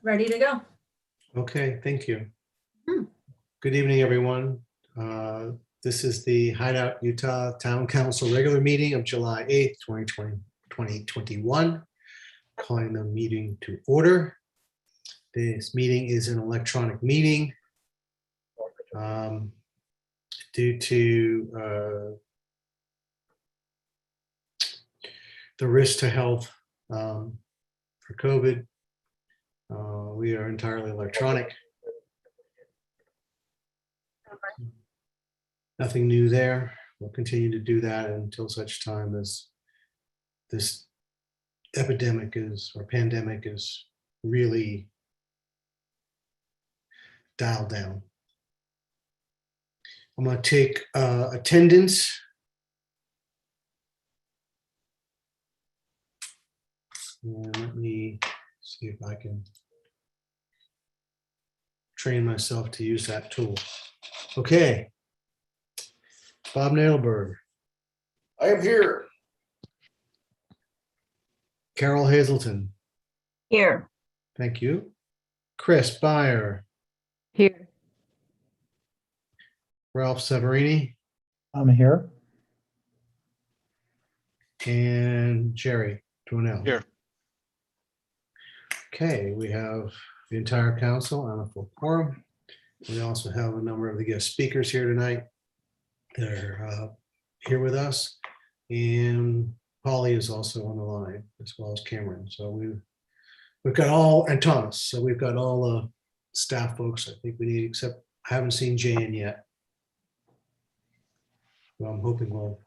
ready to go. Okay, thank you. Hmm. Good evening, everyone. This is the Hideout Utah Town Council regular meeting of July 8th, 2021. Calling the meeting to order. This meeting is an electronic meeting. Due to the risk to health for COVID, we are entirely electronic. Nothing new there. We'll continue to do that until such time as this epidemic or pandemic is really dialed down. I'm going to take attendance. And let me see if I can train myself to use that tool. Okay. Bob Nailberg. I am here. Carol Hazelton. Here. Thank you. Chris Byer. Here. Ralph Severini. I'm here. And Jerry Dwinell. Here. Okay, we have the entire council on a full quorum. We also have a number of the guest speakers here tonight that are here with us. And Polly is also on the line, as well as Cameron. So we've got all, and Thomas. So we've got all the staff folks I think we need, except I haven't seen Jan yet. Well, I'm hoping we'll.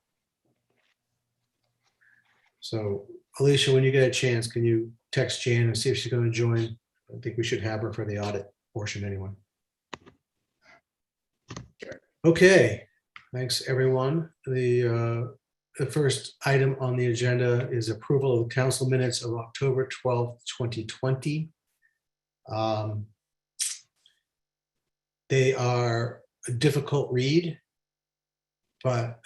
So Alicia, when you get a chance, can you text Jan and see if she's going to join? I think we should have her for the audit portion anyway. Sure. Okay, thanks everyone. The first item on the agenda is approval of the council minutes of October 12th, 2020. They are a difficult read, but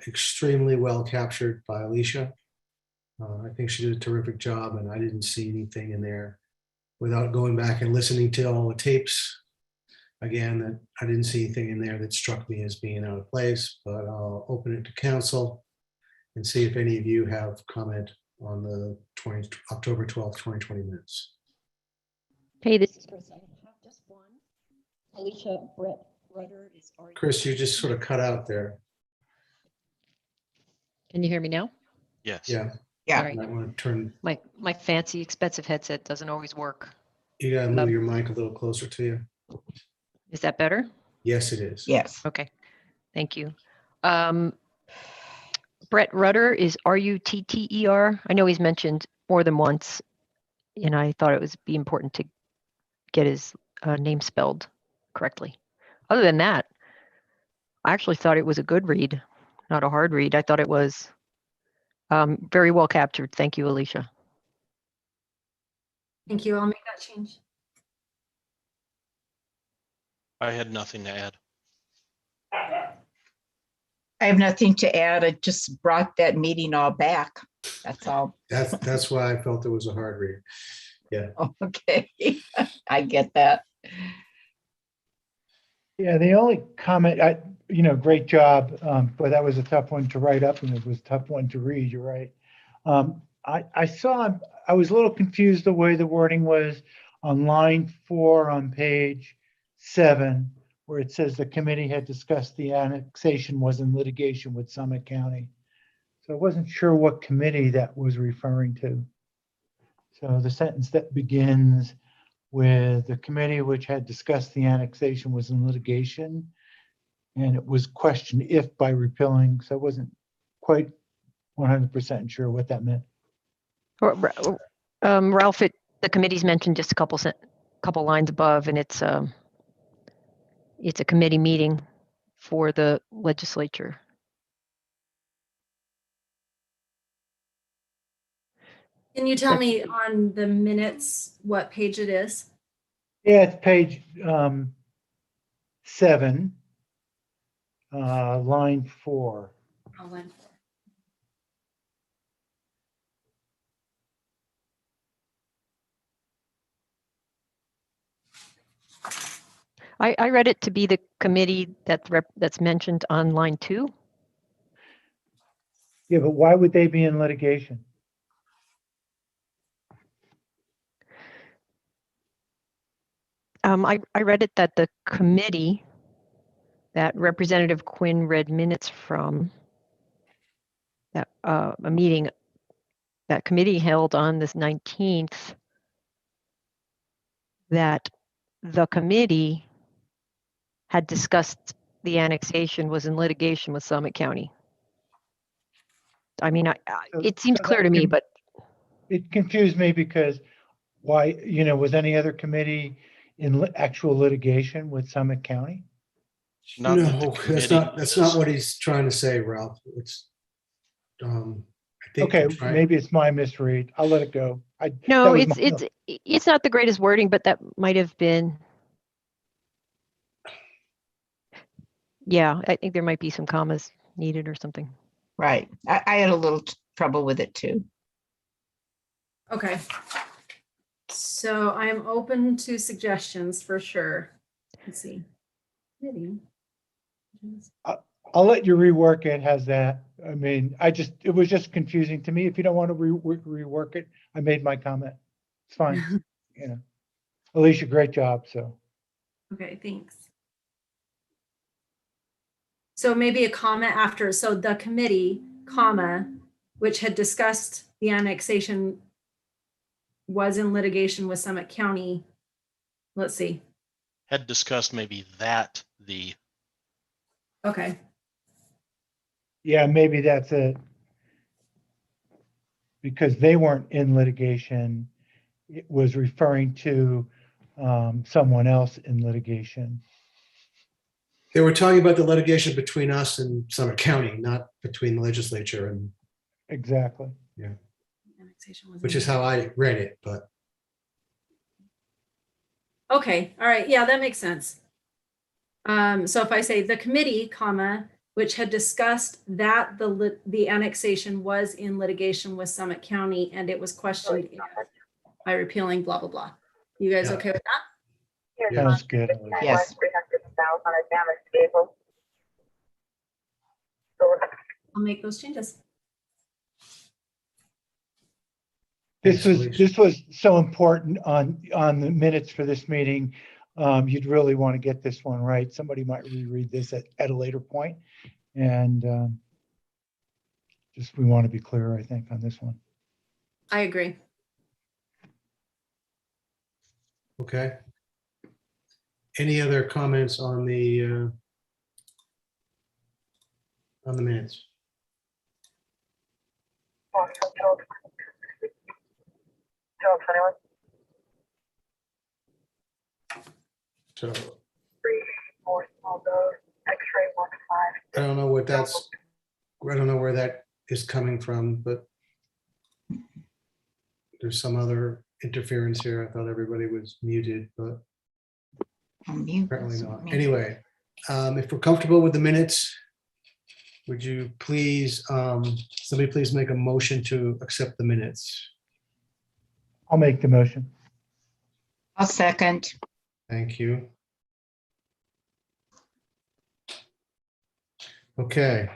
extremely well captured by Alicia. I think she did a terrific job, and I didn't see anything in there without going back and listening to all the tapes. Again, that I didn't see anything in there that struck me as being out of place, but I'll open it to council and see if any of you have comment on the October 12th, 2020 minutes. Hey, this is Chris. I have just one. Alicia, Brett Rudder is already. Chris, you just sort of cut out there. Can you hear me now? Yes. Yeah. Yeah. All right. I want to turn, My fancy expensive headset doesn't always work. you gotta move your mic a little closer to you. Is that better? Yes, it is. Yes. Okay, thank you. Brett Rudder is R-U-T-T-E-R. I know he's mentioned more than once, and I thought it would be important to get his name spelled correctly. Other than that, I actually thought it was a good read, not a hard read. I thought it was very well captured. Thank you, Alicia. Thank you. I'll make that change. I had nothing to add. I have nothing to add. I just brought that meeting all back. That's all. That's why I felt it was a hard read. Yeah. Okay. I get that. Yeah, the only comment, great job, but that was a tough one to write up and it was a tough one to read, you're right. I was a little confused the way the wording was on line 4 on page 7, where it says the committee had discussed the annexation was in litigation with Summit County. So I wasn't sure what committee that was referring to. So the sentence that begins with the committee which had discussed the annexation was in litigation, and it was questioned if by repealing, so I wasn't quite 100% sure what that meant. Ralph, the committee's mentioned just a couple lines above, and it's a committee meeting for the legislature. Can you tell me on the minutes what page it is? Yeah, it's page 7, line 4. Oh, line 4. I read it to be the committee that's mentioned on line 2. Yeah, but why would they be in litigation? I read it that the committee that Representative Quinn read minutes from, that a meeting that committee held on this 19th, that the committee had discussed the annexation, was in litigation with Summit County. I mean, So- it seems so clear that to me, can- but It confused me because why, was any other committee in actual litigation with Summit County? Not that the No, committee that's is. not what he's trying to say, Ralph. It's, I think. Okay, they're trying- maybe it's my misread. I'll let it go. That no, was it's not the greatest wording, but that might have been. Yeah, I think there might be some commas needed or something. Right. I had a little trouble with it too. Okay. So I'm open to suggestions for sure. Let's see. Maybe. I'll let you rework it. Has that? I mean, it was just confusing to me. If you don't want to rework it, I made my comment. It's fine. Alicia, great job. So Okay, thanks. So maybe a comment after, so the committee, comma, which had discussed the annexation was in litigation with Summit County. Let's see. Had discussed maybe that the, Okay, yeah, maybe that's it. Because they weren't in litigation. It was referring to someone else in litigation. They were talking about the litigation between us and Summit County, not between the legislature, and Exactly. annexation was which in- is how I read it, but Okay, all right, yeah, that makes sense. So if I say the committee, comma, which had discussed that the annexation was in litigation with Summit County and it was questioned by repealing blah, blah, blah. You guys Yeah. okay with that? yeah. Sounds good. Alicia. Yes. I'll make those changes. Thanks, Alicia. This was so important on the minutes for this meeting. You'd really want to get this one right. Somebody might reread this at a later point. And just we want to be clear, I think, on this one. I agree. Okay. Any other comments on the minutes? So I don't know what that's, I don't know where that is coming from, but there's some other interference here. I thought everybody was muted, but apparently not. Anyway, if we're comfortable with the minutes, would you please, somebody please make a motion to accept the minutes? I'll make the motion. I'll second. Thank you. Okay.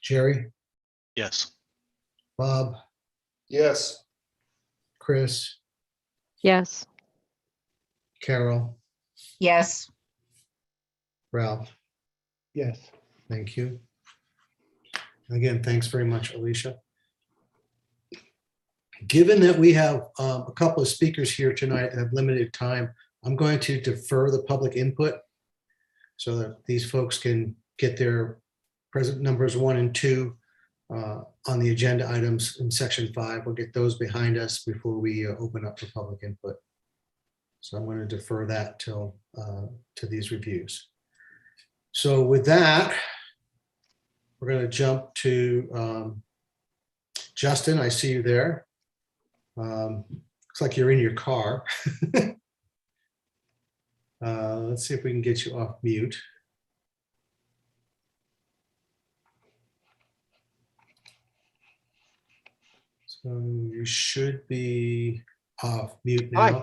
Jerry, yes. Bob, Yes. Chris, Yes. Carol, Yes. Ralph, Yes. thank you. Again, thanks very much, Alicia. Given that we have a couple of speakers here tonight that have limited time, I'm going to defer the public input so that these folks can get their present numbers 1 and 2 on the agenda items in section 5. We'll get those behind us before we open up for public input. So I'm going to defer that till to these reviews. So with that, we're going to jump to Justin. I see you there. Looks like you're in your car. Let's see if we can get you off mute. So you should be off mute now. Hi.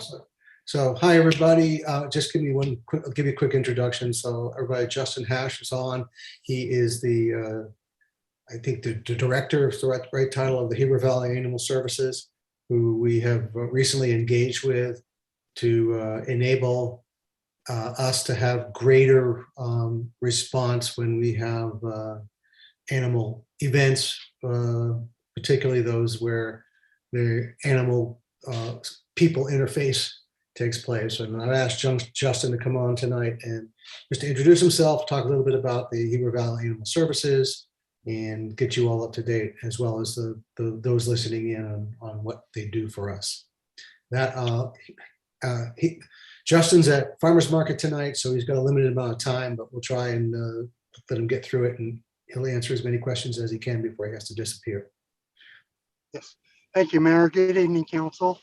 So, hi, everybody. Just give me I'll give you a quick introduction. So everybody, Justin Hash is on. He is I think the director, is the right title, of the Heber Valley Animal Services, who we have recently engaged with to enable us to have greater response when we have animal events, particularly those where the animal people interface takes place. And I've asked Justin to come on tonight and just to introduce himself, talk a little bit about the Heber Valley Animal Services, and get you all up to date, as well as those listening in on what they do for us. Justin's at farmer's market tonight, so he's got a limited amount of time, but we'll try and let him get through it, and he'll answer as many questions as he can before he has to disappear. Yes, thank you, Mayor. Good evening, council.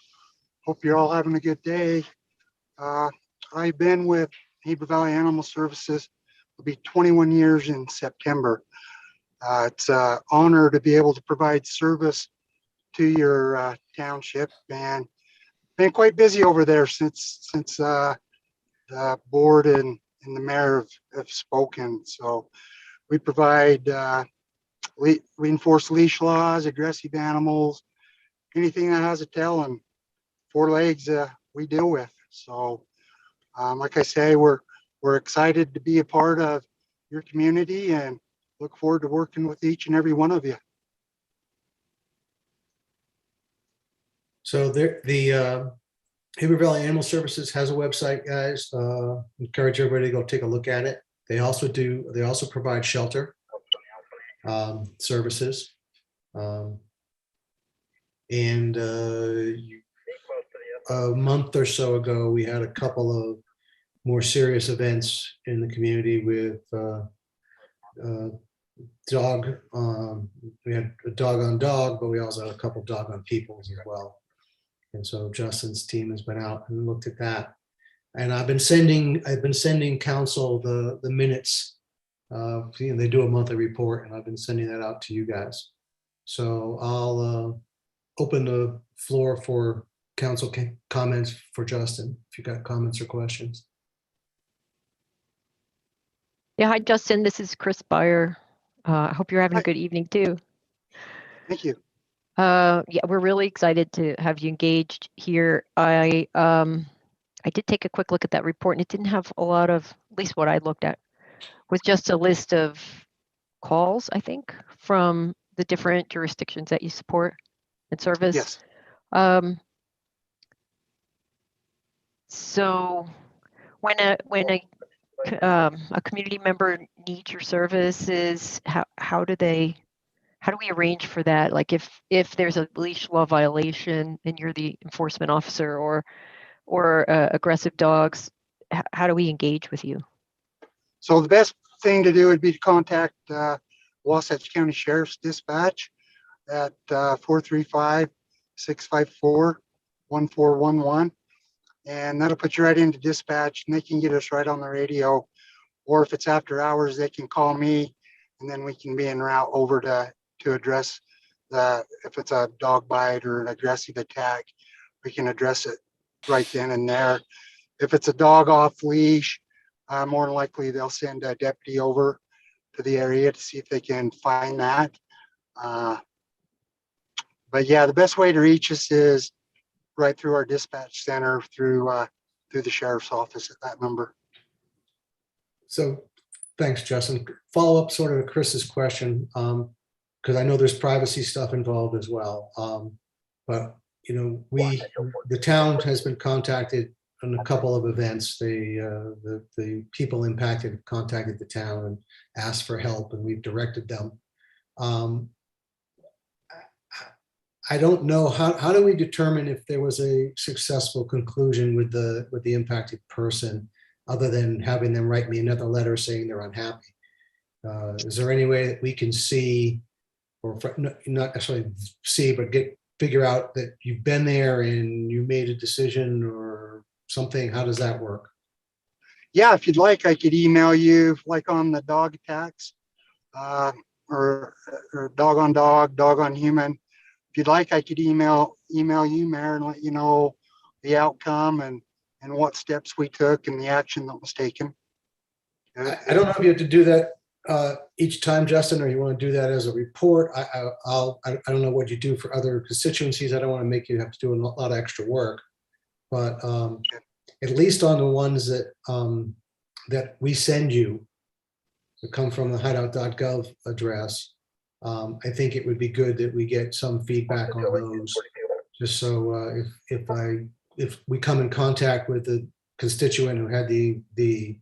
Hope you're all having a good day. I've been with Heber Valley Animal Services. It'll be 21 years in September. It's an honor to be able to provide service to your township, and been quite busy over there since the board and the mayor have spoken. So we provide we enforce leash laws, aggressive animals, anything that has a tail and 4 legs we deal with. So like I say, we're excited to be a part of your community and look forward to working with each and every one of you. So the Heber Valley Animal Services has a website, guys. Encourage everybody to go take a look at it. They also provide shelter services. And a month or so ago, we had a couple of more serious events in the community with dog. We had a dog on dog, but we also had a couple dog on peoples as well. And so Justin's team has been out and looked at that. And I've been sending council the minutes. They do a monthly report, and I've been sending that out to you guys. So I'll open the floor for council comments for Justin, if you got comments or questions. Yeah, hi, Justin. This is Chris Byer. I hope you're having Hi. a good evening too. Thank you. Yeah, we're really excited to have you engaged here. I did take a quick look at that report, and it didn't have a lot of, at least what I looked at, was just a list of calls, I think, from the different jurisdictions that you support and service. Yes. So when a community member needs your services, how do we arrange for that? Like if there's a leash law violation and you're the enforcement officer, or aggressive dogs, how do we engage with you? So the best thing to do would be to contact Wasatch County Sheriff's Dispatch at 435-654-1411. And that'll put you right into dispatch, and they can get us right on the radio. Or if it's after hours, they can call me, and then we can be en route over to address if it's a dog bite or an aggressive attack, we can address it right then and there. If it's a dog off leash, more than likely they'll send a deputy over to the area to see if they can find that. But yeah, the best way to reach us is right through our dispatch center, through the sheriff's office at that number. So thanks, Justin. Follow up sort of Chris's question, because I know there's privacy stuff involved as well. But the town has been contacted on a couple of events. The people impacted contacted the town and asked for help, and we've directed them. I don't know how do we determine if there was a successful conclusion with the impacted person, other than having them write me another letter saying they're unhappy? Is there any way that we can see, or not necessarily see, but figure out that you've been there and you made a decision or something? How does that work? Yeah, if you'd like, I could email you, like on the dog attacks, or dog on dog, dog on human. If you'd like, I could email you, Mayor, and let you know the outcome and and what steps we took and the action that was taken. I don't know if you have to do that each time, Justin, or you want to do that as a report. I don't know what you do for other constituencies. I don't want to make you have to do a lot of extra work, but at least on the ones that that we send you that come from the hideout.gov address, I think it would be good that we get some feedback on those, just so if we come in contact with the constituent who had the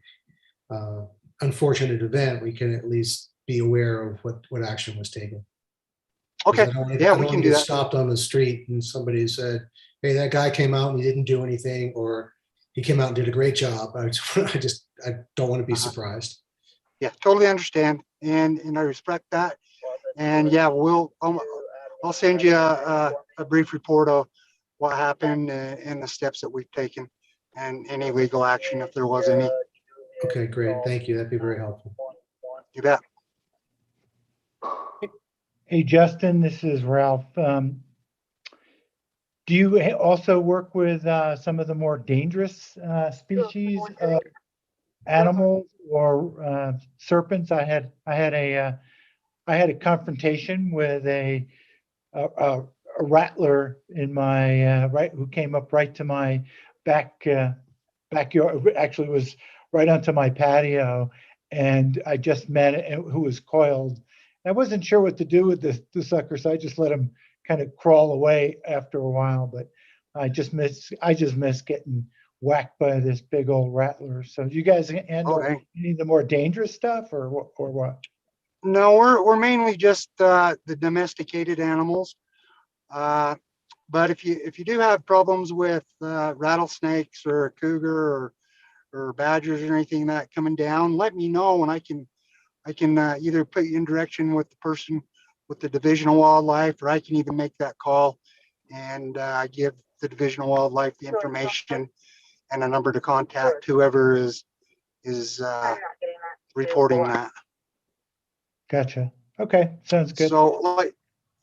unfortunate event, we can at least be aware of what action was taken. Okay, yeah, we I don't can want to do get that. stopped on the street and somebody said, hey, that guy came out and he didn't do anything, or he came out and did a great job. I don't want to be surprised. Yeah, totally understand, and I respect that. And yeah, I'll send you a brief report of what happened and the steps that we've taken, and any legal action if there was any. Okay, great. Thank you. That'd be very helpful. You bet. Hey, Justin, this is Ralph. Do you also work with some of the more dangerous species of animals or serpents? I had a confrontation with a rattler in my who came up right to my backyard. Actually, was right onto my patio, and I just met it, who was coiled. I wasn't sure what to do with the sucker, so I just let him kind of crawl away after a while. But I just miss getting whacked by this big old rattler. So do you guys handle any of the more dangerous stuff, or what? No, we're mainly just the domesticated animals. But if you do have problems with rattlesnakes or a cougar or badgers or anything that coming down, let me know, and I can either put you in direction with the person with the Division of Wildlife, or I can even make that call and give the Division of Wildlife the information and a number to contact whoever is reporting that. Gotcha. Okay, sounds good. So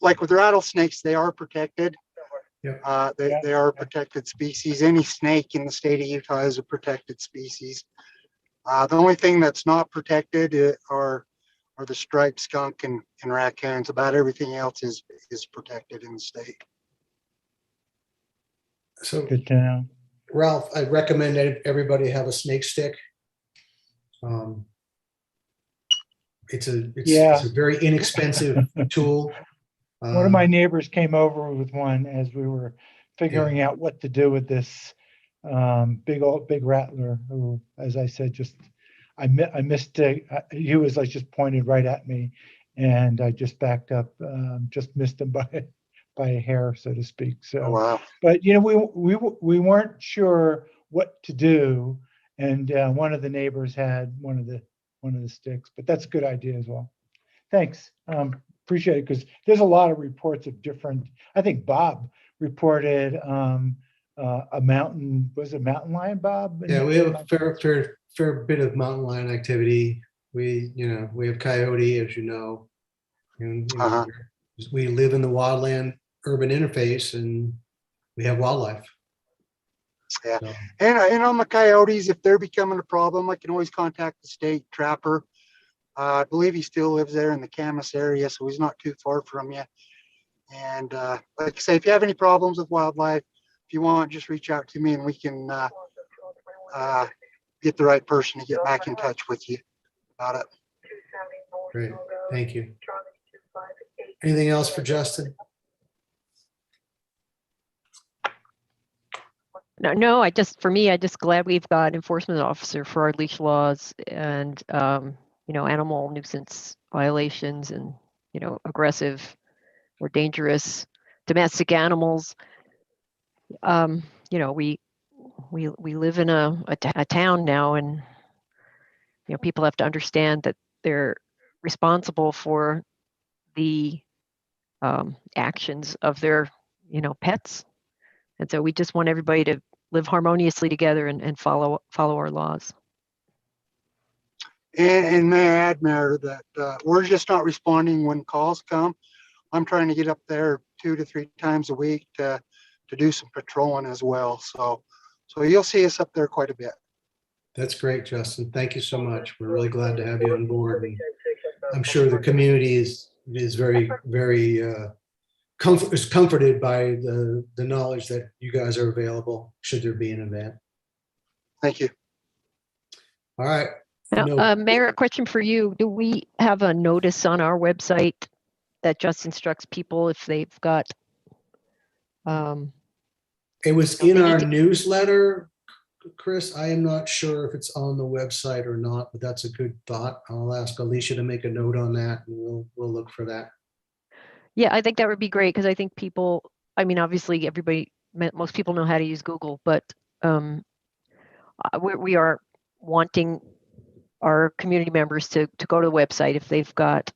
like with rattlesnakes, they are protected. Yeah. They are a protected species. Any snake in the state of Utah is a protected species. The only thing that's not protected are the striped skunk and raccoons. About everything else is protected in the state. So, Good to know. Ralph, I recommend that everybody have a snake stick. It's a very inexpensive tool. One of my neighbors came over with one as we were figuring out what to do with this big rattler who, as I said, I missed it. He was like just pointed right at me, and I just backed up, just missed him by a hair, so to speak. So, Oh, wow. But we weren't sure what to do, and one of the neighbors had one of the sticks. But that's a good idea as well. Thanks. Appreciate it, because there's a lot of reports of different. I think Bob reported a mountain. Was it mountain lion, Bob? Yeah, we have a fair bit of mountain lion activity. We have coyote, as you know, and we live in the wildland urban interface, and we have wildlife. Yeah, So, and on the coyotes, if they're becoming a problem, I can always contact the state trapper. I believe he still lives there in the Camas area, so he's not too far from you. And like I say, if you have any problems with wildlife, if you want, just reach out to me and we can get the right person to get back in touch with you about it. great, thank you. Anything else for Justin? No, I just glad we've got enforcement officer for our leash laws and, animal nuisance violations and, aggressive or dangerous domestic animals. We live in a town now, and, people have to understand that they're responsible for the actions of their, pets. And so we just want everybody to live harmoniously together and follow our laws. And may I add, Mayor, that we're just not responding when calls come. I'm trying to get up there 2 to 3 times a week to do some patrolling as well. So So you'll see us up there quite a bit. That's great, Justin. Thank you so much. We're really glad to have you on board. And I'm sure the community is very, very comforted by the knowledge that you guys are available should there be an event. Thank you. All right. Now, No. Mayor, a question for you. Do we have a notice on our website that just instructs people if they've got? It was they in need our to- newsletter, Chris. I am not sure if it's on the website or not, but that's a good thought. I'll ask Alicia to make a note on that, and we'll look for that. Yeah, I think that would be great because I think people, I mean, obviously most people know how to use Google, but we are wanting our community members to go to the website if they've got,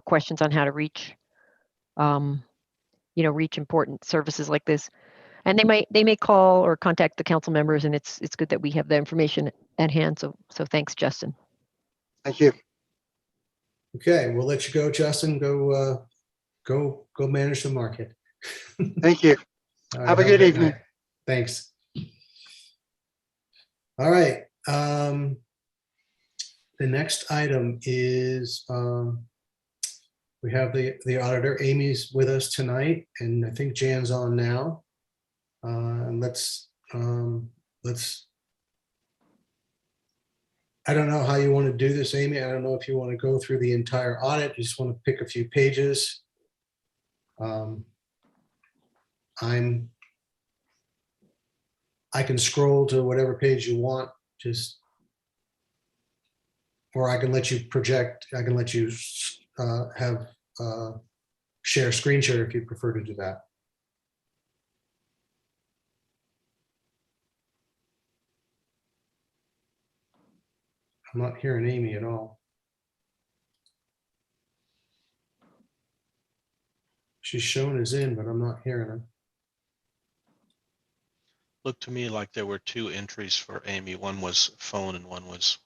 questions on how to reach, reach important services like this. And they may call or contact the council members, and it's good that we have the information at hand. So thanks, Justin. Thank you. Okay, we'll let you go, Justin. Go manage the market. Thank you. All right, Have a good great evening. night. Thanks. All right. The next item is we have the auditor. Amy's with us tonight, and I think Jan's on now. And let's. I don't know how you want to do this, Amy. I don't know if you want to go through the entire audit. You just want to pick a few pages. I can scroll to whatever page you want, or I can let you project. I can let you have share screen share if you prefer to do that. I'm not hearing Amy at all. She's shown as in, but I'm not hearing her. Looked to me like there were two entries for Amy. One was phone and one was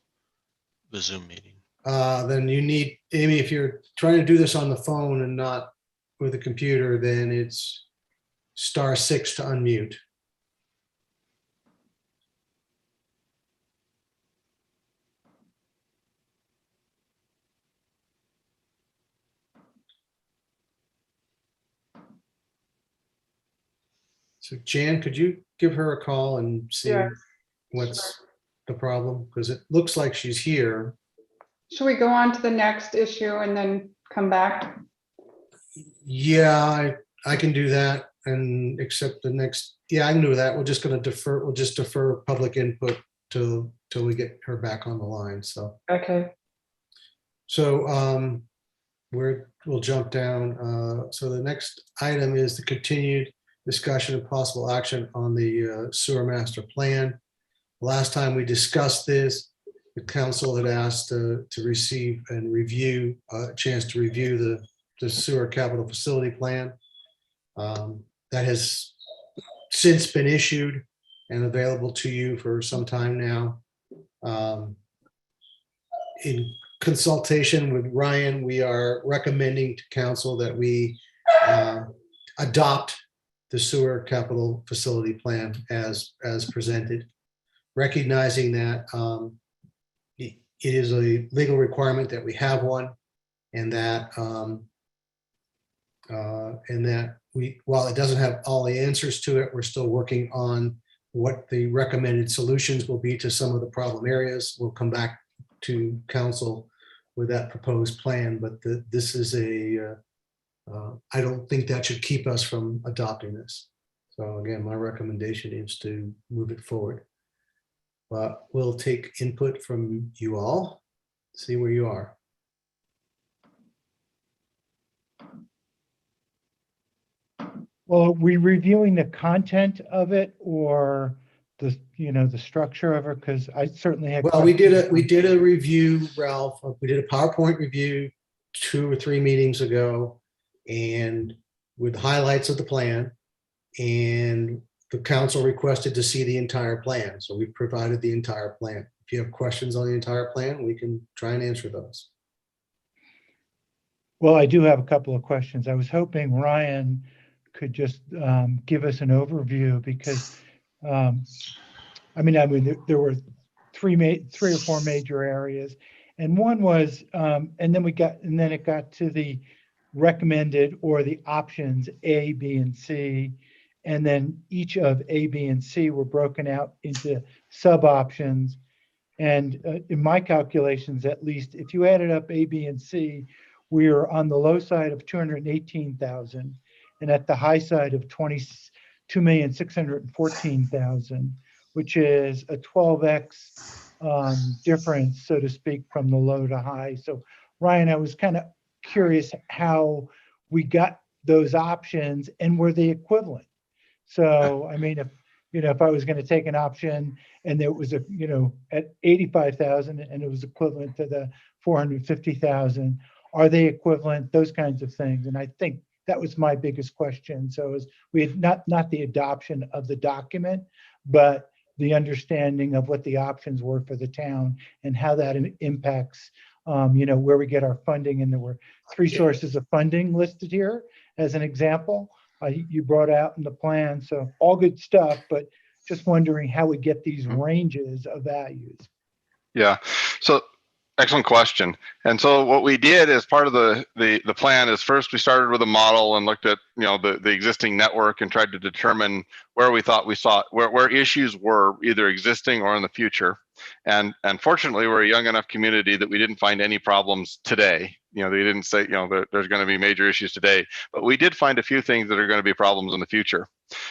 the Zoom meeting. Then you need, Amy, if you're trying to do this on the phone and not with a computer, then it's *6 to unmute. So Jan, could you give her a call and see Yeah, what's the problem? Because it looks like she's here. should we go on to the next issue and then come back? Yeah, I can do that and accept the next. Yeah, I can do that. We're just going to defer. We'll just defer public input till we get her back on the line. So Okay, we'll jump down. So the next item is the continued discussion of possible action on the sewer master plan. Last time we discussed this, the council had asked to receive and review a chance to review the sewer capital facility plan. That has since been issued and available to you for some time now. In consultation with Ryan, we are recommending to council that we adopt the sewer capital facility plan as presented, recognizing that it is a legal requirement that we have one, and that while it doesn't have all the answers to it, we're still working on what the recommended solutions will be to some of the problem areas. We'll come back to council with that proposed plan, but this is I don't think that should keep us from adopting this. So again, my recommendation is to move it forward. But we'll take input from you all, see where you are. Well, are we reviewing the content of it or the structure of it? Because I certainly had. Well, we did questions. a review, Ralph. We did a PowerPoint review 2 or 3 meetings ago, and with highlights of the plan, and the council requested to see the entire plan. So we provided the entire plan. If you have questions on the entire plan, we can try and answer those. Well, I do have a couple of questions. I was hoping Ryan could just give us an overview because there were three or four major areas. And one was, and then it got to the recommended or the options A, B, and C. And then each of A, B, and C were broken out into sub options. And in my calculations, at least, if you added up A, B, and C, we were on the low side of 218,000 and at the high side of 22,614,000, which is a 12x difference, so to speak, from the low to high. So Ryan, I was kind of curious how we got those options and were they equivalent? So, I mean, if I was going to take an option and it was at 85,000 and it was equivalent to the 450,000, are they equivalent? Those kinds of things. And I think that was my biggest question. So we had not the adoption of the document, but the understanding of what the options were for the town and how that impacts, where we get our funding. And there were 3 sources of funding listed here as an example. You brought out in the plan, so all good stuff, but just wondering how we get these ranges of values. Yeah, so excellent question. And so what we did as part of the plan is first we started with a model and looked at the existing network and tried to determine where we thought we saw where issues were either existing or in the future. And fortunately, we're a young enough community that we didn't find any problems today. They didn't say there's going to be major issues today, but we did find a few things that are going to be problems in the future.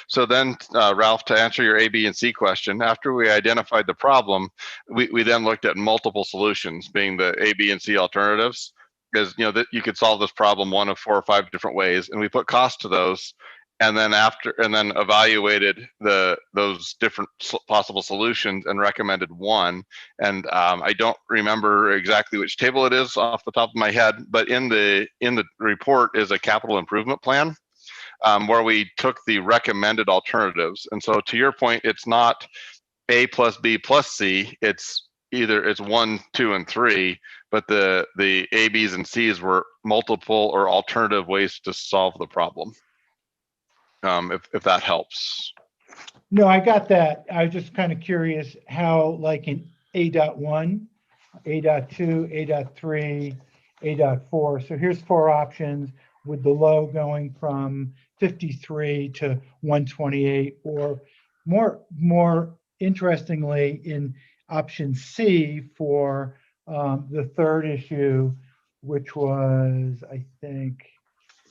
So then, Ralph, to answer your A, B, and C question, after we identified the problem, we then looked at multiple solutions, being the A, B, and C alternatives, because that you could solve this problem one of 4 or 5 different ways, and we put cost to those. And then evaluated those different possible solutions and recommended one. And I don't remember exactly which table it is off the top of my head, but in the report is a capital improvement plan where we took the recommended alternatives. And so to your point, it's not A plus B plus C. It's 1, 2, and 3, but the A, B's, and C's were multiple or alternative ways to solve the problem. If that helps. No, I got that. I was just kind of curious how, like in A.1, A.2, A.3, A.4. So here's 4 options with the low going from 53 to 128, or more interestingly, in option C for the third issue, which was, I think,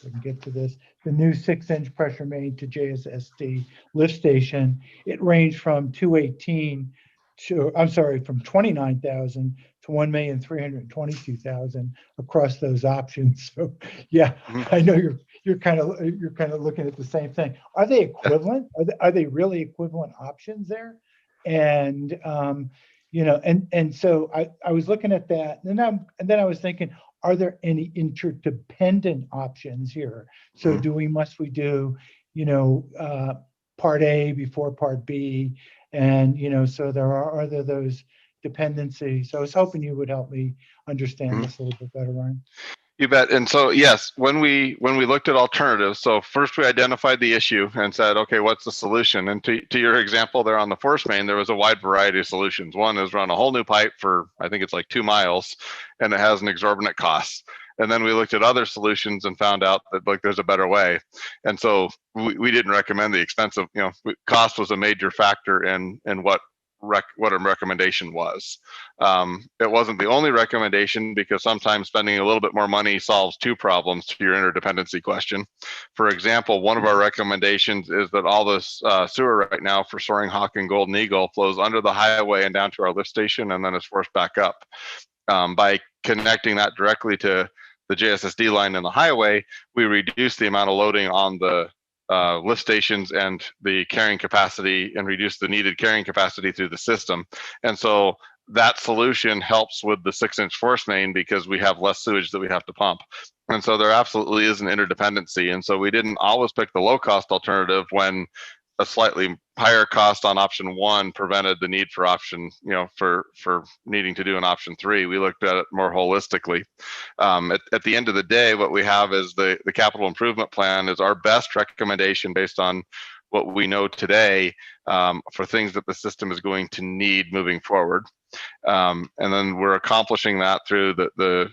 I can get to this, the new 6-inch pressure main to JSSD lift station. It ranged from 218 to, from 29,000 to 1,322,000 across those options. So yeah, I know you're kind of looking at the same thing. Are they equivalent? Are they really equivalent options there? And so I was looking at that, and then I was thinking, are there any interdependent options here? So must we do, part A before part B? And, so are there those dependencies? So I was hoping you would help me understand this a little bit better, Ryan. You bet. And so, yes, when we looked at alternatives, so first we identified the issue and said, okay, what's the solution? And to your example there on the force main, there was a wide variety of solutions. One is run a whole new pipe for, I think it's like 2 miles, and it has an exorbitant cost. And then we looked at other solutions and found out that there's a better way. And so we didn't recommend the expensive, cost was a major factor in what a recommendation was. It wasn't the only recommendation, because sometimes spending a little bit more money solves 2 problems to your interdependency question. For example, one of our recommendations is that all this sewer right now for Soaring Hawk and Golden Eagle flows under the highway and down to our lift station, and then is forced back up. By connecting that directly to the JSSD line in the highway, we reduce the amount of loading on the lift stations and the carrying capacity, and reduce the needed carrying capacity through the system. And so that solution helps with the 6-inch force main, because we have less sewage that we have to pump. And so there absolutely is an interdependency. And so we didn't always pick the low cost alternative when a slightly higher cost on option 1 prevented the need for option, for needing to do an option 3. We looked at it more holistically. At the end of the day, what we have is the capital improvement plan is our best recommendation based on what we know today for things that the system is going to need moving forward. And then we're accomplishing that through the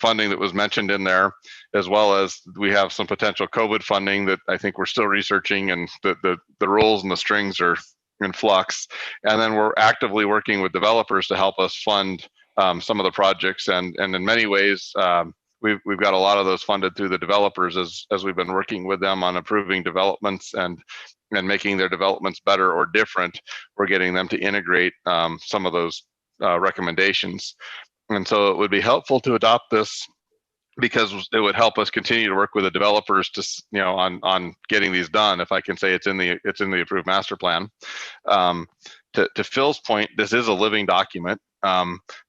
funding that was mentioned in there, as well as we have some potential COVID funding that I think we're still researching, and the rules and the strings are in flux. And then we're actively working with developers to help us fund some of the projects. And in many ways, we've got a lot of those funded through the developers as we've been working with them on approving developments and making their developments better or different. We're getting them to integrate some of those recommendations. And so it would be helpful to adopt this, because it would help us continue to work with the developers to, on getting these done. If I can say it's in the approved master plan. To Phil's point, this is a living document.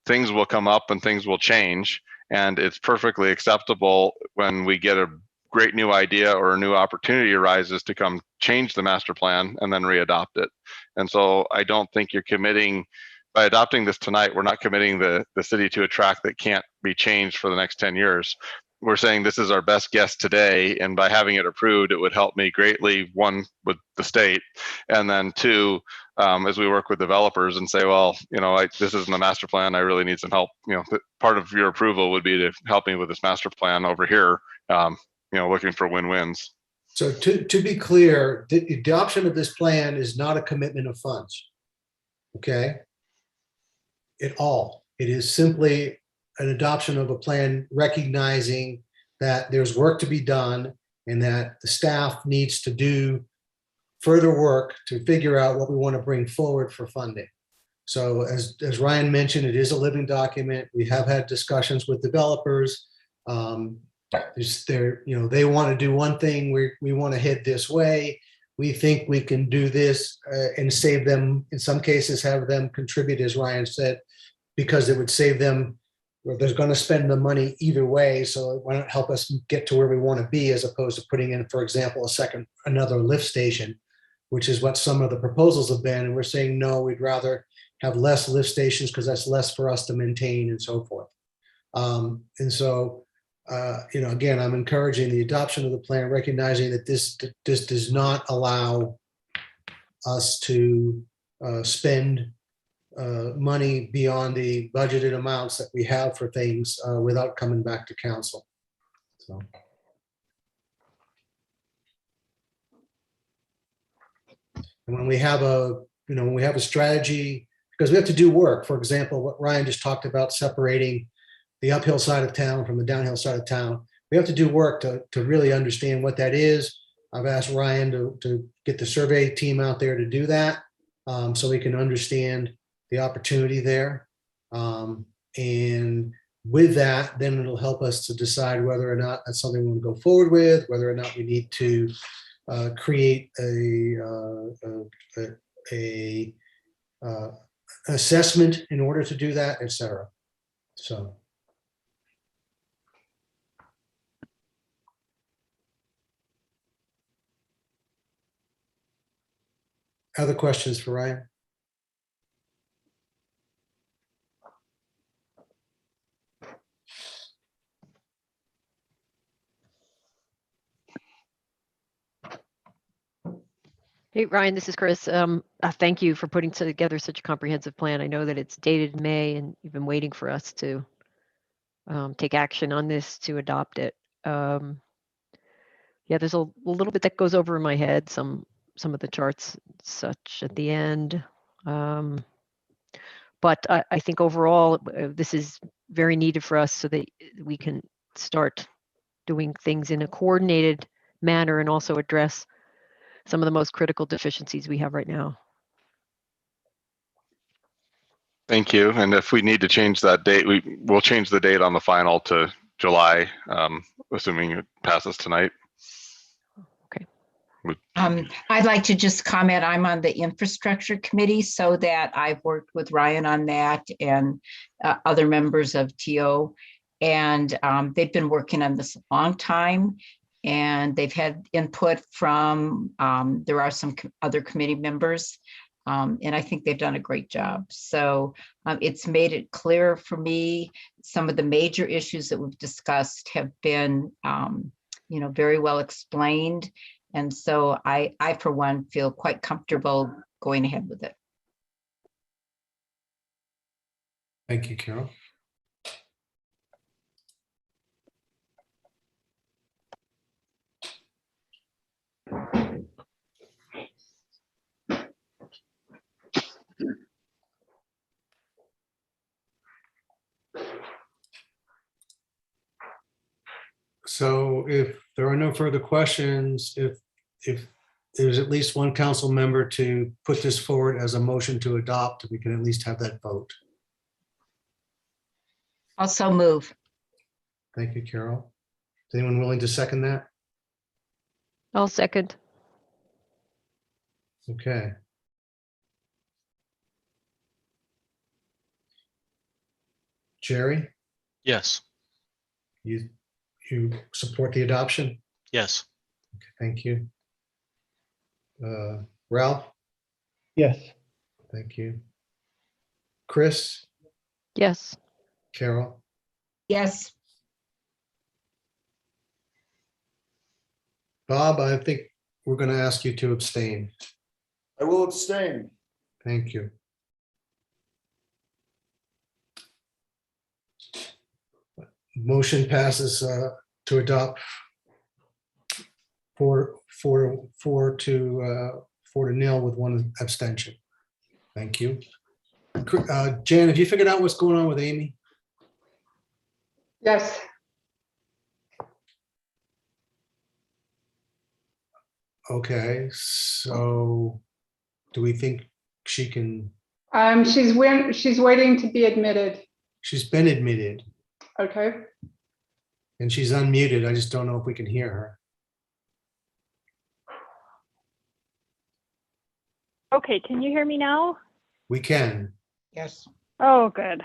Things will come up and things will change, and it's perfectly acceptable when we get a great new idea or a new opportunity arises to come change the master plan and then re-adopt it. And so I don't think you're committing, by adopting this tonight, we're not committing the city to a track that can't be changed for the next 10 years. We're saying this is our best guess today, and by having it approved, it would help me greatly, one, with the state, and then two, as we work with developers and say, well, this isn't the master plan, I really need some help. Part of your approval would be to help me with this master plan over here, looking for win-wins. So to be clear, the adoption of this plan is not a commitment of funds, okay? At all. It is simply an adoption of a plan recognizing that there's work to be done and that the staff needs to do further work to figure out what we want to bring forward for funding. So as Ryan mentioned, it is a living document. We have had discussions with developers. They want to do one thing, we want to head this way. We think we can do this and save them, in some cases, have them contribute, as Ryan said, because it would save them. They're going to spend the money either way, so it won't help us get to where we want to be, as opposed to putting in, for example, another lift station, which is what some of the proposals have been. And we're saying, no, we'd rather have less lift stations because that's less for us to maintain and so forth. And so, again, I'm encouraging the adoption of the plan, recognizing that this does not allow us to spend money beyond the budgeted amounts that we have for things without coming back to council. So. And when we have a strategy, because we have to do work, for example, what Ryan just talked about, separating the uphill side of town from the downhill side of town, we have to do work to really understand what that is. I've asked Ryan to get the survey team out there to do that, so we can understand the opportunity there. And with that, then it'll help us to decide whether or not that's something we want to go forward with, whether or not we need to create a assessment in order to do that, et cetera. So. Other questions for Ryan? Hey, Ryan, this is Chris. Thank you for putting together such a comprehensive plan. I know that it's dated May and you've been waiting for us to take action on this to adopt it. Yeah, there's a little bit that goes over in my head, some of the charts such at the end. But I think overall, this is very needed for us so that we can start doing things in a coordinated manner and also address some of the most critical deficiencies we have right now. Thank you. And if we need to change that date, we'll change the date on the final to July, assuming it passes tonight. Okay. I'd like to just comment, I'm on the infrastructure committee, so that I've worked with Ryan on that and other members of TO. And they've been working on this a long time. And they've had input from, there are some other committee members, and I think they've done a great job. So it's made it clear for me, some of the major issues that we've discussed have been, very well explained. And so I for one, feel quite comfortable going ahead with it. Thank you, Carol. So if there are no further questions, if there's at least one council member to put this forward as a motion to adopt, we can at least have that vote. Also move. Thank you, Carol. Is anyone willing to second that? I'll second. Okay. Jerry, Yes, you support the adoption? yes, Okay, thank you. Ralph, Yes. thank you. Chris, Yes. Carol, Yes. Bob, I think we're going to ask you to abstain. I will abstain. Thank you. Motion passes to adopt four to nil with one abstention. Thank you. Jan, have you figured out what's going on with Amy? Yes, Okay, so do we think she can, she's waiting to be admitted. she's been admitted Okay, and she's unmuted. I just don't know if we can hear her. Okay, can you hear me now? We can. Yes. Oh, good.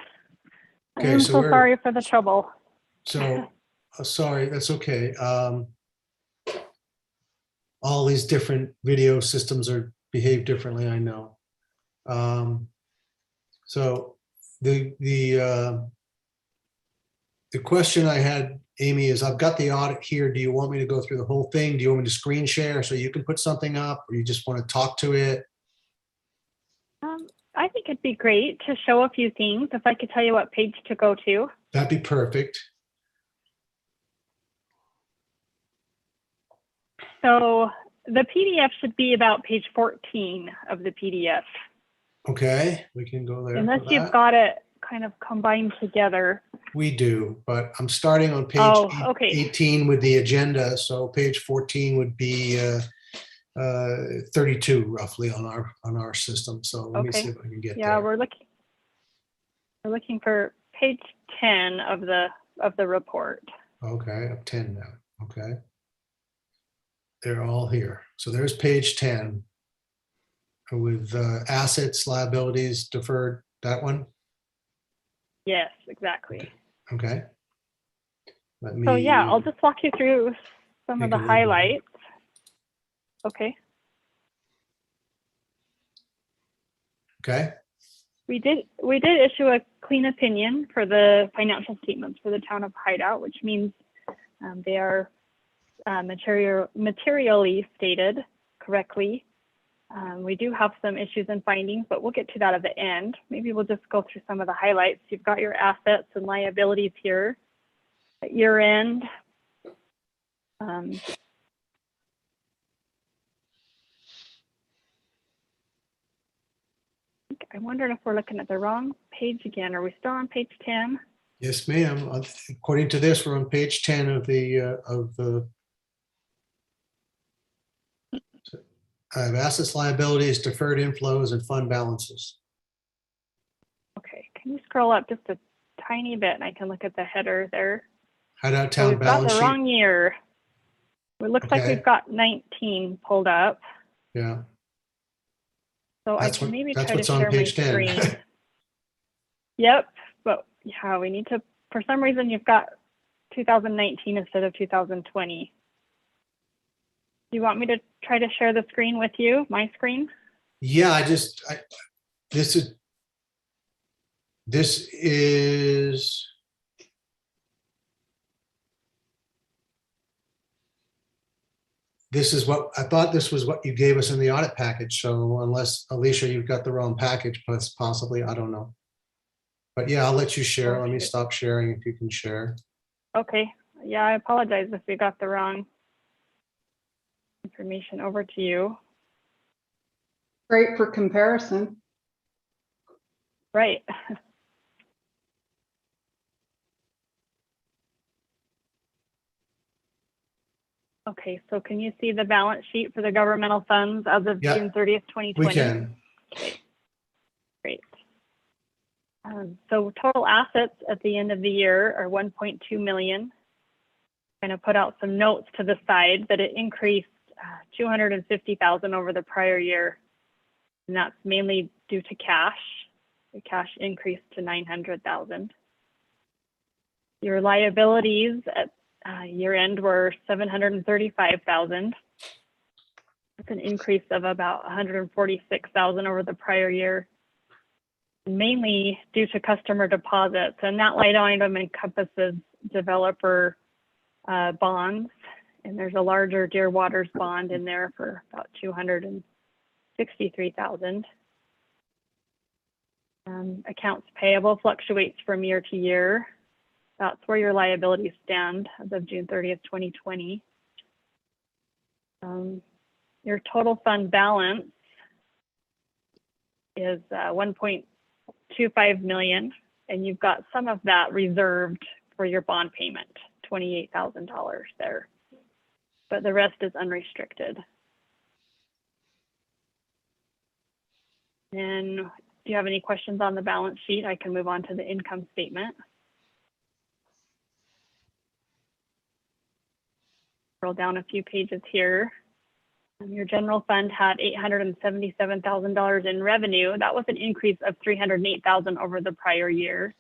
I Okay, am so so we're- sorry for the trouble. So, sorry, that's okay. All these different video systems behave differently, I know. So the question I had, Amy, is I've got the audit here. Do you want me to go through the whole thing? Do you want me to screen share so you can put something up, or you just want to talk to it? I think it'd be great to show a few things. If I could tell you what page to go to. That'd be perfect. So the PDF should be about page 14 of the PDF. Okay, we can go there. Unless for you've that. got it kind of combined together. We do, but I'm starting on page Oh, okay. 18 with the agenda, so page 14 would be 32 roughly on our system. So let me see Okay. if I can get Yeah, there. we're looking for page 10 of the report. Okay, up 10 now. Okay. They're all here. So there's page 10 with assets, liabilities, deferred, that one. Yes, exactly. Okay. Let me. So yeah, I'll just walk you through some of Take the a little bit. highlights. Okay. Okay. We did issue a clean opinion for the financial statements for the town of Hideout, which means they are materially stated correctly. We do have some issues and findings, but we'll get to that at the end. Maybe we'll just go through some of the highlights. You've got your assets and liabilities here at year end. I'm wondering if we're looking at the wrong page again. Are we still on page 10? Yes, ma'am. According to this, we're on page 10 of the I have assets, liabilities, deferred inflows, and fund balances. Okay, can you scroll up just a tiny bit and I can look at the header there? Hideout So town we've got balance the sheet. wrong year. It looks like Okay. we've got 19 pulled up. Yeah, So I that's can what, maybe that's try to what's on share my page 10. screen. Yep, but yeah, we need to, for some reason you've got 2019 instead of 2020. Do you want me to try to share the screen with you, my screen? Yeah, this is this is what, I thought this was what you gave us in the audit package. So unless, Alicia, you've got the wrong package, possibly, I don't know. But yeah, I'll let you share. Let me stop sharing if you can share. Okay, yeah, I apologize if we got the wrong information over to you. Great for comparison. Right. Okay, so can you see the balance sheet for the governmental funds as of Yeah, June 30th, 2020? We can. Okay, great. So total assets at the end of the year are 1.2 million. I'm going to put out some notes to the side that it increased 250,000 over the prior year. And that's mainly due to cash. The cash increased to 900,000. Your liabilities at year end were 735,000. That's an increase of about 146,000 over the prior year, mainly due to customer deposits. And that line item encompasses developer bonds. And there's a larger Dear Waters bond in there for about 263,000. Accounts payable fluctuates from year to year. That's where your liabilities stand as of June 30th, 2020. Your total fund balance is 1.25 million, and you've got some of that reserved for your bond payment, $28,000 there, but the rest is unrestricted. And do you have any questions on the balance sheet? I can move on to the income statement. Scroll down a few pages here. Your general fund had $877,000 in revenue. That was an increase of $308,000 over the prior year.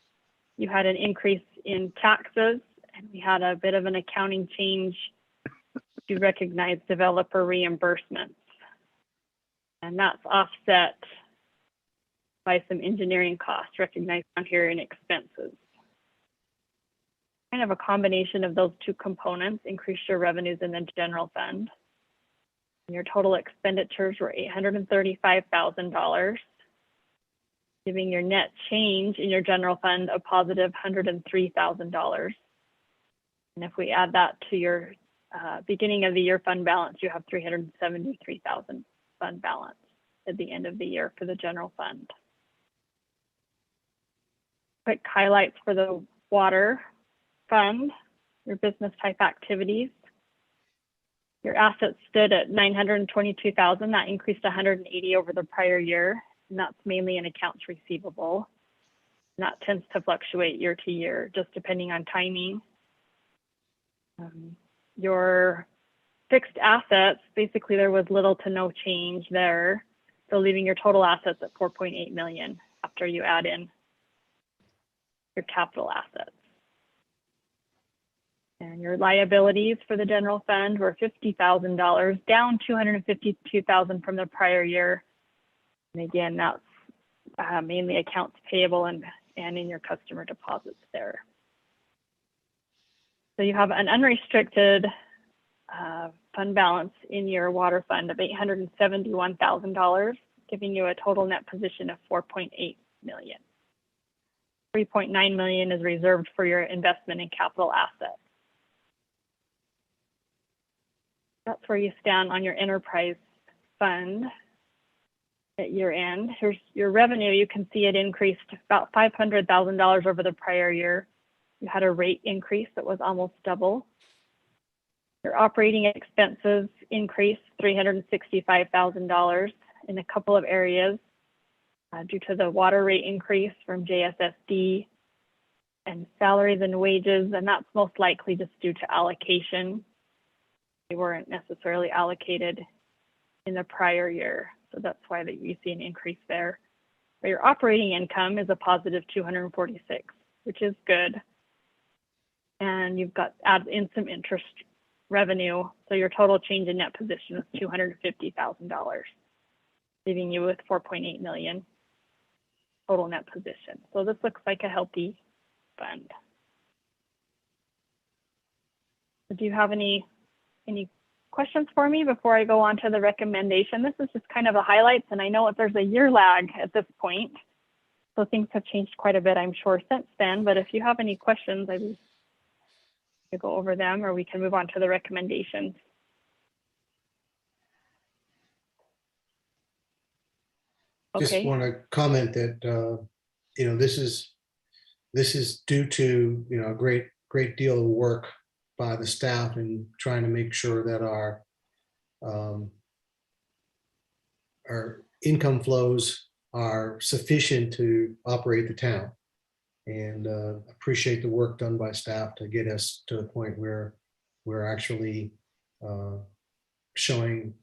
You had an increase in taxes, and we had a bit of an accounting change to recognize developer reimbursements. And that's offset by some engineering costs recognized down here in expenses. Kind of a combination of those two components increased your revenues in the general fund. And your total expenditures were $835,000, giving your net change in your general fund a positive $103,000. And if we add that to your beginning of the year fund balance, you have $373,000 fund balance at the end of the year for the general fund. Quick highlights for the water fund, your business type activities. Your assets stood at 922,000. That increased 180 over the prior year, and that's mainly in accounts receivable. And that tends to fluctuate year to year, just depending on timing. Your fixed assets, basically there was little to no change there. So leaving your total assets at 4.8 million after you add in your capital assets. And your liabilities for the general fund were $50,000, down $252,000 from the prior year. And again, that's mainly accounts payable and in your customer deposits there. So you have an unrestricted fund balance in your water fund of $871,000, giving you a total net position of 4.8 million. 3.9 million is reserved for your investment in capital assets. That's where you stand on your enterprise fund at year end. Here's your revenue. You can see it increased about $500,000 over the prior year. You had a rate increase that was almost double. Your operating expenses increased $365,000 in a couple of areas due to the water rate increase from JSSD and salaries and wages, and that's most likely just due to allocation. They weren't necessarily allocated in the prior year, so that's why that you see an increase there. But your operating income is a positive 246, which is good. And you've got add in some interest revenue, so your total change in net position is $250,000, leaving you with 4.8 million total net position. So this looks like a healthy fund. Do you have any questions for me before I go on to the recommendation? This is just kind of the highlights, and I know that there's a year lag at this point. So things have changed quite a bit, I'm sure, since then. But if you have any questions, I'd be to go over them, or we can move on to the recommendations. Just Okay. want to comment that, you know, this is due to, you know, a great deal of work by the staff in trying to make sure that our income flows are sufficient to operate the town. And appreciate the work done by staff to get us to the point where we're actually showing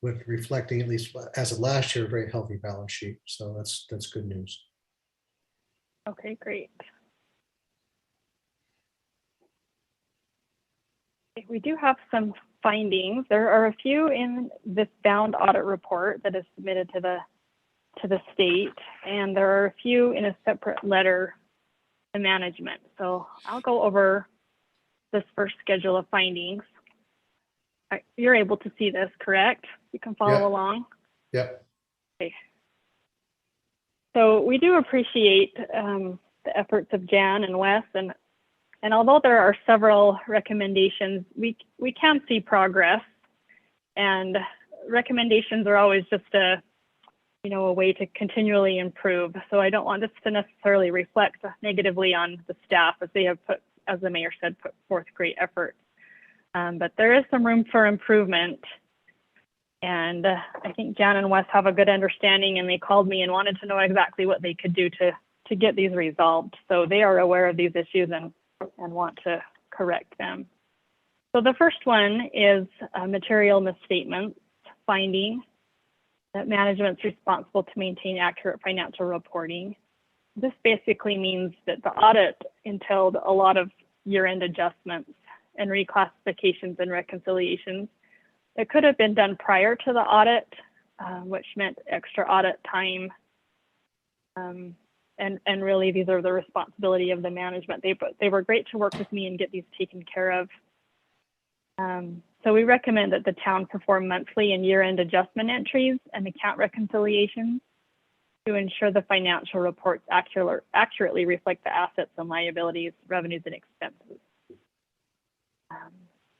with reflecting, at least as of last year, a very healthy balance sheet. So that's good news. Okay, great. We do have some findings. There are a few in this bound audit report that is submitted to the state, and there are a few in a separate letter to management. So I'll go over this first schedule of findings. You're able to see this, correct? You can follow along. Yep. Okay. So we do appreciate the efforts of Jan and Wes, and although there are several recommendations, we can see progress, and recommendations are always just a way to continually improve. So I don't want this to necessarily reflect negatively on the staff, as they have put, as the mayor said, put forth great effort. But there is some room for improvement. And I think Jan and Wes have a good understanding, and they called me and wanted to know exactly what they could do to get these resolved. So they are aware of these issues and want to correct them. So the first one is material misstatements finding that management's responsible to maintain accurate financial reporting. This basically means that the audit entailed a lot of year-end adjustments and reclassifications and reconciliations that could have been done prior to the audit, which meant extra audit time. And really, these are the responsibility of the management. They were great to work with me and get these taken care of. So we recommend that the town perform monthly and year-end adjustment entries and account reconciliations to ensure the financial reports accurately reflect the assets and liabilities, revenues, and expenses.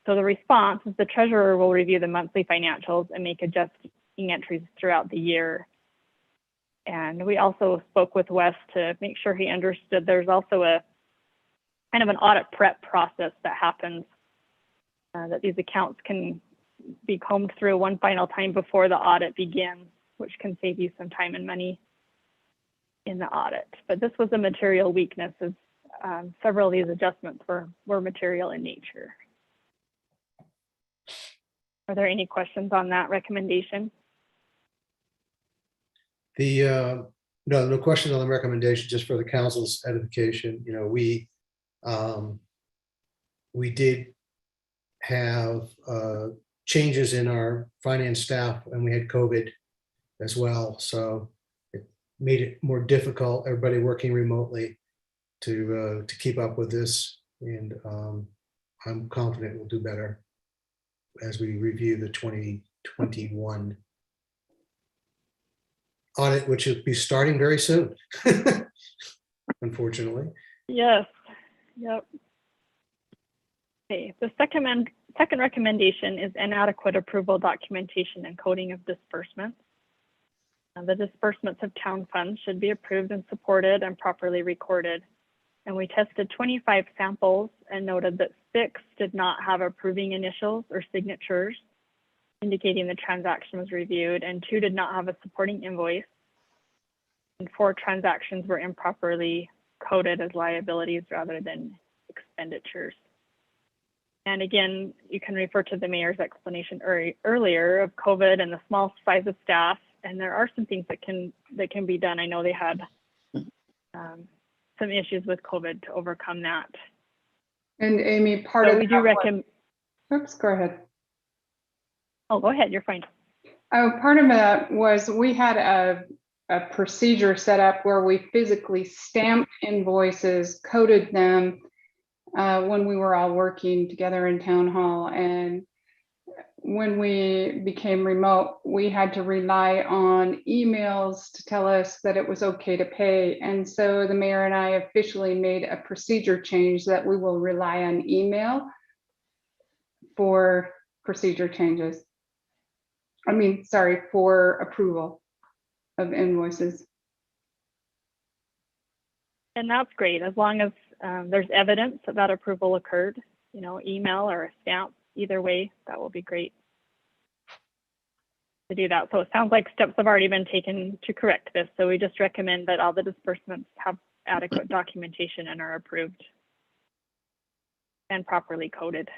So the response is the treasurer will review the monthly financials and make adjusting entries throughout the year. And we also spoke with Wes to make sure he understood there's also a kind of an audit prep process that happens, that these accounts can be combed through one final time before the audit begins, which can save you some time and money in the audit. But this was a material weakness, as several of these adjustments were material in nature. Are there any questions on that recommendation? No question on the recommendation, just for the council's edification. You know, we did have changes in our finance staff, and we had COVID as well. So it made it more difficult, everybody working remotely, to keep up with this. And I'm confident we'll do better as we review the 2021 audit, which will be starting very soon, unfortunately. Yes. Yep. Okay. The second recommendation is inadequate approval documentation and coding of disbursements. The disbursements of town funds should be approved and supported and properly recorded. And we tested 25 samples and noted that 6 did not have approving initials or signatures, indicating the transaction was reviewed, and 2 did not have a supporting invoice, and 4 transactions were improperly coded as liabilities rather than expenditures. And again, you can refer to the mayor's explanation earlier of COVID and the small size of staff, and there are some things that can be done. I know they had some issues with COVID to overcome that. And Amy, part so of we do recommend. Oops, go ahead. Oh, go ahead. You're fine. Oh, part of that was we had a procedure set up where we physically stamped invoices, coded them, when we were all working together in town hall. And when we became remote, we had to rely on emails to tell us that it was okay to pay. And so the mayor and I officially made a procedure change that we will rely on email for procedure changes. I mean, sorry, for approval of invoices. And that's great, as long as there's evidence that that approval occurred, you know, email or a stamp, either way, that will be great to do that. So it sounds like steps have already been taken to correct this. So we just recommend that all the disbursements have adequate documentation and are approved and properly coded.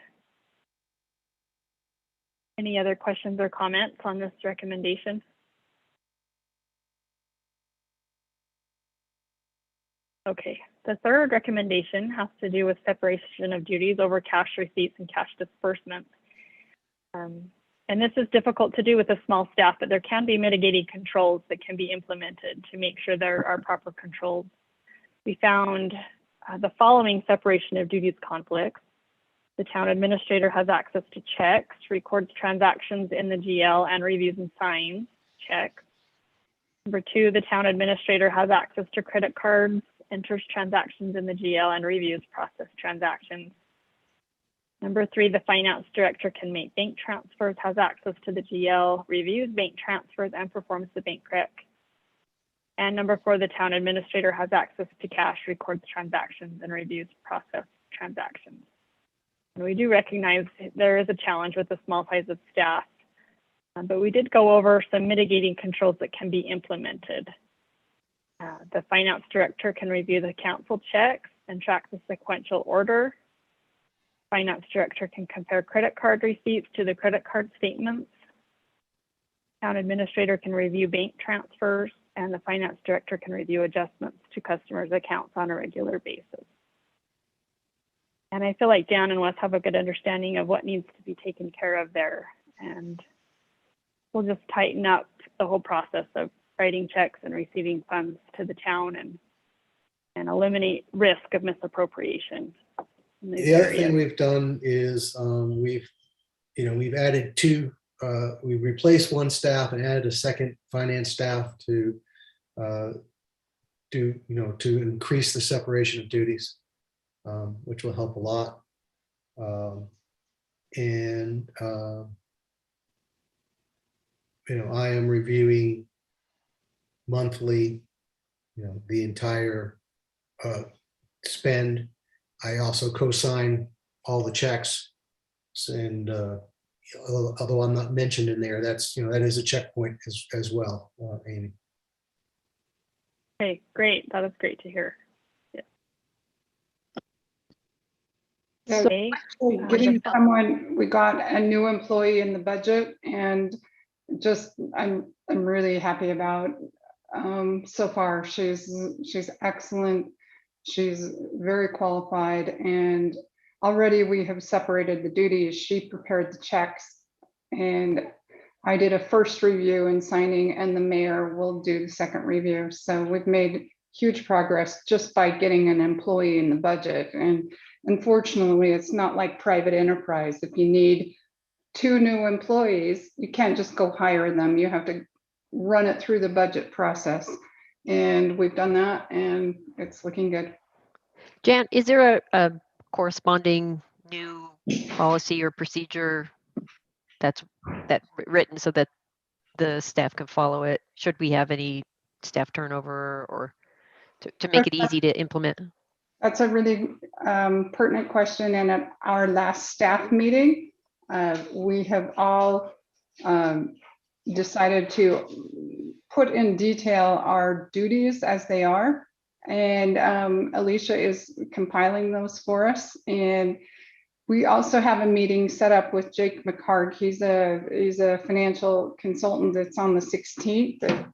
Any other questions or comments on this recommendation? Okay, the third recommendation has to do with separation of duties over cash receipts and cash disbursements. And this is difficult to do with a small staff, but there can be mitigating controls that can be implemented to make sure there are proper controls. We found the following separation of duties conflicts. The town administrator has access to checks, records transactions in the GL, and reviews and signs checks. Number two, the town administrator has access to credit cards, enters transactions in the GL, and reviews process transactions. Number three, the finance director can make bank transfers, has access to the GL, reviews bank transfers, and performs the bank rec. And number four, the town administrator has access to cash, records transactions, and reviews process transactions. And we do recognize there is a challenge with the small size of staff, but we did go over some mitigating controls that can be implemented. The finance director can review the council checks and track the sequential order. Finance director can compare credit card receipts to the credit card statements. Town administrator can review bank transfers, and the finance director can review adjustments to customers' accounts on a regular basis. And I feel like Dan and Wes have a good understanding of what needs to be taken care of there. And we'll just tighten up the whole process of writing checks and receiving funds to the town and eliminate risk of misappropriation. The other thing we've done is we've added we've replaced one staff and added a second finance staff to increase the separation of duties, which will help a lot. I am reviewing monthly, the entire spend. I also co-sign all the checks, and although I'm not mentioned in there, that's that is a checkpoint as well, Amy. Okay, great. That is great to hear. Yeah. So getting someone, we got a new employee in the budget, and just I'm really happy about so far. She's excellent. She's very qualified, and already we have separated the duties. She prepared the checks, and I did a first review and signing, and the mayor will do the second review. So we've made huge progress just by getting an employee in the budget. And unfortunately, it's not like private enterprise. If you need 2 new employees, you can't just go hire them. You have to run it through the budget process. And we've done that, and it's looking good. Jan, is there a corresponding new policy or procedure that's written so that the staff can follow it? Should we have any staff turnover, or to make it easy to implement? That's a really pertinent question. And at our last staff meeting, we have all decided to put in detail our duties as they are. And Alicia is compiling those for us. And we also have a meeting set up with Jake McHarg. He's a financial consultant that's on the 16th at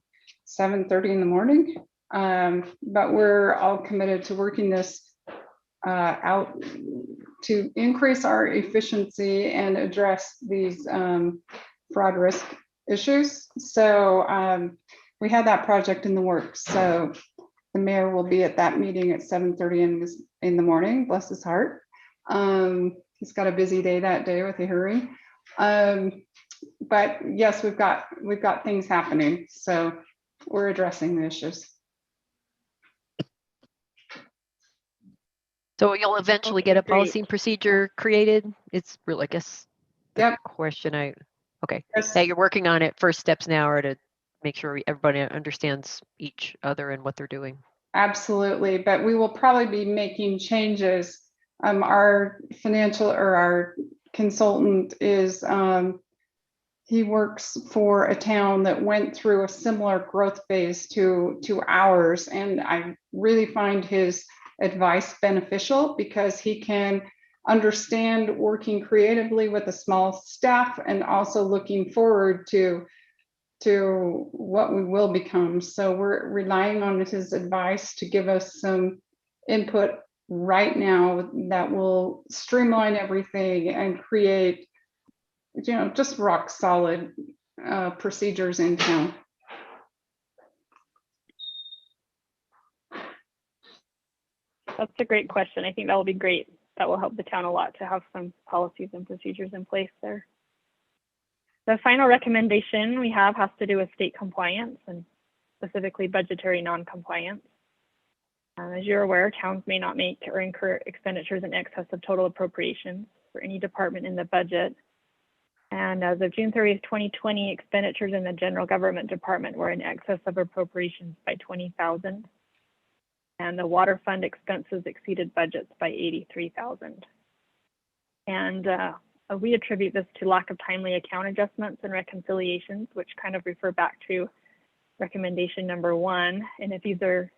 7:30 in the morning. But we're all committed to working this out to increase our efficiency and address these fraud risk issues. So we had that project in the works. So the mayor will be at that meeting at 7:30 in the morning, bless his heart. He's got a busy day that day with a hurry. But yes, we've got things happening, so we're addressing the issues. So you'll eventually Okay, get a great. policy and procedure created? It's really, I guess, the Yep. question okay. Yes. Yeah, you're working on it. First steps now are to make sure everybody understands each other and what they're doing. Absolutely, but we will probably be making changes. Our financial or our consultant is, he works for a town that went through a similar growth phase to ours, and I really find his advice beneficial because he can understand working creatively with a small staff and also looking forward to what we will become. So we're relying on his advice to give us some input right now that will streamline everything and create, just rock solid procedures in town. That's a great question. I think that will be great. That will help the town a lot to have some policies and procedures in place there. The final recommendation we have has to do with state compliance and specifically budgetary non-compliance. As you're aware, towns may not make or incur expenditures in excess of total appropriations for any department in the budget. And as of June 30th, 2020, expenditures in the general government department were in excess of appropriations by $20,000. And the water fund expenses exceeded budgets by $83,000. And we attribute this to lack of timely account adjustments and reconciliations, which kind of refer back to recommendation number 1. And if these are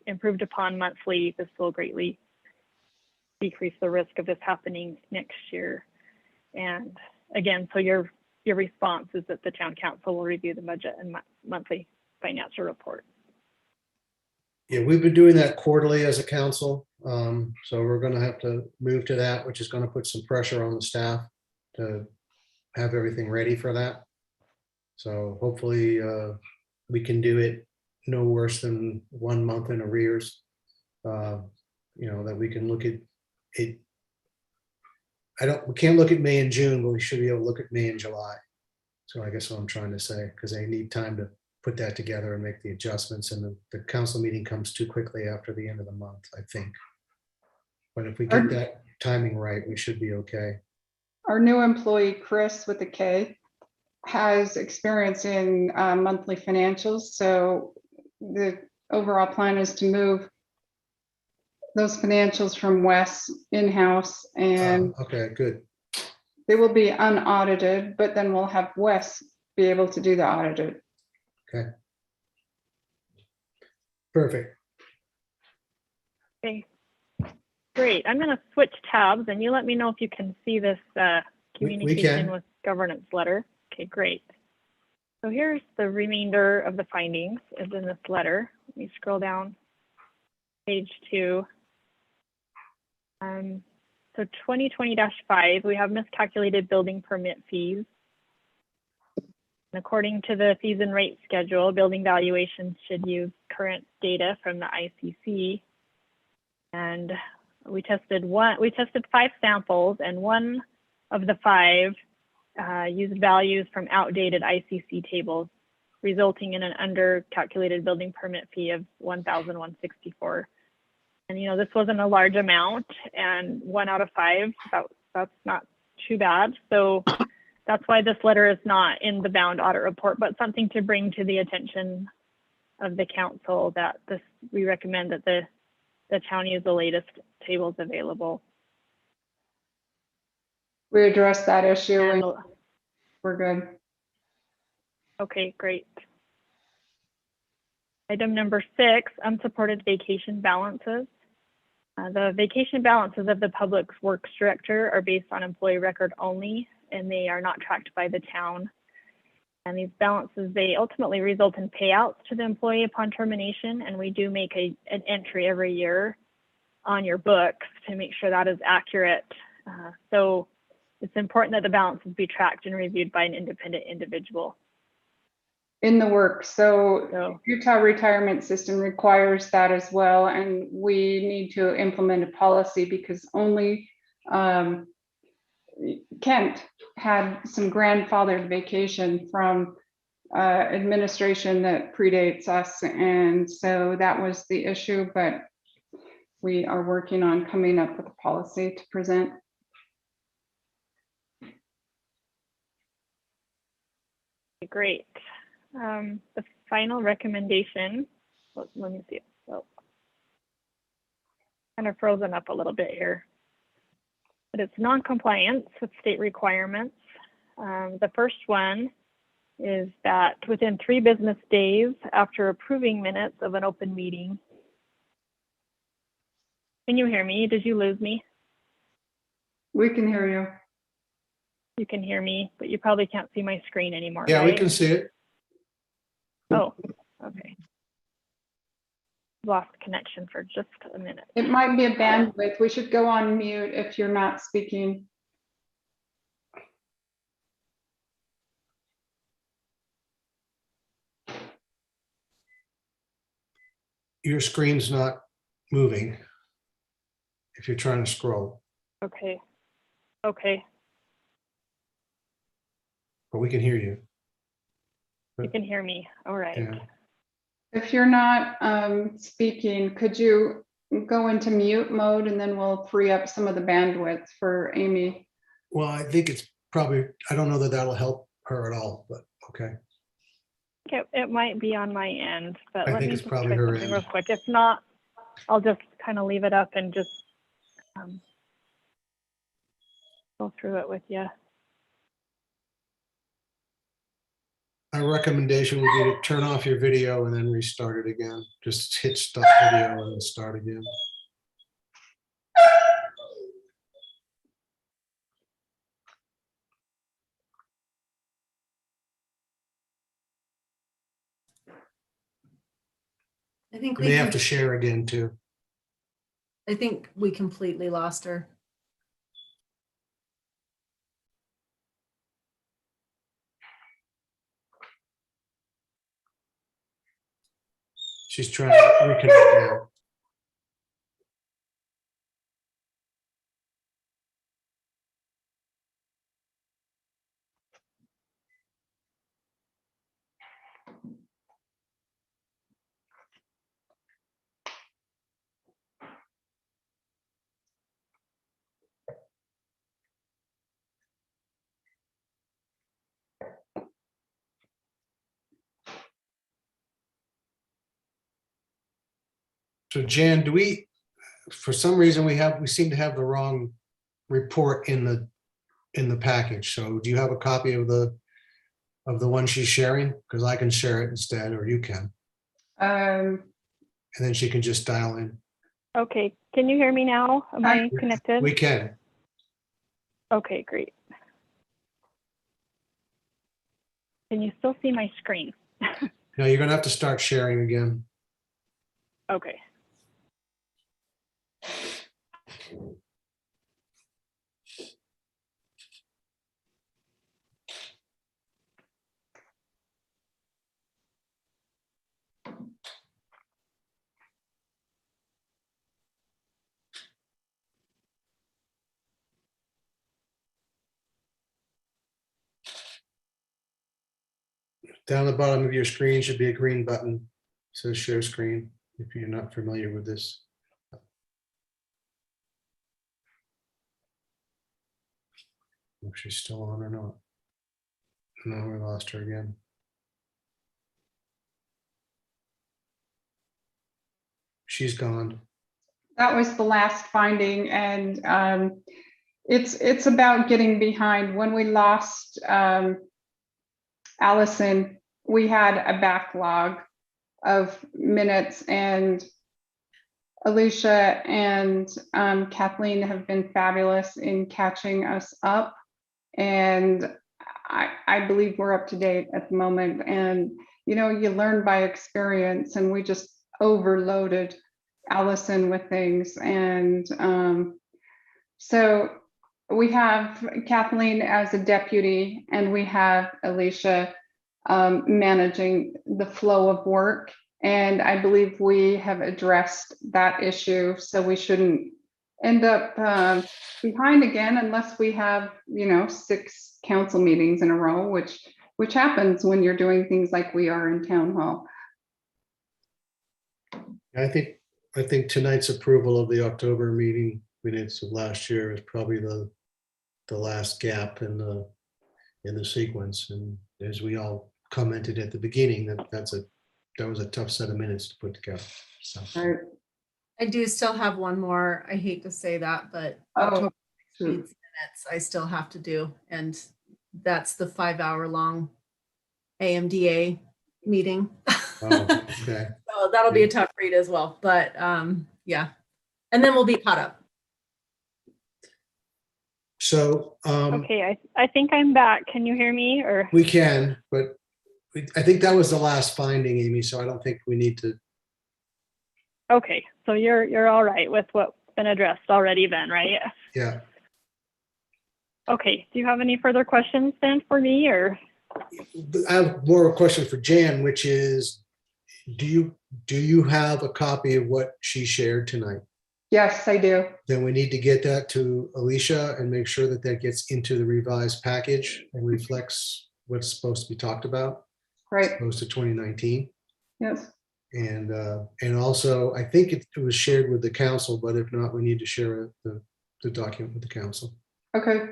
improved upon monthly, this will greatly decrease the risk of this happening next year. And again, so your response is that the town council will review the budget and monthly financial report. Yeah, we've been doing that quarterly as a council. So we're going to have to move to that, which is going to put some pressure on the staff to have everything ready for that. So hopefully we can do it no worse than 1 month in arrears. That we can look at it. We can't look at May and June, but we should be able to look at May and July. So I guess what I'm trying to say, because they need time to put that together and make the adjustments, and the council meeting comes too quickly after the end of the month, I think. But if we get that timing right, we should be okay. Our new employee, Chris with a K, has experience in monthly financials. So the overall plan is to move those financials from Wes in-house, and Okay, good. they will be unaudited, but then we'll have Wes be able to do the audited. Okay. Perfect. Okay, great. I'm going to switch tabs and you let me know if you can see this communication with governance letter. Okay, great. So here's the remainder of the findings is in this letter. Let me scroll down page 2. So 2020-5, we have miscalculated building permit fees. And according to the fees and rate schedule, building valuations should use current data from the ICC. And we tested 5 samples, and 1 of the 5 used values from outdated ICC tables, resulting in an under-calculated building permit fee of $1,164. And this wasn't a large amount, and 1 out of 5, that's not too bad. So that's why this letter is not in the bound audit report, but something to bring to the attention of the council that we recommend that the town use the latest tables available. We addressed that issue and we're good. Okay, great. Item number 6, unsupported vacation balances. The vacation balances of the Public Works Director are based on employee record only, and they are not tracked by the town. And these balances, they ultimately result in payouts to the employee upon termination, and we do make an entry every year on your books to make sure that is accurate. So it's important that the balances be tracked and reviewed by an independent individual. in the works. So So, Utah retirement system requires that as well. And we need to implement a policy because only Kent had some grandfathered vacation from administration that predates us. And so that was the issue, but we are working on coming up with a policy to present. great. The final recommendation, let me see. So, kind of frozen up a little bit here. But it's non-compliance with state requirements. The first one is that within 3 business days after approving minutes of an open meeting. Can you hear me? Did you lose me? We can hear you. You can hear me, but you probably can't see my screen anymore. Yeah, we right? can see it. Oh, okay. Lost connection for just a minute. It might be a bandwidth. We should go on mute if you're not speaking. Your screen's not moving if you're trying to scroll, Okay. Okay. but we can hear you. You can hear me. All right. Yeah. If you're not speaking, could you go into mute mode and then we'll free up some of the bandwidth for Amy? Well, I think it's probably, I don't know that that'll help her at all, but okay. It might be on my end, but I let think me it's just probably try her something end. real quick. If not, I'll just kind of leave it up and just go through it with you. Our recommendation would be to turn off your video and then restart it again. Just hit stop video and then start again. I think You may have to share again too. I think we completely lost her. She's trying to reconnect now. So Jan, do we, for some reason, we seem to have the wrong report in the package. So do you have a copy of the one she's sharing? Because I can share it instead, or you can. And then she can just dial in. Okay. Can you hear me now? Am I connected? We can. Okay, great. Can you still see my screen? No, you're gonna have to start sharing again. Okay. Down the bottom of your screen should be a green button. It says share screen, if you're not familiar with this. If she's still on or not. No, we lost her again. She's gone. That was the last finding, and it's about getting behind. When we lost Allison, we had a backlog of minutes, and Alicia and Kathleen have been fabulous in catching us up, and I believe we're up to date at the moment. And you know, you learn by experience, and we just overloaded Allison with things. And so we have Kathleen as a deputy, and we have Alicia managing the flow of work. And I believe we have addressed that issue. So we shouldn't end up behind again unless we have, 6 council meetings in a row, which happens when you're doing things like we are in town hall. I think tonight's approval of the October meeting minutes of last year is probably the last gap in the sequence. And as we all commented at the beginning, that was a tough set of minutes to put together. So Right. I do still have one more. I hate to say that, but Oh, October shoot. minutes I still have to do. And that's the 5-hour long AMDA meeting. oh, okay. So that'll be a tough read as well, but yeah. And then we'll be caught up. So Okay, I think I'm back. Can you hear me or? we can, but I think that was the last finding, Amy. So I don't think we need to. Okay, so you're all right with what's been addressed already then, right? Yeah. Okay, do you have any further questions then for me or? I have more of a question for Jan, which is, do you have a copy of what she shared tonight? Yes, I do. Then we need to get that to Alicia and make sure that that gets into the revised package and reflects what's supposed to be talked about. Right. As opposed to 2019. Yes. And also, I think it was shared with the council, but if not, we need to share the document with the council. Okay.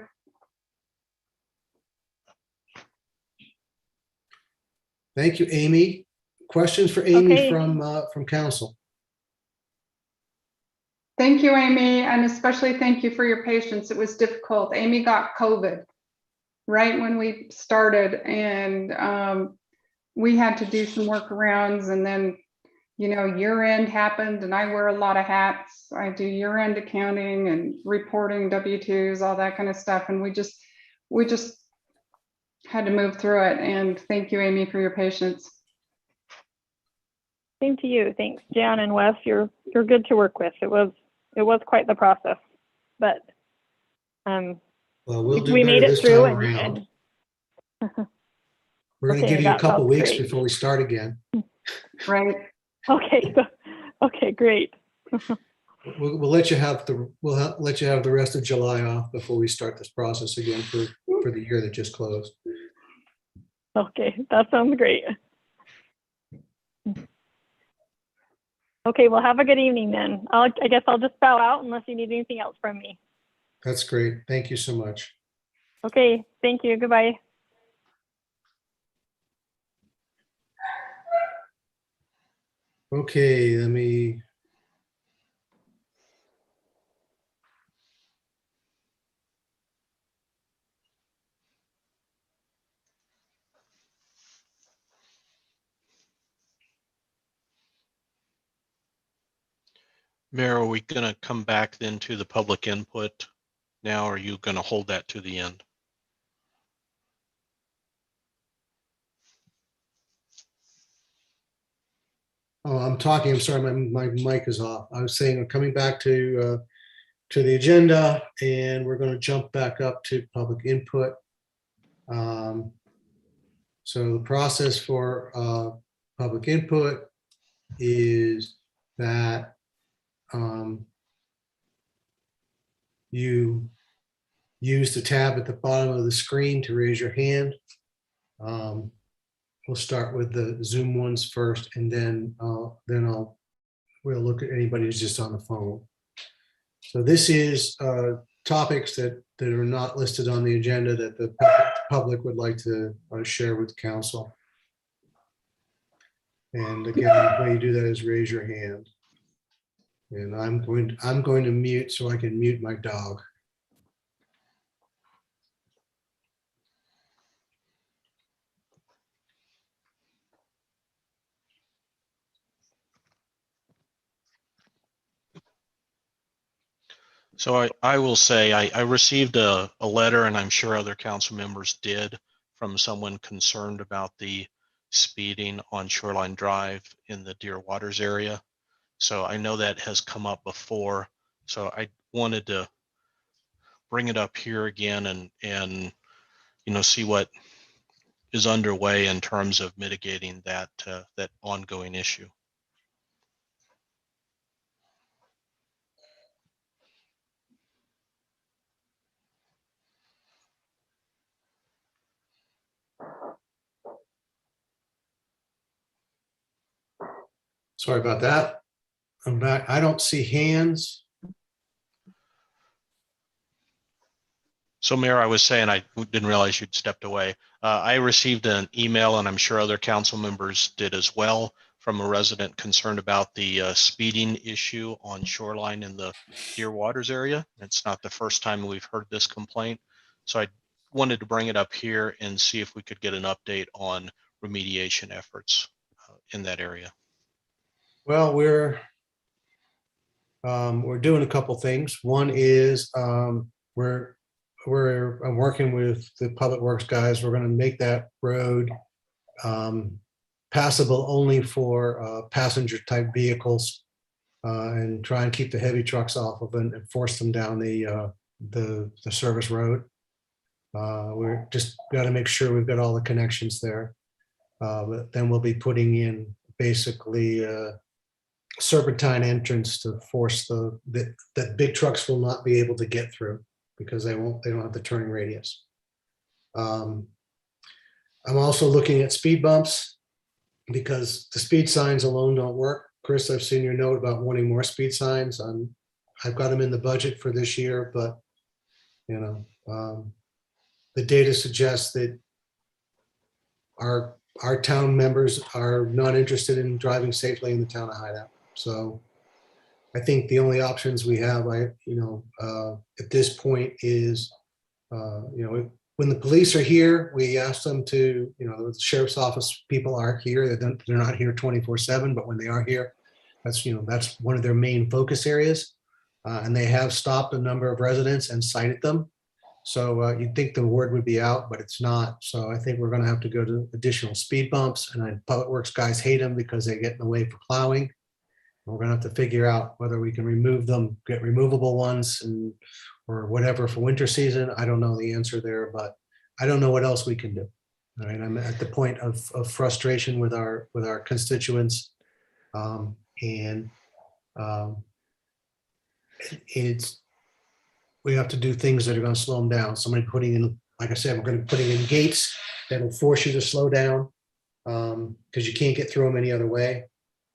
Thank you, Amy. Questions for Amy Okay. from council? Thank you, Amy, and especially thank you for your patience. It was difficult. Amy got COVID right when we started, and we had to do some workarounds, and then, year end happened, and I wear a lot of hats. I do year end accounting and reporting W-2s, all that kind of stuff, and we just had to move through it. And thank you, Amy, for your patience. Same to you. Thanks, Jan and Wes. You're good to work with. It was quite the process, but Well, we'll do we better made it this through time around. We're going to Okay, give you a that couple sounds weeks great. before we start again. Right. Okay, great. We'll let you have the rest of July off before we start this process again for the year that just closed. Okay, that sounds great. Okay, well, have a good evening then. I guess I'll just bow out unless you need anything else from me. That's great. Thank you so much. Okay, thank you. Goodbye. Okay, let me. Mayor, are we going to come back then to the public input now? Or are you going to hold that to the end? Oh, I'm talking. I'm sorry, my mic is off. I was saying we're coming back to the agenda, and we're going to jump back up to public input. So the process for public input is that you use the tab at the bottom of the screen to raise your hand. We'll start with the Zoom ones first, and then we'll look at anybody who's just on the phone. So this is topics that are not listed on the agenda that the public would like to share with council. And again, the way you do that is raise your hand. And I'm going to mute so I can mute my dog. So I will say I received a letter, and I'm sure other council members did, from someone concerned about the speeding on Shoreline Drive in the Deer Waters area. So I know that has come up before. So I wanted to bring it up here again and see what is underway in terms of mitigating that that ongoing issue. Sorry about that. I'm back. I don't see hands. So Mayor, I was saying, I didn't realize you'd stepped away. I received an email, and I'm sure other council members did as well, from a resident concerned about the speeding issue on Shoreline in the Deer Waters area. It's not the first time we've heard this complaint. So I wanted to bring it up here and see if we could get an update on remediation efforts in that area. Well, we're doing a couple things. One is I'm working with the Public Works guys. We're going to make that road passable only for passenger type vehicles, and try and keep the heavy trucks off of it and force them down the service road. We're just got to make sure we've got all the connections there. But then we'll be putting in basically serpentine entrance to force that big trucks will not be able to get through, because they don't have the turning radius. I'm also looking at speed bumps, because the speed signs alone don't work. Chris, I've seen your note about wanting more speed signs. I've got them in the budget for this year, but you know, the data suggests that our town members are not interested in driving safely in the town of Hideout. So I think the only options we have, at this point is, when the police are here, we ask them to, the sheriff's office people are here. They're not here 24/7, but when they are here, that's one of their main focus areas. And they have stopped a number of residents and cited them. So you'd think the word would be out, but it's not. So I think we're going to have to go to additional speed bumps, and Public Works guys hate them because they get in the way for plowing. We're going to have to figure out whether we can remove them, get removable ones, or whatever for winter season. I don't know the answer there, but I don't know what else we can do. All right, I'm at the point of frustration with our constituents, we have to do things that are going to slow them down. Somebody putting in, like I said, we're going to be putting in gates that will force you to slow down, because you can't get through them any other way.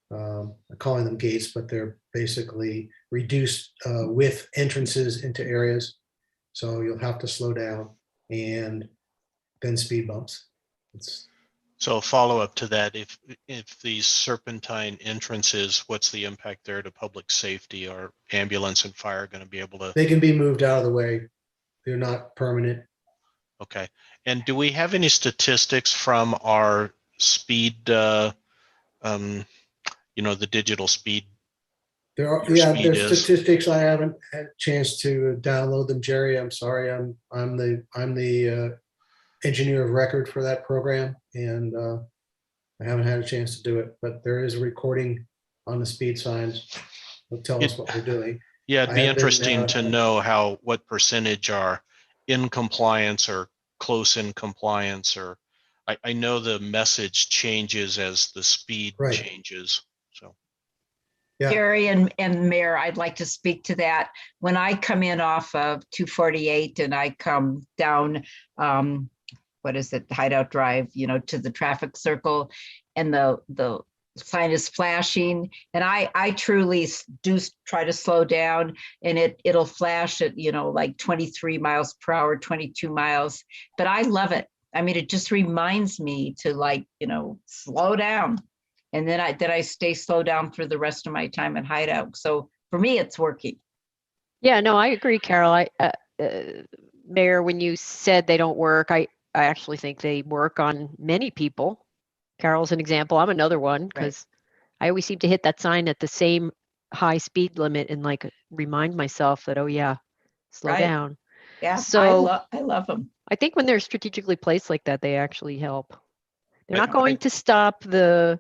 I'm calling them gates, but they're basically reduced width entrances into areas. So you'll have to slow down, and then speed bumps. So a follow-up to that, if these serpentine entrances, what's the impact there to public safety? Are ambulance and fire going to be able to? They can be moved out of the way. They're not permanent. Okay. And do we have any statistics from our speed, the digital speed? There's statistics. I haven't had a chance to download them, Jerry. I'm sorry. I'm the engineer of record for that program, and I haven't had a chance to do it, but there is a recording on the speed signs. It'll tell us what we're doing. Yeah, it'd be interesting to know what percentage are in compliance or close in compliance, or I know the message changes as the speed changes. So. Yeah. Gary and Mayor, I'd like to speak to that. When I come in off of 248 and I come down, Hideout Drive, to the traffic circle, and the sign is flashing, and I truly do try to slow down, and it'll flash at, like 23 miles per hour, 22 miles, but I love it. I mean, it just reminds me to slow down. And then I stay slow down for the rest of my time at Hideout. So for me, it's working. Yeah, no, I agree, Carol. Mayor, when you said they don't work, I actually think they work on many people. Carol's an example. I'm another one, because I always seem to hit that sign at the same high speed limit and remind myself that, oh yeah, slow down. Yeah, so I love them. I think when they're strategically placed like that, they actually help. They're not going to stop the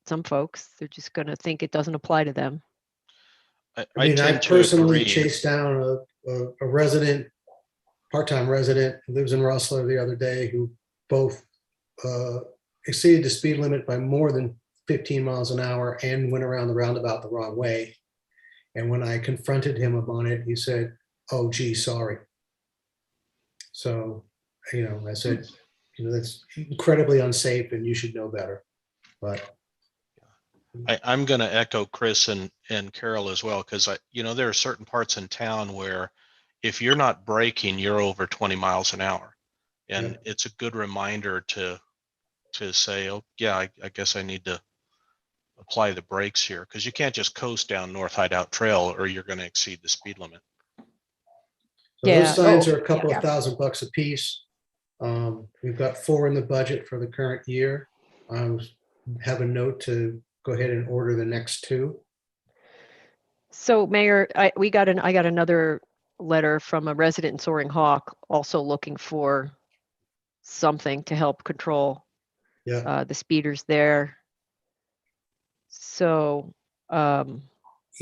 some folks, they're just going to think it doesn't apply to them. I personally chased down a resident part-time resident who lives in Rustler the other day who both exceeded the speed limit by more than 15 miles an hour and went around the roundabout the wrong way. And when I confronted him about it, he said, "Oh, gee, sorry." So, I said, that's incredibly unsafe and you should know better. But I'm going to echo Chris and Carol as well, because there are certain parts in town where if you're not braking, you're over 20 miles an hour. And it's a good reminder to say, oh, yeah, I guess I need to apply the brakes here, because you can't just coast down North Hideout Trail or you're going to exceed the speed limit. So those signs are a couple of $1,000 a piece. We've got 4 in the budget for the current year. Have a note to go ahead and order the next 2. So Mayor, I got another letter from a resident in Soaring Hawk also looking for something to help control the speeders there. So the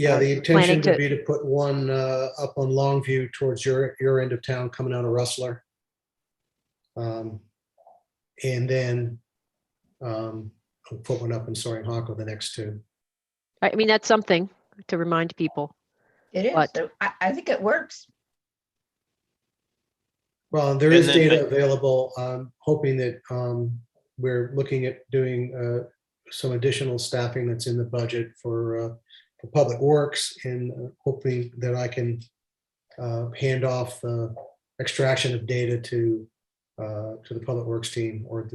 intention would be to put one up on Longview towards your end of town coming out of Rustler. And then I'll put one up in Soaring Hawk with the next 2. I mean, that's something to remind people. It is. But I think it works. Well, there is data available. I'm hoping that we're looking at doing some additional staffing that's in the budget for Public Works, and hoping that I can hand off the extraction of data to the Public Works team or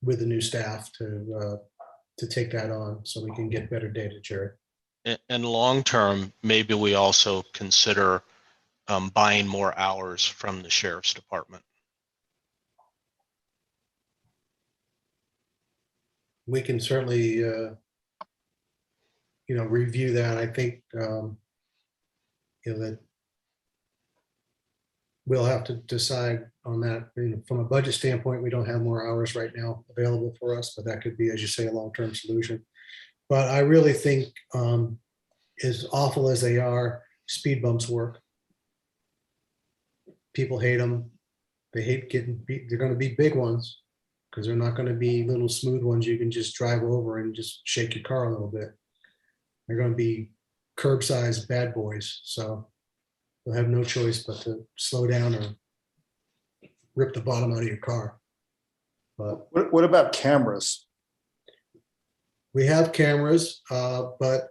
with the new staff to take that on so we can get better data, Jared. And long term, maybe we also consider buying more hours from the sheriff's department. We can certainly, review that. I think, that we'll have to decide on that. From a budget standpoint, we don't have more hours right now available for us, but that could be, as you say, a long-term solution. But I really think, as awful as they are, speed bumps work. People hate them. They hate getting beat. They're going to be big ones, because they're not going to be little smooth ones you can just drive over and just shake your car a little bit. They're going to be curb-sized bad boys. So you'll have no choice but to slow down or rip the bottom out of your car. But What about cameras? we have cameras, but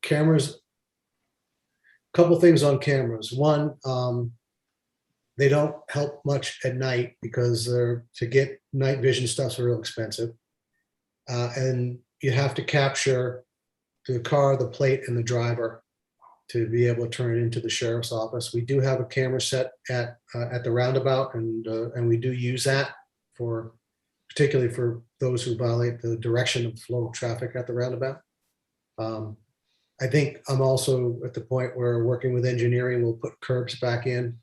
cameras, couple things on cameras. One, they don't help much at night because to get night vision stuff's real expensive. And you have to capture the car, the plate, and the driver to be able to turn it into the sheriff's office. We do have a camera set at the roundabout, and we do use that particularly for those who violate the direction of flow of traffic at the roundabout. I think I'm also at the point where working with engineering, we'll put curbs back in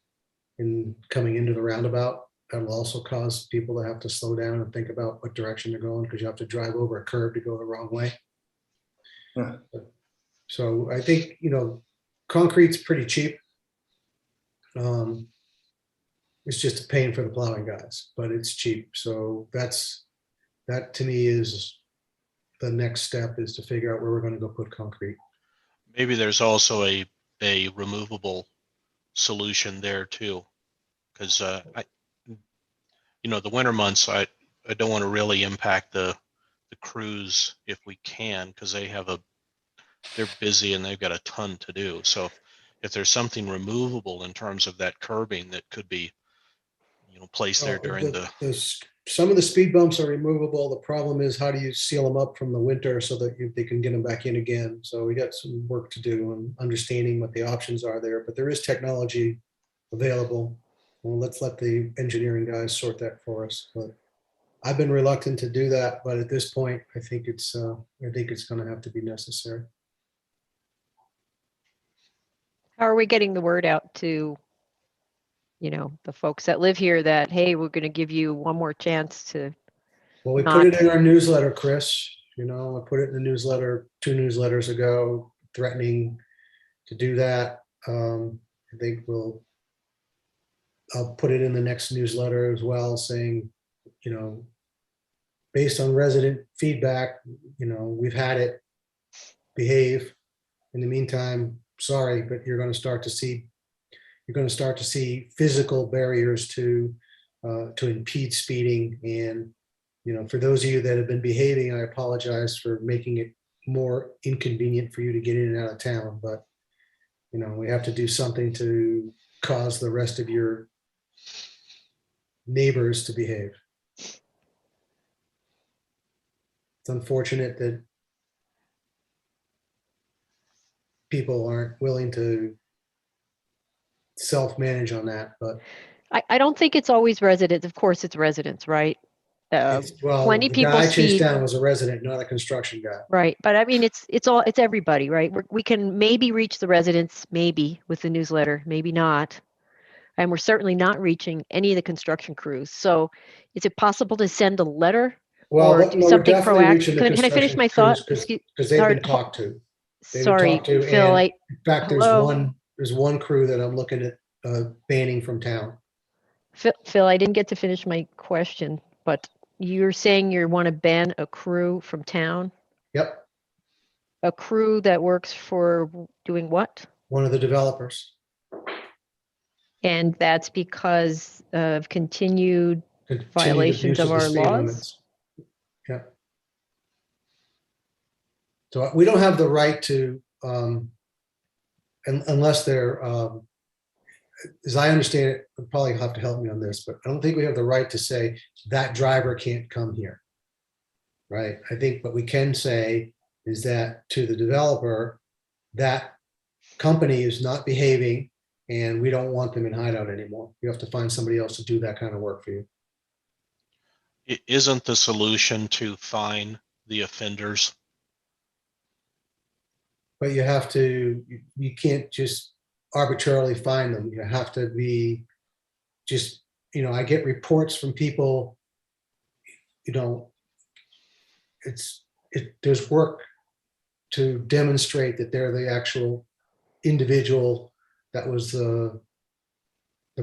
and coming into the roundabout. That'll also cause people to have to slow down and think about what direction they're going, because you have to drive over a curb to go the wrong way. Yeah. So I think, concrete's pretty cheap. It's just a pain for the plowing guys, but it's cheap. So that to me is the next step, is to figure out where we're going to go put concrete. Maybe there's also a removable solution there too, because the winter months, I don't want to really impact the crews if we can, because they're busy and they've got a ton to do. So if there's something removable in terms of that curbing that could be placed there during some of the speed bumps are removable. The problem is, how do you seal them up from the winter so that they can get them back in again? So we got some work to do on understanding what the options are there, but there is technology available. Well, let's let the engineering guys sort that for us. But I've been reluctant to do that, but at this point, I think it's going to have to be necessary. how are we getting the word out to, the folks that live here that, hey, we're going to give you one more chance to. Well, we put it in our newsletter, Chris. I put it in the newsletter 2 newsletters ago, threatening to do that. I think I'll put it in the next newsletter as well, saying, you know, based on resident feedback, you know, we've had it behave. In the meantime, sorry, but you're going to start to see physical barriers to impede speeding. And, you know, for those of you that have been behaving, I apologize for making it more inconvenient for you to get in and out of town, but, you know, we have to do something to cause the rest of your neighbors to behave. It's unfortunate that people aren't willing to self-manage on that, but I don't think it's always residents. Of course, it's residents, right? well, Plenty the people guy I chased speed. down was a resident, not a construction guy. Right, but I mean, it's everybody, right? We can maybe reach the residents, maybe with the newsletter, maybe not. And we're certainly not reaching any of the construction crews. So is it possible to send a letter Well, or do no, we're something definitely proactive? reaching the Can I finish construction my thought? crews Excuse, because they've sorry, been talked to. They've been sorry, talked to, Phil, and in fact, hello? there's one crew that I'm looking at banning from town. Phil, I didn't get to finish my question, but you're saying you want to ban a crew from town? Yep, A crew that works for doing what? one of the developers. And that's because of continued Continued violations abuse of the our speed laws? limits. Yep. So we don't have the right to, unless they're, as I understand it, you'll probably have to help me on this, but I don't think we have the right to say that driver can't come here. Right? I think what we can say is that to the developer, that company is not behaving and we don't want them in Hideout anymore. You have to find somebody else to do that kind of work for you. Isn't the solution to fine the offenders? But you have to, you can't just arbitrarily fine them. You have to be just, you know, I get reports from people, you know, there's work to demonstrate that they're the actual individual that was the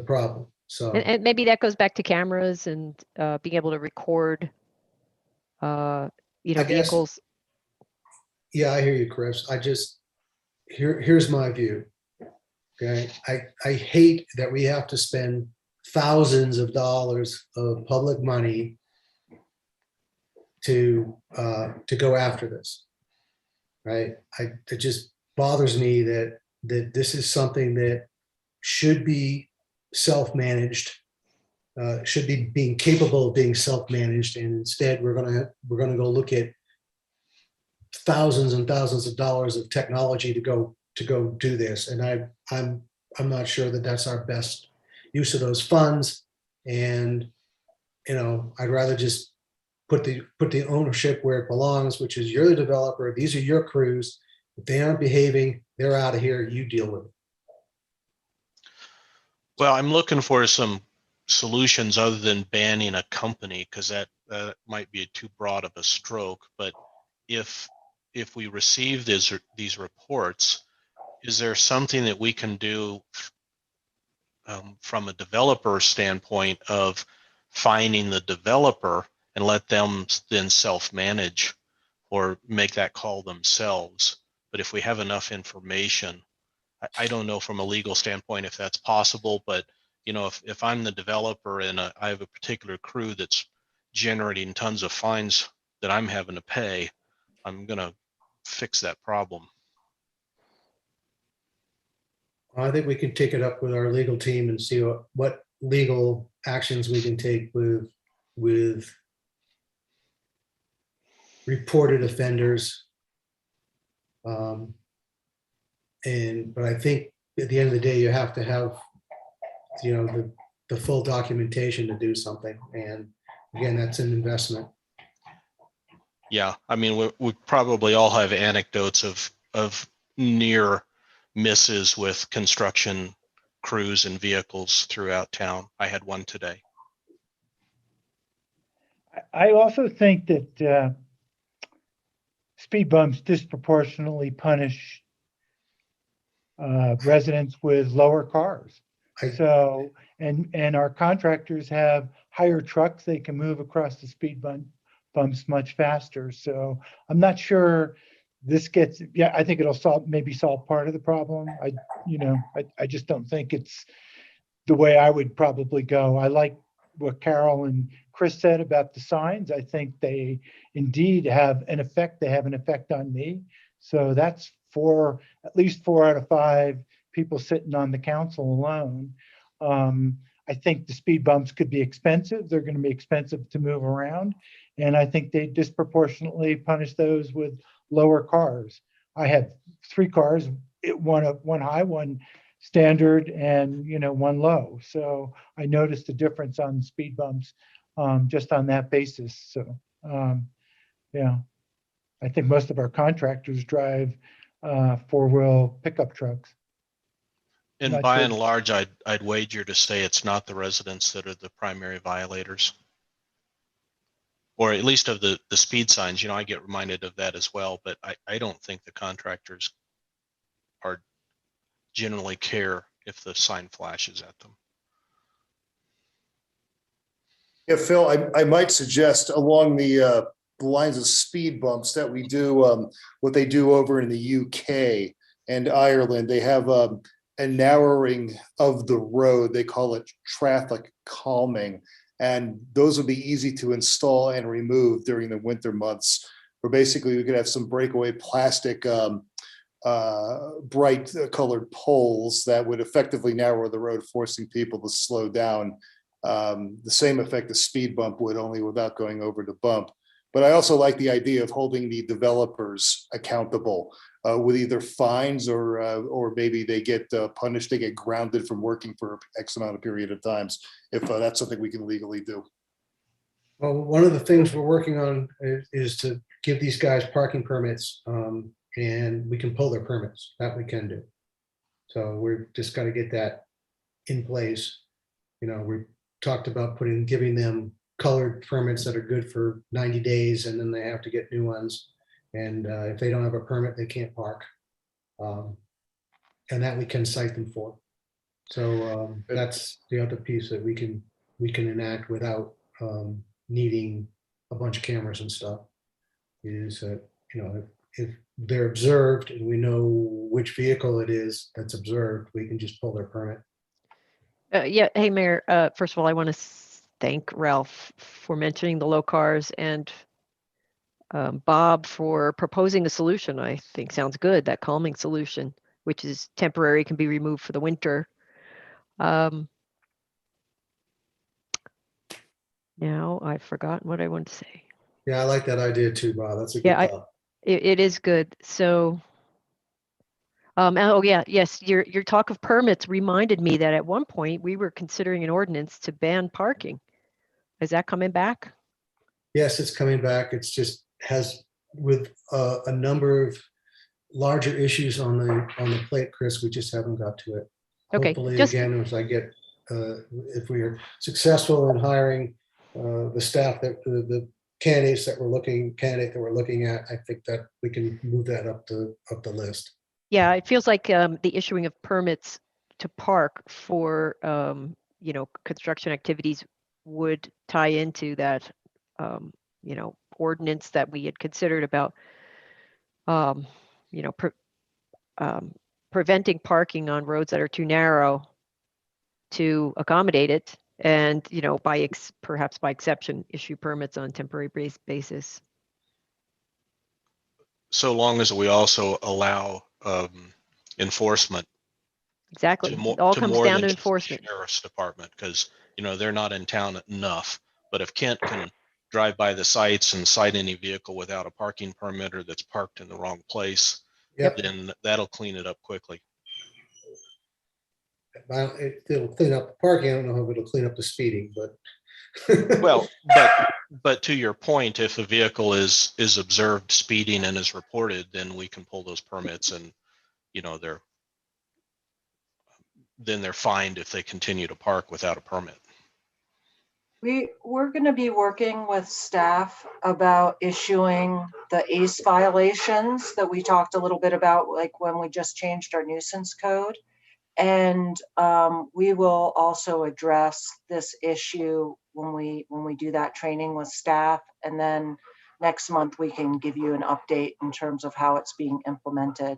problem. So And maybe that goes back to cameras and being able to record, I guess, vehicles. yeah, I hear you, Chris. Here's my view. Okay. I hate that we have to spend thousands of dollars of public money to go after this. Right. It just bothers me that this is something that should be self-managed, should be being capable of being self-managed, and instead we're gonna go look at thousands and thousands of dollars of technology to go do this, and I'm not sure that that's our best use of those funds. And you know, I'd rather just put the ownership where it belongs, which is you're the developer. These are your crews. If they aren't behaving, they're out of here. You deal with it. Well, I'm looking for some solutions other than banning a company, because that might be too broad of a stroke. But if we receive these reports, is there something that we can do from a developer standpoint of finding the developer and let them then self-manage or make that call themselves? But if we have enough information, I don't know from a legal standpoint if that's possible, but you know, if I'm the developer and I have a particular crew that's generating tons of fines that I'm having to pay, I'm gonna fix that problem. I think we can take it up with our legal team and see what legal actions we can take with reported offenders. But I think at the end of the day, you have to have, you know, the full documentation to do something. And again, that's an investment. Yeah, I mean, we probably all have anecdotes of near misses with construction crews and vehicles throughout town. I had one today. I also think that speed bumps disproportionately punish residents with lower cars. I- So, and our contractors have higher trucks, they can move across the speed bumps much faster. So I'm not sure this gets, yeah, I think it'll maybe solve part of the problem. I just don't think it's the way I would probably go. I like what Carol and Chris said about the signs. I think they indeed have an effect. They have an effect on me. So that's at least 4 out of 5 people sitting on the council alone. I think the speed bumps could be expensive. They're going to be expensive to move around. And I think they disproportionately punish those with lower cars. I have 3 cars, one high, one standard, and one low. So I noticed the difference on speed bumps just on that basis. So yeah, I think most of our contractors drive 4-wheel pickup trucks. And Not by sure. and large, I'd wager to say it's not the residents that are the primary violators. Or at least of the speed signs, I get reminded of that as well, but I don't think the contractors are generally care if the sign flashes at them. Yeah, Phil, I might suggest along the lines of speed bumps that we do what they do over in the UK and Ireland. They have a narrowing of the road. They call it traffic calming. And those would be easy to install and remove during the winter months, where basically we could have some breakaway plastic bright colored poles that would effectively narrow the road, forcing people to slow down. The same effect a speed bump would, only without going over the bump. But I also like the idea of holding the developers accountable with either fines or maybe they get punished, they get grounded from working for X amount of period of times, if that's something we can legally do. Well, one of the things we're working on is to give these guys parking permits, and we can pull their permits. That we can do. So we're just got to get that in place. We talked about giving them colored permits that are good for 90 days, and then they have to get new ones. And if they don't have a permit, they can't park. And that we can cite them for. So that's the other piece that we can enact without needing a bunch of cameras and stuff, is that, if they're observed and we know which vehicle it is that's observed, we can just pull their permit. Yeah. Hey, Mayor. First of all, I want to thank Ralph for mentioning the low cars and Bob for proposing a solution. I think sounds good. That calming solution, which is temporary, can be removed for the winter. Now I've forgotten what I want to say. Yeah, I like that idea too, Bob. That's a good thought. It is good. So, oh yeah, yes, your talk of permits reminded me that at one point we were considering an ordinance to ban parking. Is that coming back? Yes, it's coming back. It's just has with a number of larger issues on the plate, Chris. We just haven't got to it. Okay, Hopefully, again, as I get, if we are successful in hiring the staff that the candidate that we're looking at, I think that we can move that up the list. Yeah, it feels like the issuing of permits to park for construction activities would tie into that ordinance that we had considered about preventing parking on roads that are too narrow to accommodate it, and perhaps by exception issue permits on temporary basis. So long as we also allow enforcement. Exactly. It all comes down to enforcement. Sheriff's Department, because they're not in town enough. But if Kent can drive by the sites and cite any vehicle without a parking permit or that's parked in the wrong place, then that'll clean it up quickly. It'll clean up the parking. I don't know if it'll clean up the speeding, but well, but to your point, if a vehicle is observed speeding and is reported, then we can pull those permits, and they're fined if they continue to park without a permit. We're going to be working with staff about issuing the ACE violations that we talked a little bit about, like when we just changed our nuisance code. And we will also address this issue when we do that training with staff. And then next month we can give you an update in terms of how it's being implemented.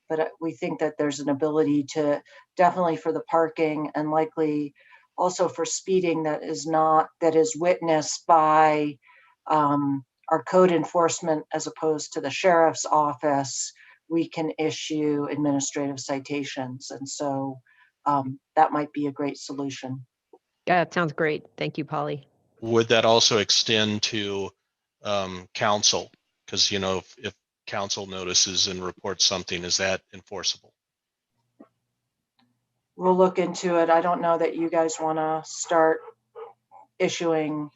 But we think that there's an ability to definitely for the parking and likely also for speeding that is witnessed by our code enforcement as opposed to the sheriff's office. We can issue administrative citations. And so that might be a great solution. Yeah, it sounds great. Thank you, Polly. Would that also extend to council? Because, you know, if council notices and reports something, is that enforceable? We'll look into it. I don't know that you guys want to start issuing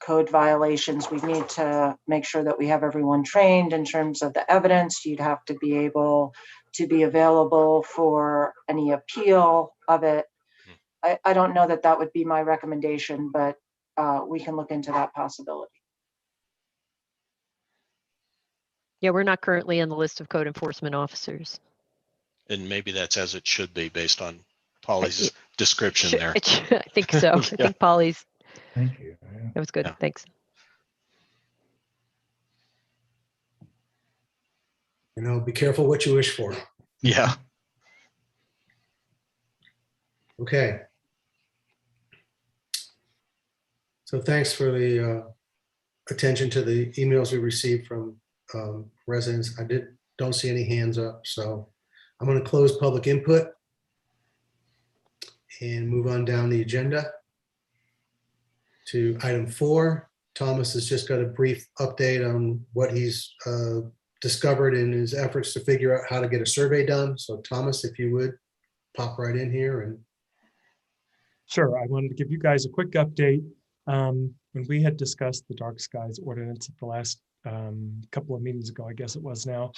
code violations. We need to make sure that we have everyone trained in terms of the evidence. You'd have to be able to be available for any appeal of it. I don't know that that would be my recommendation, but we can look into that possibility. Yeah, we're not currently on the list of code enforcement officers. And maybe that's as it should be based on Polly's description there. I think so. I think Polly's. Thank you. Yeah. That was good. Yeah. Thanks. You know, be careful what you wish for. Yeah. Okay. So thanks for the attention to the emails we received from residents. Don't see any hands up, so I'm going to close public input and move on down the agenda to item 4. Thomas has just got a brief update on what he's discovered in his efforts to figure out how to get a survey done. So Thomas, if you would pop right in here. And sure, I wanted to give you guys a quick update. When we had discussed the dark skies ordinance at the last couple of meetings ago, I guess it was now,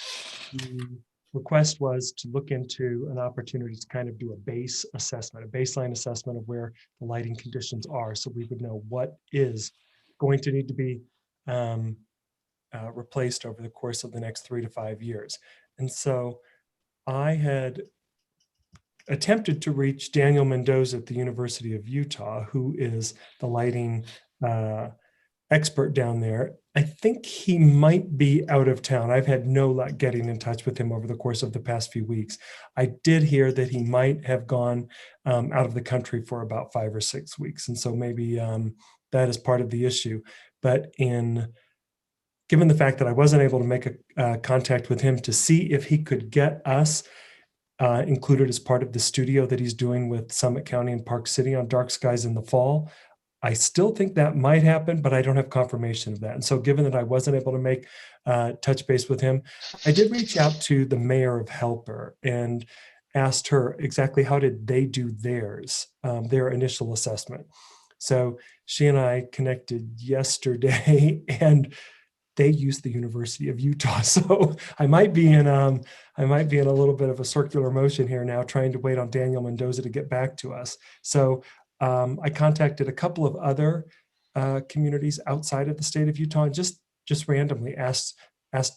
the request was to look into an opportunity to kind of do a base assessment, a baseline assessment of where the lighting conditions are, so we would know what is going to need to be replaced over the course of the next 3 to 5 years. And so I had attempted to reach Daniel Mendoza at the University of Utah, who is the lighting expert down there. I think he might be out of town. I've had no luck getting in touch with him over the course of the past few weeks. I did hear that he might have gone out of the country for about 5 or 6 weeks. And so maybe that is part of the issue. But given the fact that I wasn't able to make a contact with him to see if he could get us included as part of the studio that he's doing with Summit County and Park City on dark skies in the fall, I still think that might happen, but I don't have confirmation of that. And so given that I wasn't able to make touch base with him, I did reach out to the mayor of Helper and asked her exactly how did they do theirs, their initial assessment. So she and I connected yesterday, and they used the University of Utah. So I might be in a little bit of a circular motion here now, trying to wait on Daniel Mendoza to get back to us. So I contacted a couple of other communities outside of the state of Utah and just randomly asked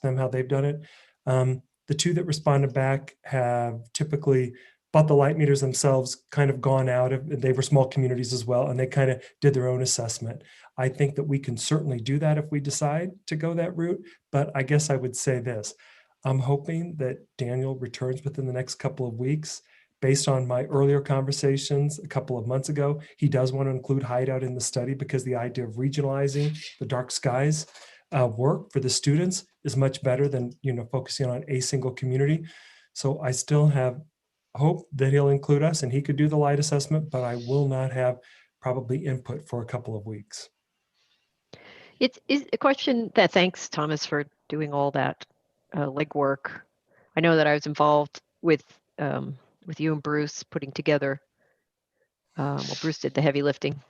them how they've done it. The 2 that responded back have typically bought the light meters themselves, kind of gone out of, they were small communities as well, and they kind of did their own assessment. I think that we can certainly do that if we decide to go that route, but I guess I would say this. I'm hoping that Daniel returns within the next couple of weeks. Based on my earlier conversations a couple of months ago, he does want to include Hideout in the study because the idea of regionalizing the dark skies work for the students is much better than focusing on a single community. So I still have hope that he'll include us and he could do the light assessment, but I will not have probably input for a couple of weeks. It's a question that thanks Thomas for doing all that legwork. I know that I was involved with you and Bruce putting together, Bruce did the heavy lifting,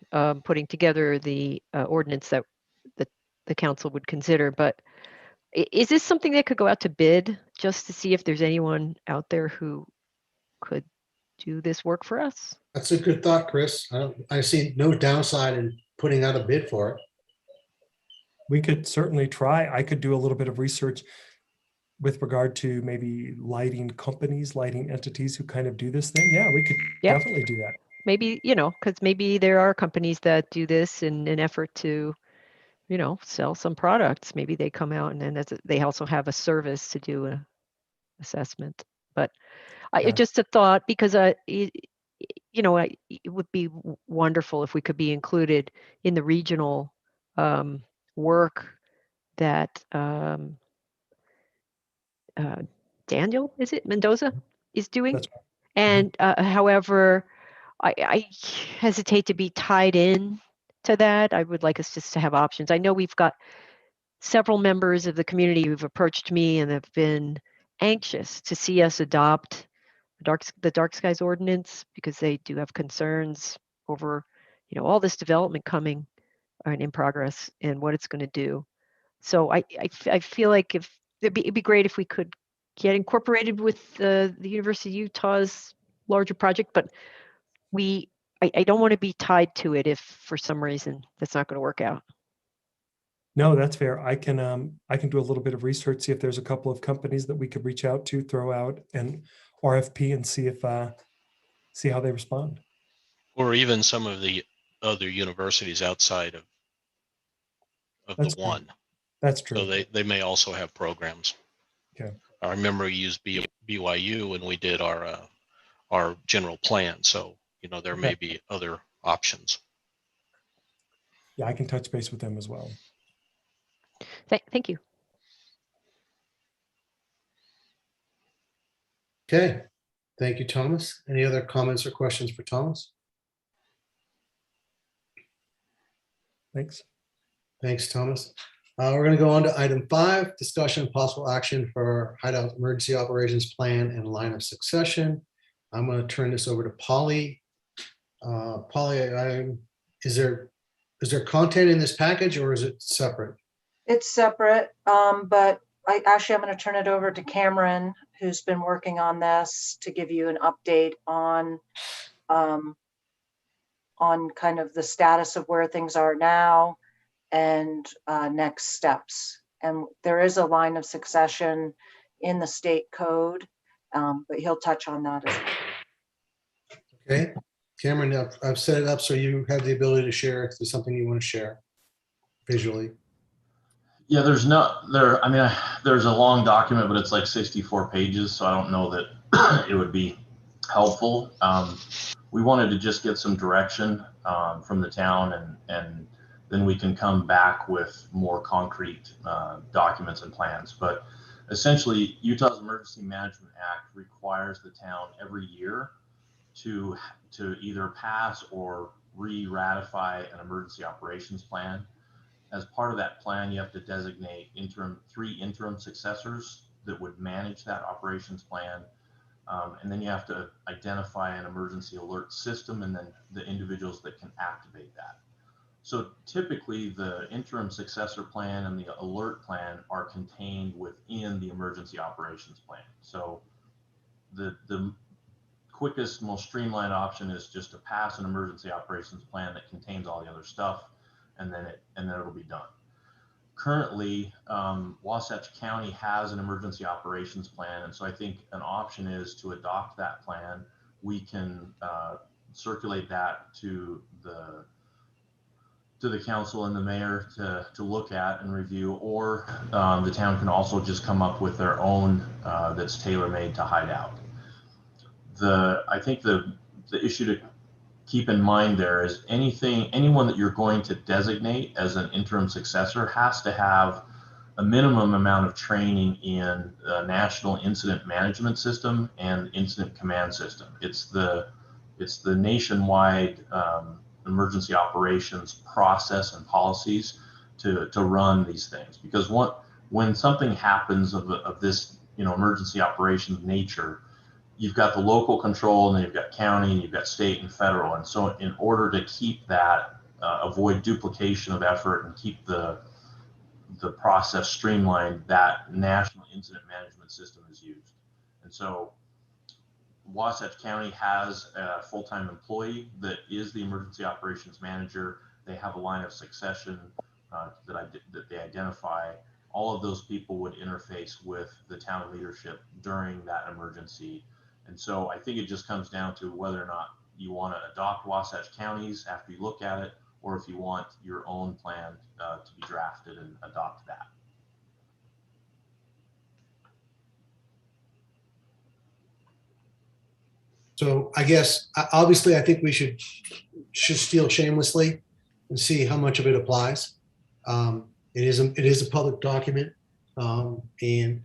putting together the ordinance that the council would consider. But is this something that could go out to bid just to see if there's anyone out there who could do this work for us? that's a good thought, Chris. I see no downside in putting out a bid for it. we could certainly try. I could do a little bit of research with regard to maybe lighting companies, lighting entities who kind of do this thing. Yeah, we could Yeah. definitely do that. Maybe, because maybe there are companies that do this in an effort to, sell some products. Maybe they come out and then they also have a service to do a assessment. But Yeah. just a thought, because it would be wonderful if we could be included in the regional work that Daniel, is it Mendoza, is doing? That's right. And however, I hesitate to be tied in to that. I would like us just to have options. I know we've got several members of the community who've approached me and have been anxious to see us adopt the dark skies ordinance, because they do have concerns over, all this development coming and in progress and what it's going to do. So I feel like if it'd be great if we could get incorporated with the University of Utah's larger project, but I don't want to be tied to it if for some reason that's not going to work out. No, that's fair. I can do a little bit of research, see if there's a couple of companies that we could reach out to, throw out an RFP and see how they respond. Or even some of the other universities outside of That's the true. one. That's true. So they may also have programs. Okay. I remember we used BYU when we did our general plan. So, there may be other options. Yeah, I can touch base with them as well. Thank you. Okay, thank you, Thomas. Any other comments or questions for Thomas? Thanks. Thanks, Thomas. We're going to go on to item 5, discussion and possible action for Hideout Emergency Operations Plan and Line of Succession. I'm going to turn this over to Polly. Polly, is there content in this package or is it separate? It's separate, but I'm going to turn it over to Cameron, who's been working on this, to give you an update on kind of the status of where things are now and next steps. And there is a line of succession in the state code, but he'll touch on that as well. Okay, Cameron, I've set it up so you have the ability to share if there's something you want to share visually. Yeah, there's a long document, but it's like 64 pages, so I don't know that it would be helpful. We wanted to just get some direction from the town, and then we can come back with more concrete documents and plans. But essentially, Utah's Emergency Management Act requires the town every year to either pass or re-ratify an emergency operations plan. As part of that plan, you have to designate 3 interim successors that would manage that operations plan. And then you have to identify an emergency alert system and then the individuals that can activate that. So typically the interim successor plan and the alert plan are contained within the emergency operations plan. So the quickest, most streamlined option is just to pass an emergency operations plan that contains all the other stuff, and then it'll be done. Currently, Wasatch County has an emergency operations plan, and so I think an option is to adopt that plan. We can circulate that to the council and the mayor to look at and review, or the town can also just come up with their own that's tailor-made to Hideout. I think the issue to keep in mind there is anyone that you're going to designate as an interim successor has to have a minimum amount of training in the National Incident Management System and Incident Command System. It's the nationwide emergency operations process and policies to run these things. Because when something happens of this emergency operations nature, you've got the local control, and then you've got county, and you've got state and federal. And so in order to keep that, avoid duplication of effort and keep the process streamlined, that National Incident Management System is used. And so Wasatch County has a full-time employee that is the emergency operations manager. They have a line of succession that they identify, all of those people would interface with the town leadership during that emergency. And so I think it just comes down to whether or not you want to adopt Wasatch County's after you look at it, or if you want your own plan to be drafted and adopt that. So I guess, obviously, I think we should steal shamelessly and see how much of it applies. It is a public document, and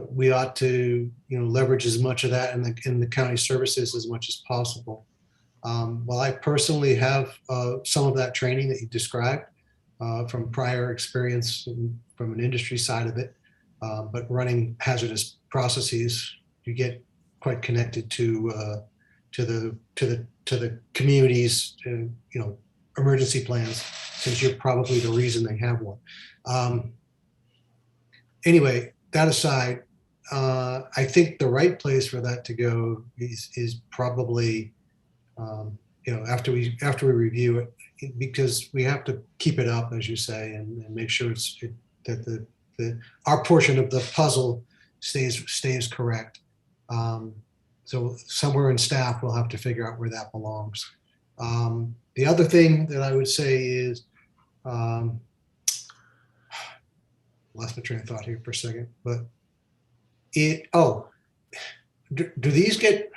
we ought to, leverage as much of that in the county services as much as possible. While I personally have some of that training that you described from prior experience from an industry side of it, but running hazardous processes, you get quite connected to the community's emergency plans, since you're probably the reason they have one. Anyway, that aside, I think the right place for that to go is probably after we review it, because we have to keep it up, as you say, and make sure that our portion of the puzzle stays correct. So somewhere in staff, we'll have to figure out where that belongs. The other thing that I would say is, lost my train of thought here for a second, but do these get,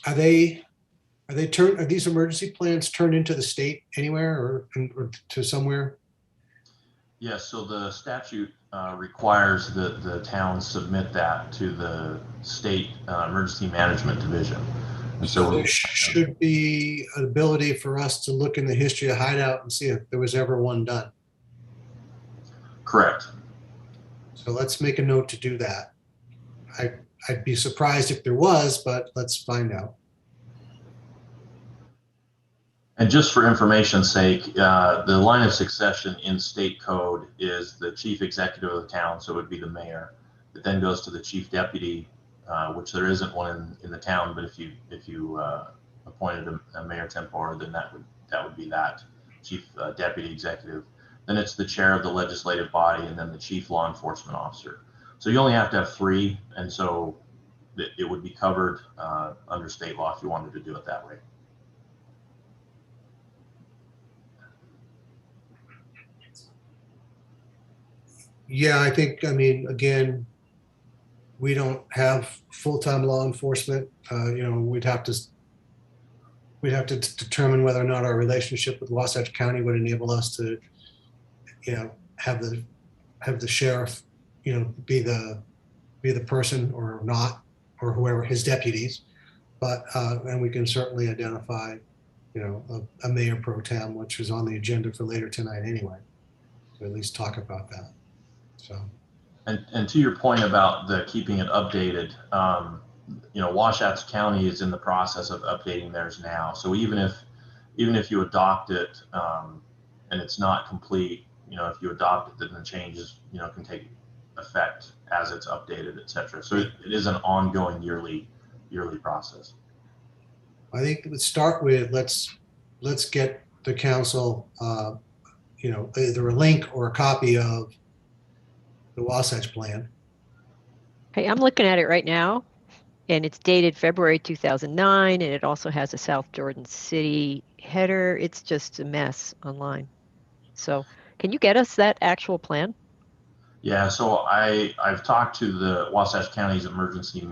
are these emergency plans turned into the state anywhere or to somewhere? Yes, so the statute requires that the towns submit that to the state emergency management division. And so there should be an ability for us to look in the history of Hideout and see if there was ever one done. Correct. So let's make a note to do that. I'd be surprised if there was, but let's find out. And just for information's sake, the line of succession in state code is the chief executive of the town, so it would be the mayor. It then goes to the chief deputy, which there isn't one in the town, but if you appointed a mayor tempore, then that would be that chief deputy executive. Then it's the chair of the legislative body, and then the chief law enforcement officer. So you only have to have 3, and so it would be covered under state law if you wanted to do it that way. Yeah, again, we don't have full-time law enforcement. We'd have to determine whether or not our relationship with Wasatch County would enable us to, have the sheriff, be the person or not, or whoever his deputies. But and we can certainly identify, a mayor pro tem, which is on the agenda for later tonight anyway. So at least talk about that. So. And to your point about the keeping it updated, Wasatch County is in the process of updating theirs now. So even if you adopt it and it's not complete, if you adopt it, then the changes can take effect as it's updated, etc. So it is an ongoing yearly process. I think let's start with let's get the council either a link or a copy of the Wasatch Plan. Hey, I'm looking at it right now, and it's dated February 2009, and it also has a South Jordan City header. It's just a mess online. So can you get us that actual plan? Yeah, so I've talked to the Wasatch County's emergency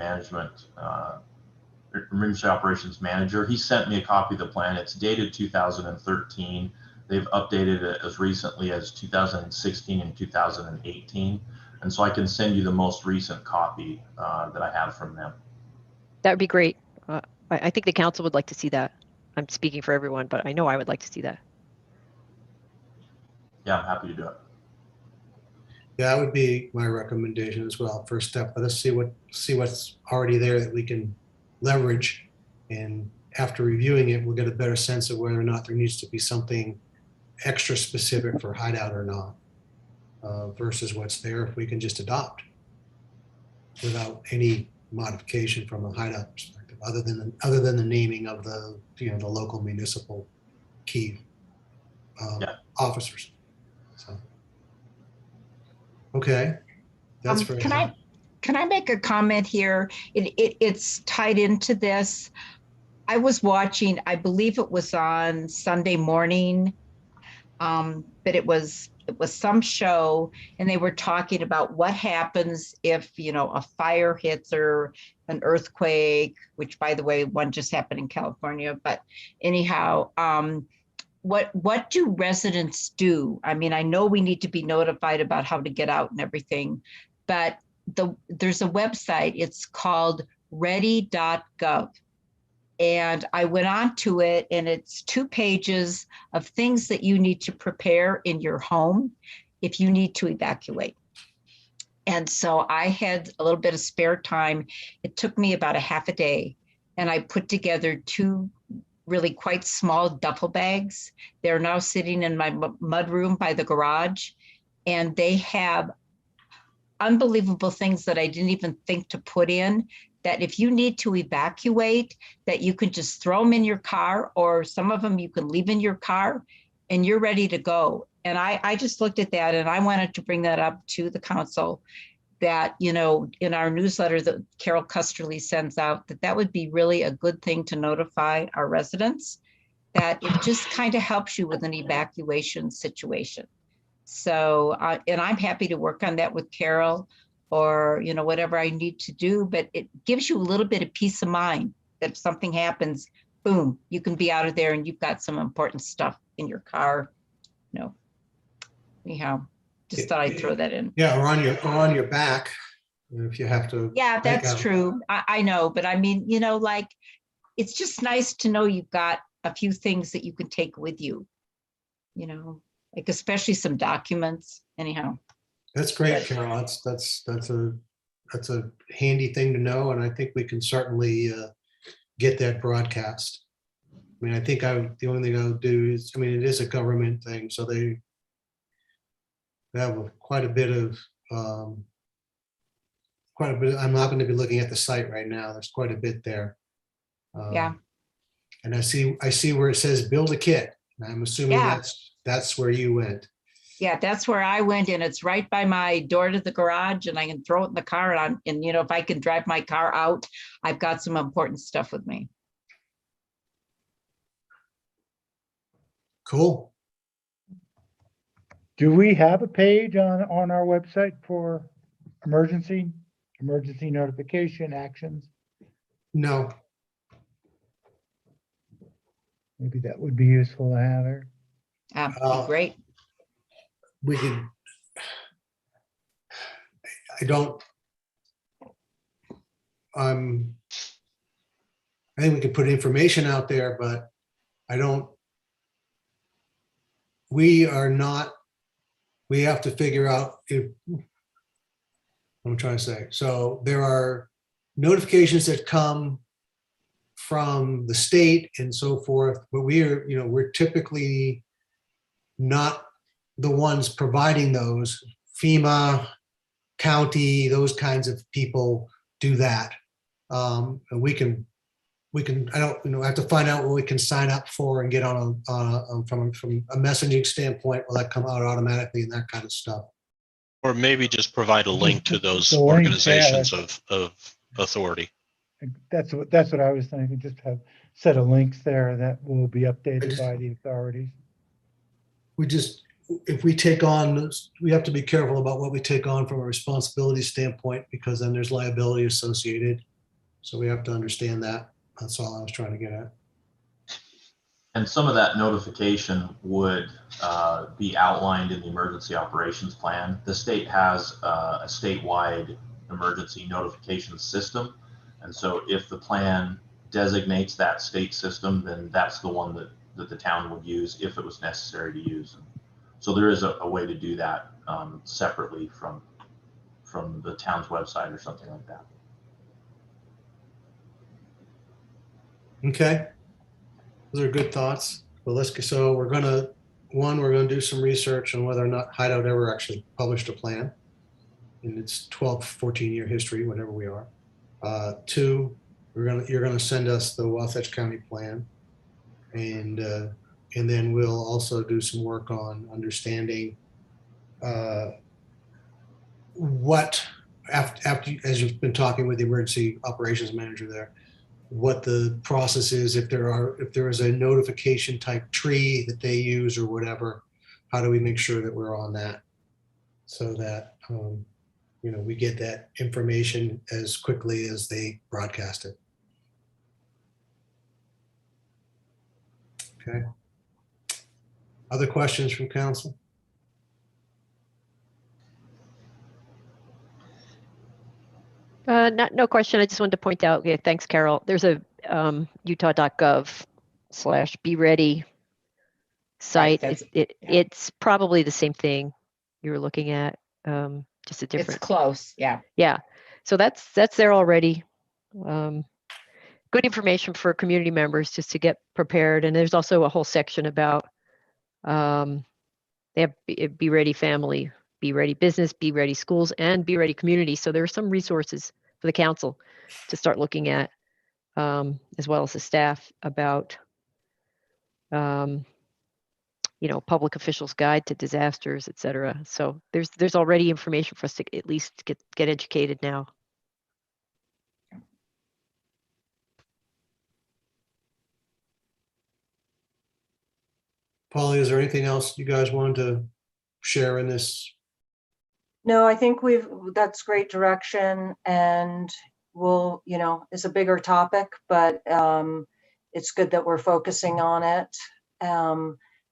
operations manager. He sent me a copy of the plan. It's dated 2013. They've updated it as recently as 2016 and 2018. And so I can send you the most recent copy that I have from them. That would be great. I think the council would like to see that. I'm speaking for everyone, but I know I would like to see that. Yeah, I'm happy to do it. Yeah, that would be my recommendation as well. First step, let us see what's already there that we can leverage. And after reviewing it, we'll get a better sense of whether or not there needs to be something extra specific for Hideout or not, versus what's there if we can just adopt without any modification from a Hideout perspective, other than the naming of the local municipal key officers. So, okay, that's very good. Can I make a comment here? It's tied into this. I was watching, I believe it was on Sunday morning, but it was some show, and they were talking about what happens if, you know, a fire hits or an earthquake, which, by the way, one just happened in California. But anyhow, what do residents do? I mean, I know we need to be notified about how to get out and everything, but there's a website, it's called ready.gov. And I went on to it, and it's 2 pages of things that you need to prepare in your home if you need to evacuate. And so I had a little bit of spare time. It took me about a half a day, and I put together 2 really quite small duffel bags. They're now sitting in my mud room by the garage, and they have unbelievable things that I didn't even think to put in, that if you need to evacuate, that you can just throw them in your car, or some of them you can leave in your car and you're ready to go. And I just looked at that, and I wanted to bring that up to the council, that, you know, in our newsletter that Carol Custerly sends out, that would be really a good thing to notify our residents, that it just kind of helps you with an evacuation situation. So, and I'm happy to work on that with Carol, or, you know, whatever I need to do, but it gives you a little bit of peace of mind that if something happens, boom, you can be out of there and you've got some important stuff in your car. No, anyhow, just thought I'd throw that in. Yeah, or on your back if you have to. Yeah, that's true. I know, but I mean, you know, like, it's just nice to know you've got a few things that you can take with you, you know, like especially some documents. Anyhow. That's great, Carol. That's a handy thing to know, and I think we can certainly get that broadcast. I mean, I think the only thing I would do is, I mean, it is a government thing, so they have quite a bit of I'm not going to be looking at the site right now. There's quite a bit there. Yeah. And I see where it says build a kit. I'm assuming that's where you went. Yeah, that's where I went, and it's right by my door to the garage, and I can throw it in the car, and you know, if I can drive my car out, I've got some important stuff with me. Cool. Do we have a page on our website for emergency notification actions? No. Maybe that would be useful to have there. Great. We could, I think we could put information out there, but we have to figure out I'm trying to say. So there are notifications that come from the state and so forth, but we're typically not the ones providing those. FEMA, county, those kinds of people do that. And we can, I have to find out what we can sign up for and get on from a messaging standpoint. Will that come out automatically and that kind of stuff? Or maybe just provide a link to those The link, organizations of authority. That's what I was thinking. Just have a set of links there that will be updated by the authorities. If we take on, we have to be careful about what we take on from a responsibility standpoint, because then there's liability associated. So we have to understand that. That's all I was trying to get at. And some of that notification would be outlined in the emergency operations plan. The state has a statewide emergency notification system. And so if the plan designates that state system, then that's the one that the town would use if it was necessary to use. So there is a way to do that separately from the town's website or something like that. Okay. Those are good thoughts. Well, so we're going to do some research on whether or not Hideout ever actually published a plan in its 12, 14-year history, whatever we are. 2, you're going to send us the Wasatch County plan, and then we'll also do some work on understanding what, after, as you've been talking with the emergency operations manager there, what the process is, if there is a notification type tree that they use or whatever, how do we make sure that we're on that so that, we get that information as quickly as they broadcast it. Okay. Other questions from council? No question. I just wanted to point out, yeah, thanks, Carol. There's a utah.gov/be ready site. that's- It's probably the same thing you were looking at, just a It's different. close, yeah. Yeah. So that's there already. Good information for community members just to get prepared. And there's also a whole section about they have Be Ready Family, Be Ready Business, Be Ready Schools, and Be Ready Community. So there are some resources for the council to start looking at, as well as the staff, about public officials' guide to disasters, et cetera. So there's already information for us to at least get educated now. Polly, is there anything else you guys wanted to share in this? No, I think that's great direction, and it's a bigger topic, but it's good that we're focusing on it.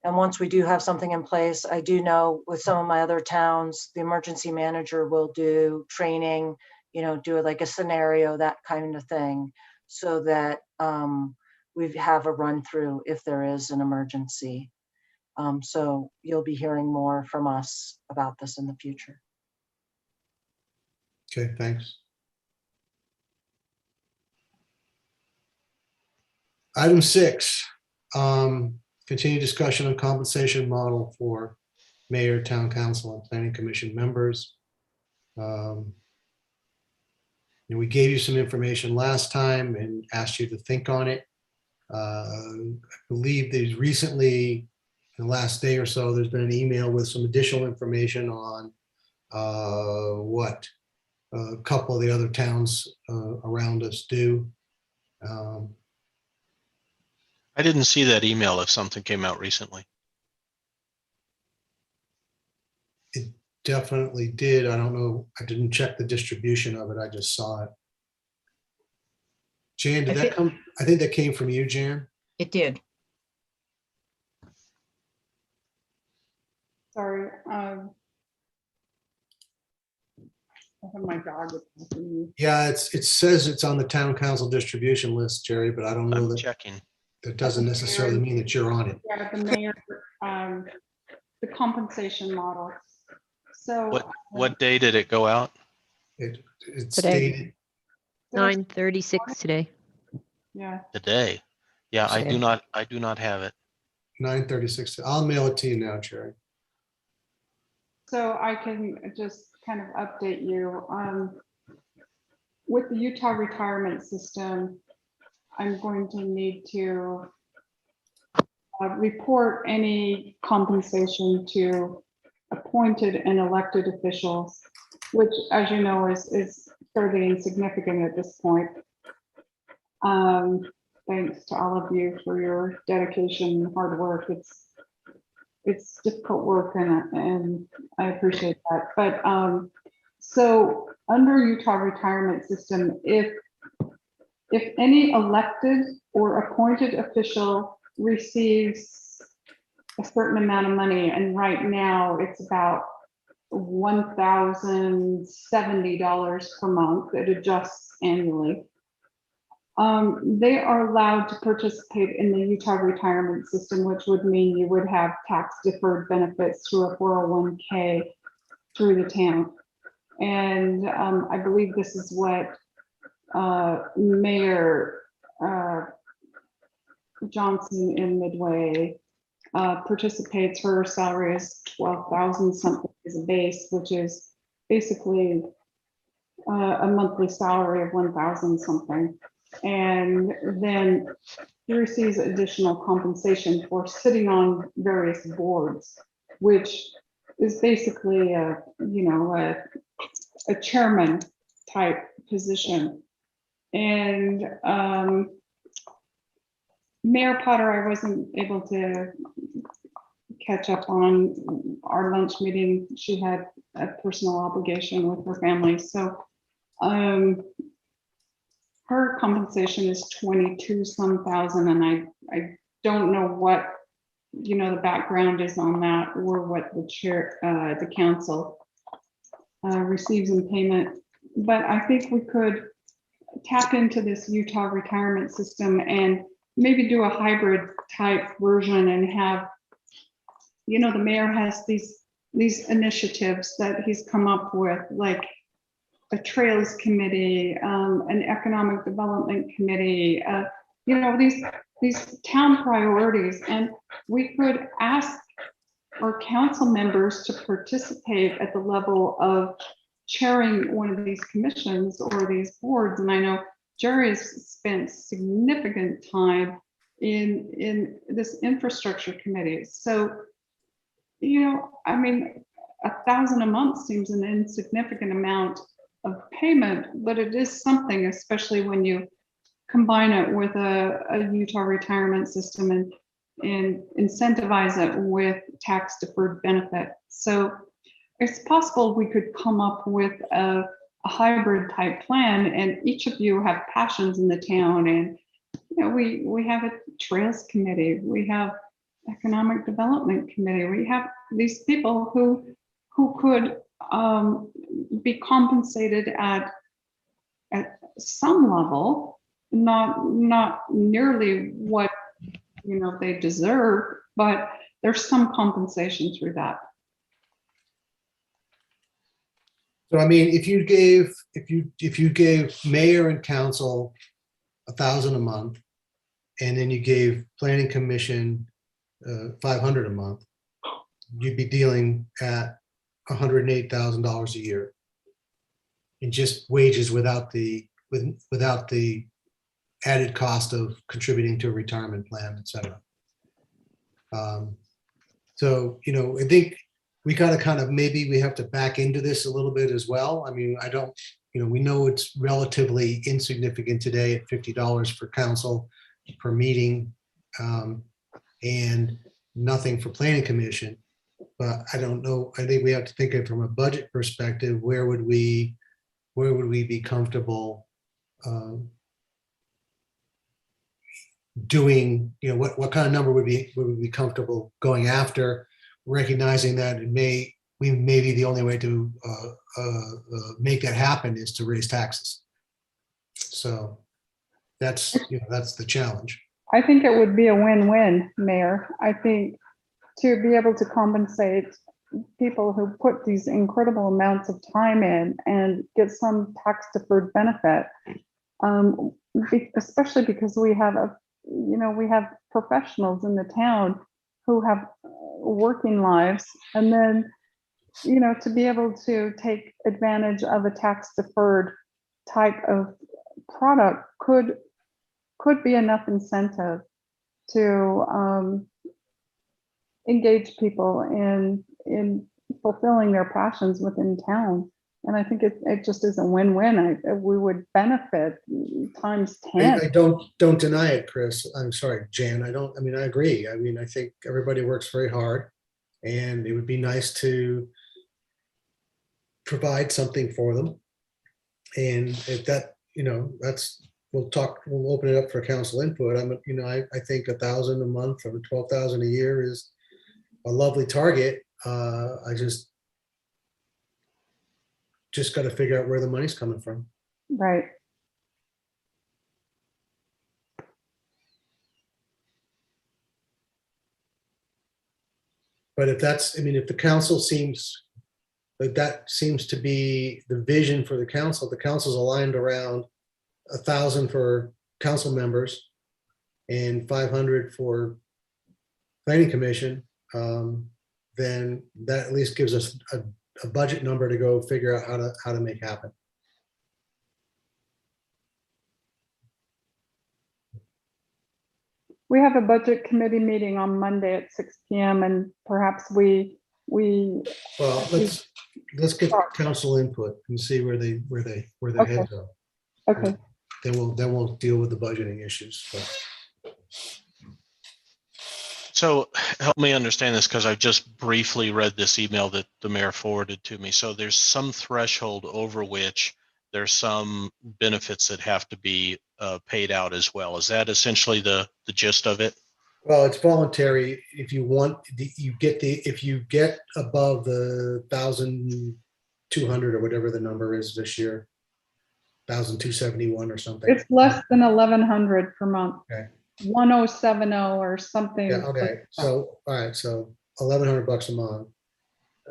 And once we do have something in place, I do know with some of my other towns, the emergency manager will do training, do like a scenario, that kind of thing, so that we have a run through if there is an emergency. So you'll be hearing more from us about this in the future. Okay, thanks. Item 6, continue discussion on compensation model for mayor, town council, and planning commission members. We gave you some information last time and asked you to think on it. I believe there's recently, in the last day or so, there's been an email with some additional information on what a couple of the other towns around us do. I didn't see that email if something came out recently. It definitely did. I don't know. I didn't check the distribution of it. I just saw it. Jan, did that come? I think that came from you, Jan. It did. Sorry. I have my dog attacking me. Yeah, it says it's on the town council distribution list, Jerry, but I don't know I'm that. checking. That doesn't necessarily mean that you're on it. Yeah, the mayor, the compensation model. So What day did it go out? It's Today. stated. 9:36 today. Yeah. Today. Yeah, I Today. do not have it. 9:36. I'll mail it to you now, Jerry. So I can just kind of update you. With the Utah retirement system, I'm going to need to report any compensation to appointed and elected officials, which, as you know, is fairly insignificant at this point. Thanks to all of you for your dedication and hard work. It's difficult work, and I appreciate that. But so under Utah retirement system, if any elected or appointed official receives a certain amount of money, and right now it's about $1,070 per month, it adjusts annually. They are allowed to participate in the Utah retirement system, which would mean you would have tax deferred benefits through a 401k through the town. And I believe this is what Mayor Johnson in Midway participates. Her salary is $12,000 something as a base, which is basically a monthly salary of $1,000 something. And then he receives additional compensation for sitting on various boards, which is basically a chairman type position. And Mayor Potter, I wasn't able to catch up on our lunch meeting. She had a personal obligation with her family. So her compensation is 22 some thousand, and I don't know what the background is on that, or what the council receives in payment. But I think we could tap into this Utah retirement system and maybe do a hybrid type version, and have, the mayor has these initiatives that he's come up with, like a trails committee, an economic development committee, these town priorities. And we could ask our council members to participate at the level of chairing one of these commissions or these boards. And I know Jerry has spent significant time in this infrastructure committee. So, I mean, $1,000 a month seems an insignificant amount of payment, but it is something, especially when you combine it with a Utah retirement system and incentivize it with tax deferred benefit. So it's possible we could come up with a hybrid type plan, and each of you have passions in the town. And we have a trails committee, we have economic development committee, we have these people who could be compensated at some level, not nearly what they deserve, but there's some compensation through that. So I mean, if you gave mayor and council $1,000 a month, and then you gave planning commission $500 a month, you'd be dealing at $108,000 a year in just wages, without the added cost of contributing to a retirement plan, et cetera. So, I think we got to kind of, maybe we have to back into this a little bit as well. I mean, we know it's relatively insignificant today at $50 for council per meeting, and nothing for planning commission. But I don't know, I think we have to think of it from a budget perspective. Where would we be comfortable doing, what kind of number would we be comfortable going after, recognizing that maybe the only way to make that happen is to raise taxes. So that's the challenge. I think it would be a win-win, Mayor. I think to be able to compensate people who put these incredible amounts of time in and get some tax deferred benefit, especially because we have professionals in the town who have working lives, and then to be able to take advantage of a tax deferred type of product could be enough incentive to engage people in fulfilling their passions within town. And I think it just is a win-win. We would benefit times 10. I don't deny it, Chris. I'm sorry, Jan. I agree. I mean, I think everybody works very hard, and it would be nice to provide something for them. And if that, we'll open it up for council input. I think $1,000 a month or $12,000 a year is a lovely target. I just got to figure out where the money's coming from. Right. But if the council seems like that seems to be the vision for the council's aligned around 1,000 for council members and 500 for planning commission, then that at least gives us a budget number to go figure out how to make happen. We have a budget committee meeting on Monday at 6 p.m. and perhaps we we, Well, let's get council input and see where their Okay. heads go. okay, Then we'll deal with the budgeting issues. But So help me understand this, because I just briefly read this email that the mayor forwarded to me. So there's some threshold over which there's some benefits that have to be paid out as well. Is that essentially the gist of it? well, it's voluntary. If you want, if you get above the 1,200 or whatever the number is this year, 1,271 or something. it's less than 1,100 per month. Okay. 1070 or something. Yeah. Okay. So all right. So $1,100 a month.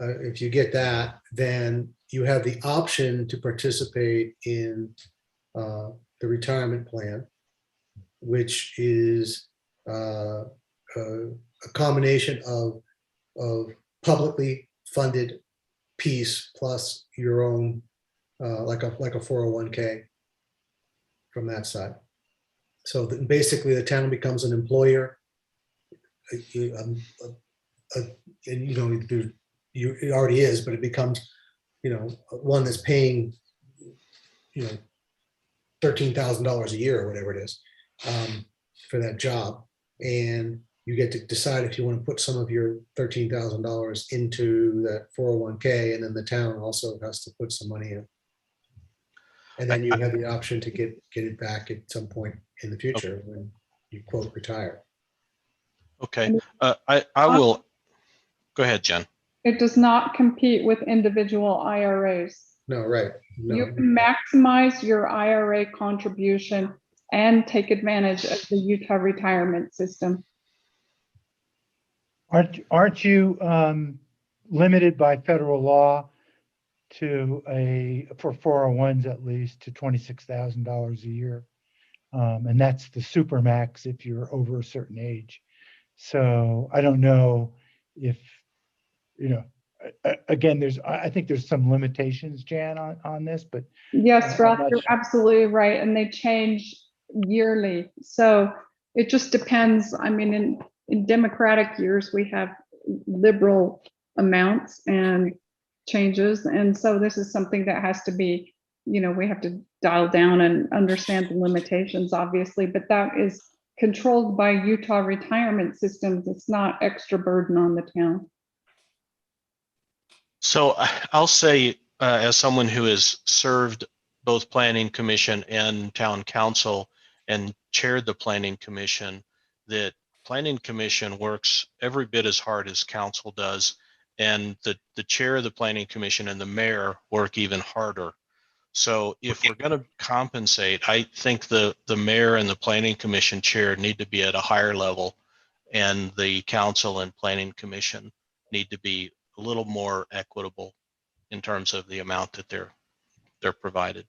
If you get that, then you have the option to participate in the retirement plan, which is a combination of publicly funded piece plus your own like a 401k from that side. So basically, the town becomes an employer, and it already is, but it becomes one that's paying $13,000 a year or whatever it is for that job, and you get to decide if you want to put some of your $13,000 into that 401k, and then the town also has to put some money in. And then you have the option to get it back at some point in the future when you quote retire. Okay, I will, go ahead, Jen. It does not compete with individual IRAs. No, right. No. You can maximize your IRA contribution and take advantage of the Utah retirement system. Aren't you limited by federal law to for 401s at least to $26,000 a year? And that's the super max if you're over a certain age. So I don't know if, again, I think there's some limitations, Jan, on this, but. Yes, I'm Ralph, not you're sure. absolutely right. And they change yearly. So it just depends. I mean, in democratic years, we have liberal amounts and changes. And so this is something that has to be, we have to dial down and understand the limitations, obviously, but that is controlled by Utah retirement systems. It's not extra burden on the town. So I'll say, as someone who has served both Planning Commission and Town Council and chaired the Planning Commission, that Planning Commission works every bit as hard as Council does, and the chair of the Planning Commission and the mayor work even harder. So if we're going to compensate, I think the mayor and the Planning Commission chair need to be at a higher level, and the Council and Planning Commission need to be a little more equitable in terms of the amount that they're provided.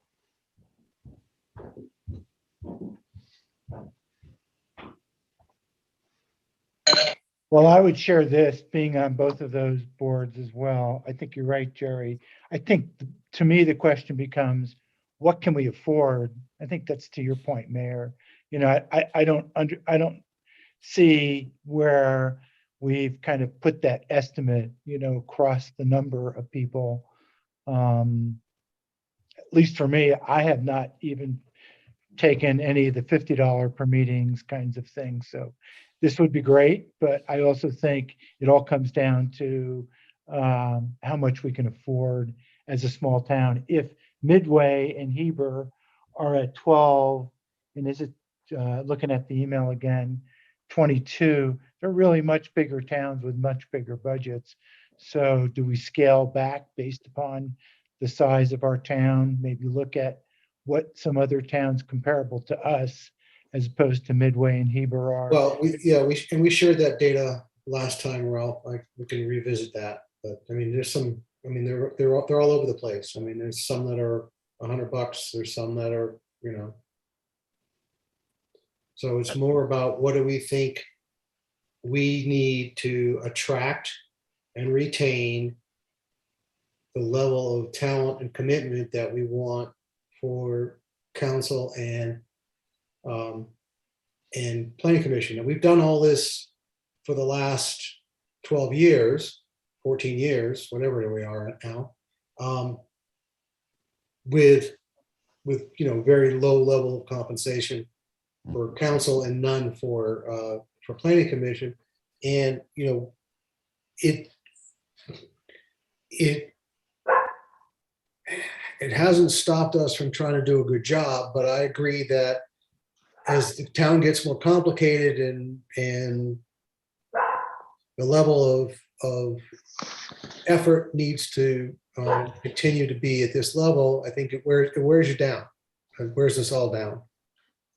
Well, I would share this, being on both of those boards as well. I think you're right, Jerry. I think to me, the question becomes, what can we afford? I think that's to your point, Mayor. I don't see where we've kind of put that estimate, across the number of people. At least for me, I have not even taken any of the $50 per meetings kinds of things. So this would be great, but I also think it all comes down to how much we can afford as a small town. If Midway and Heber are at 12, and is it looking at the email again, 22, they're really much bigger towns with much bigger budgets. So do we scale back based upon the size of our town? Maybe look at what some other towns comparable to us as opposed to Midway and Heber are. Well, we shared that data last time, Ralph. We can revisit that. But I mean, there's some. I mean, they're all over the place. I mean, there's some that are $100. There's some that are, So it's more about what do we think we need to attract and retain the level of talent and commitment that we want for council and planning commission. And we've done all this for the last 12 years. 14 years, whatever we are at now, with very low level of compensation for council and none for planning commission. And, it hasn't stopped us from trying to do a good job, but I agree that as the town gets more complicated and the level of effort needs to continue to be at this level, I think it wears you down. It wears us all down.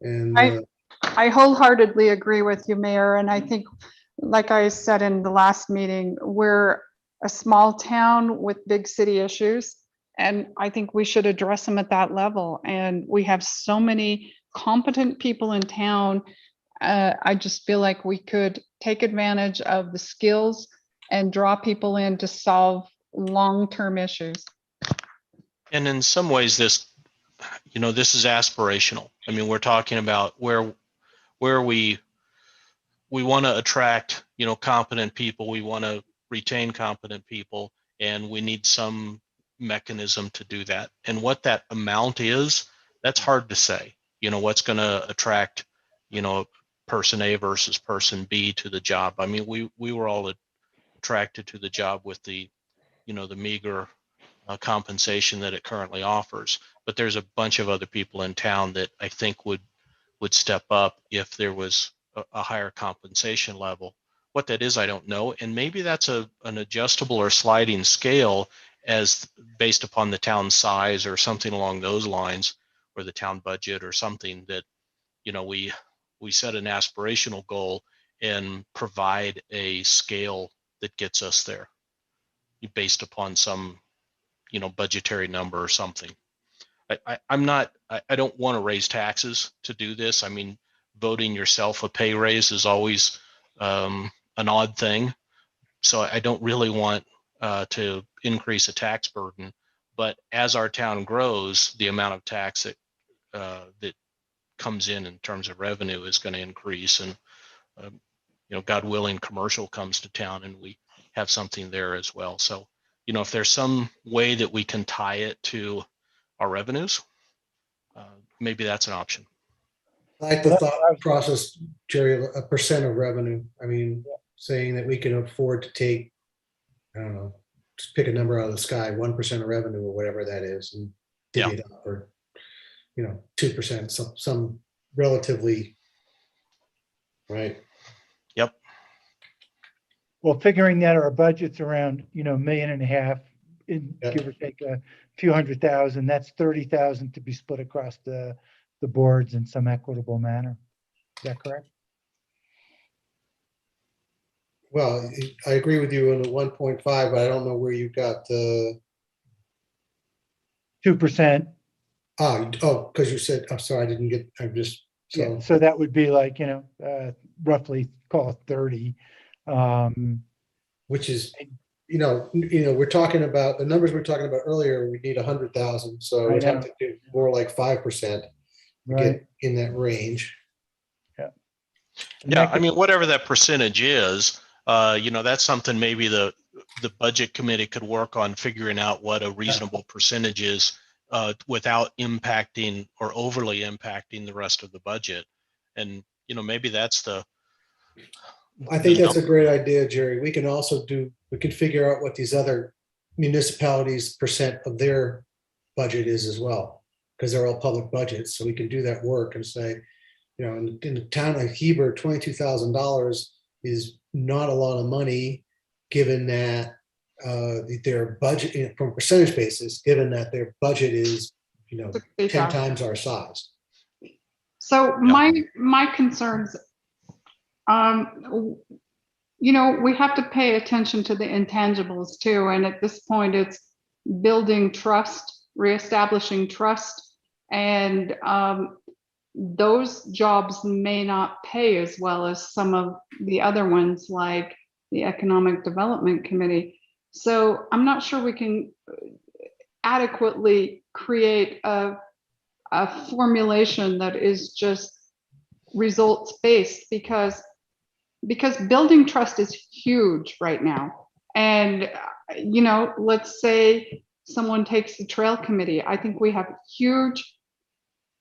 And I wholeheartedly agree with you, Mayor. And I think, like I said in the last meeting, we're a small town with big city issues. And I think we should address them at that level. And we have so many competent people in town. I just feel like we could take advantage of the skills and draw people in to solve long-term issues. And in some ways, this is aspirational. I mean, we're talking about where we want to attract, competent people. We want to retain competent people, and we need some mechanism to do that. And what that amount is, that's hard to say. What's going to attract, person A versus person B to the job. I mean, we were all attracted to the job with the meager compensation that it currently offers. But there's a bunch of other people in town that I think would step up if there was a higher compensation level. What that is, I don't know. And maybe that's an adjustable or sliding scale as based upon the town size or something along those lines, or the town budget or something that, we set an aspirational goal and provide a scale that gets us there based upon some, budgetary number or something. I don't want to raise taxes to do this. I mean, voting yourself a pay raise is always an odd thing. So I don't really want to increase a tax burden. But as our town grows, the amount of tax that comes in terms of revenue is going to increase. And, God willing, commercial comes to town and we have something there as well. So, if there's some way that we can tie it to our revenues, maybe that's an option. I like the thought process, Jerry, a percent of revenue. I mean, saying that we can afford to take, I don't know, just pick a number out of the sky, 1% of revenue or whatever that is, and divvy it up, or 2%, some relatively, right? Yep. Well, figuring that our budget's around, $1.5 million, give or take a few $100,000, that's $30,000 to be split across the boards in some equitable manner. Is that correct? Well, I agree with you on the 1.5, but I don't know where you got the 2%. Because you said, I'm sorry, I didn't get, I'm just, Yeah, so that would be like, roughly call it 30. Which is, we're talking about the numbers we were talking about earlier. We need 100,000, so we'd have to do more like 5% to get in that range. Yeah, I mean, whatever that percentage is, that's something maybe the budget committee could work on figuring out what a reasonable percentage is without impacting or overly impacting the rest of the budget. And, maybe that's I think that's a great idea, Jerry. We can also we can figure out what these other municipalities' percent of their budget is as well, because they're all public budgets. So we can do that work and say, in the town of Heber, $22,000 is not a lot of money, given that their budget, from a percentage basis, given that their budget is, 10 times our size. So my concerns, we have to pay attention to the intangibles too. And at this point, it's building trust, reestablishing trust, and those jobs may not pay as well as some of the other ones, like the Economic Development Committee. So I'm not sure we can adequately create a formulation that is just results based, because building trust is huge right now. And, you know, let's say someone takes the trail committee. I think we have huge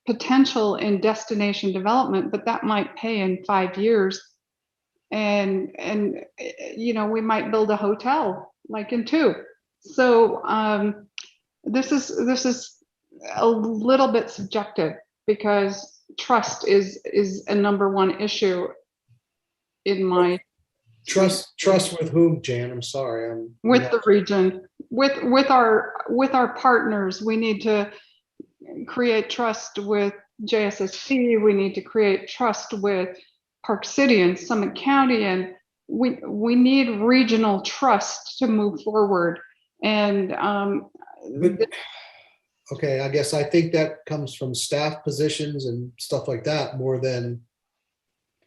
potential in destination development, but that might pay in 5 years. And, you know, we might build a hotel like in 2. So this is a little bit subjective because trust is a #1 issue in my Trust with whom, Jan? I'm sorry. with the region, with our partners. We need to create trust with JSSP. We need to create trust with Park City and Summit County, and we need regional trust to move forward. And okay, I guess I think that comes from staff positions and stuff like that more than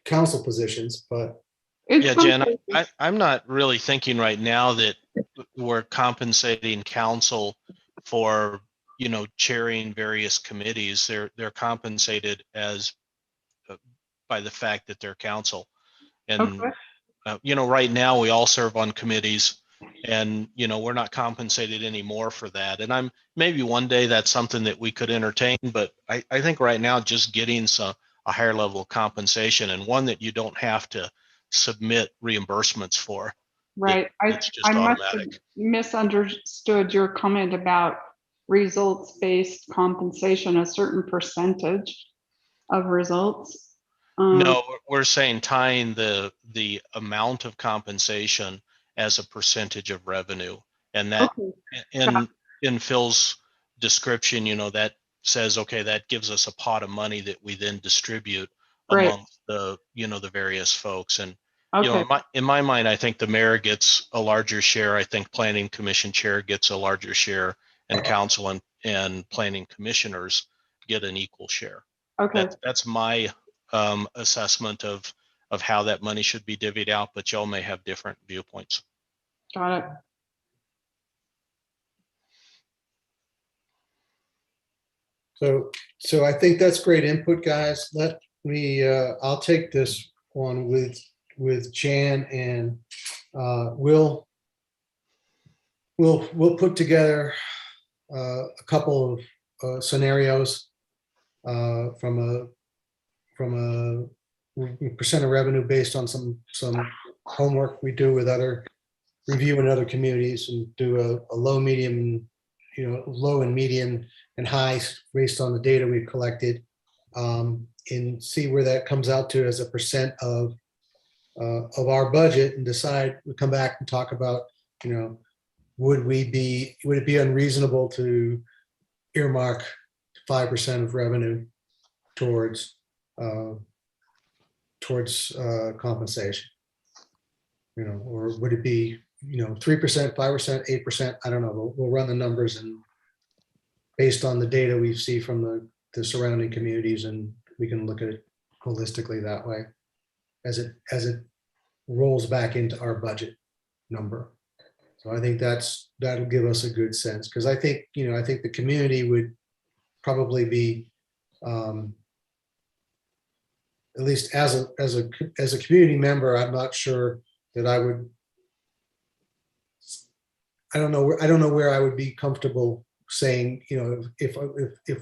council positions, but. Yeah, Jen, I'm not really thinking right now that we're compensating council for, you know, chairing various committees. They're compensated as by the fact that they're council. And, you know, right now we all serve on committees and, you know, we're not compensated anymore for that. And maybe one day that's something that we could entertain, but I think right now just getting a higher level of compensation and one that you don't have to submit reimbursements for. Right. It's just I must have automatic. misunderstood your comment about results-based compensation, a certain percentage of results. No, we're saying tying the amount of compensation as a percentage of revenue. And that in Phil's description, you know, that says, okay, that gives us a pot of money that we then distribute among the, you know, the various folks. And, you know, in my mind, I think the mayor gets a larger share. I think planning commission chair gets a larger share, and council and planning commissioners get an equal share. Okay. That's my assessment of how that money should be divvied out, but y'all may have different viewpoints. Got it. So I think that's great input, guys. Let me, I'll take this one with Jan, and we'll put together a couple of scenarios from a percent of revenue based on some homework we do with review in other communities, and do a low, medium, you know, low and medium and high based on the data we've collected, and see where that comes out to as a percent of our budget, and decide. We come back and talk about, you know, would it be unreasonable to earmark 5% of revenue towards compensation, you know, or would it be, you know, 3%, 5%, 8%? I don't know. We'll run the numbers, and based on the data we see from the surrounding communities, and we can look at it holistically that way as it rolls back into our budget number. So I think that'll give us a good sense, because I think, you know, I think the community would probably be, at least as a community member, I'm not sure that I would. I don't know where I would be comfortable saying, you know, if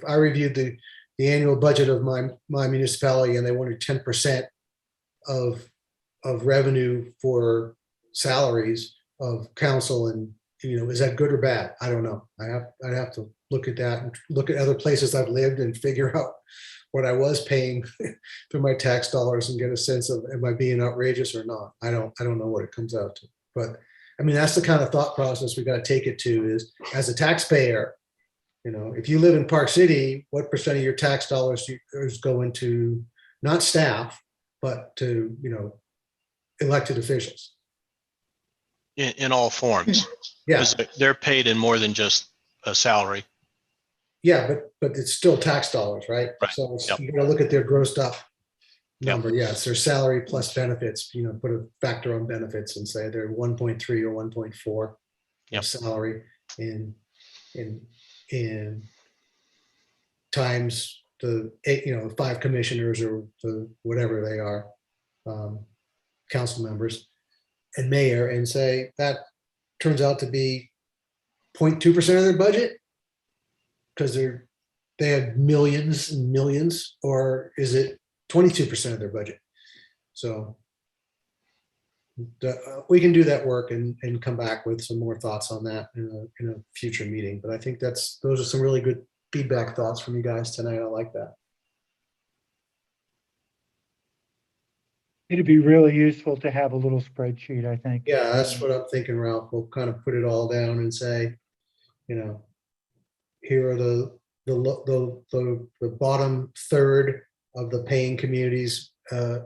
I reviewed the annual budget of my municipality and they wanted 10% of revenue for salaries of council, and, you know, is that good or bad? I don't know. I'd have to look at that and look at other places I've lived and figure out what I was paying through my tax dollars and get a sense of, am I being outrageous or not? I don't know what it comes out to. But I mean, that's the kind of thought process we got to take it to, is as a taxpayer, you know, if you live in Park City, what percent of your tax dollars is going to not staff, but to, you know, elected officials? In all forms. Yeah. Because they're paid in more than just a salary. Yeah, but it's still tax dollars, right? So you got to look at their grossed up number. Yeah, it's their salary plus benefits. You know, put a factor on benefits and say they're 1.3 or 1.4 salary in times the 8, you know, 5 commissioners or the whatever they are, council members and mayor, and say that turns out to be 0.2% of their budget? Because they had millions and millions, or is it 22% of their budget? So we can do that work and come back with some more thoughts on that in a future meeting. But I think those are some really good feedback thoughts from you guys tonight. I like that. It'd be really useful to have a little spreadsheet, I think. Yeah, that's what I'm thinking, Ralph. We'll kind of put it all down and say, here are the bottom third of the paying communities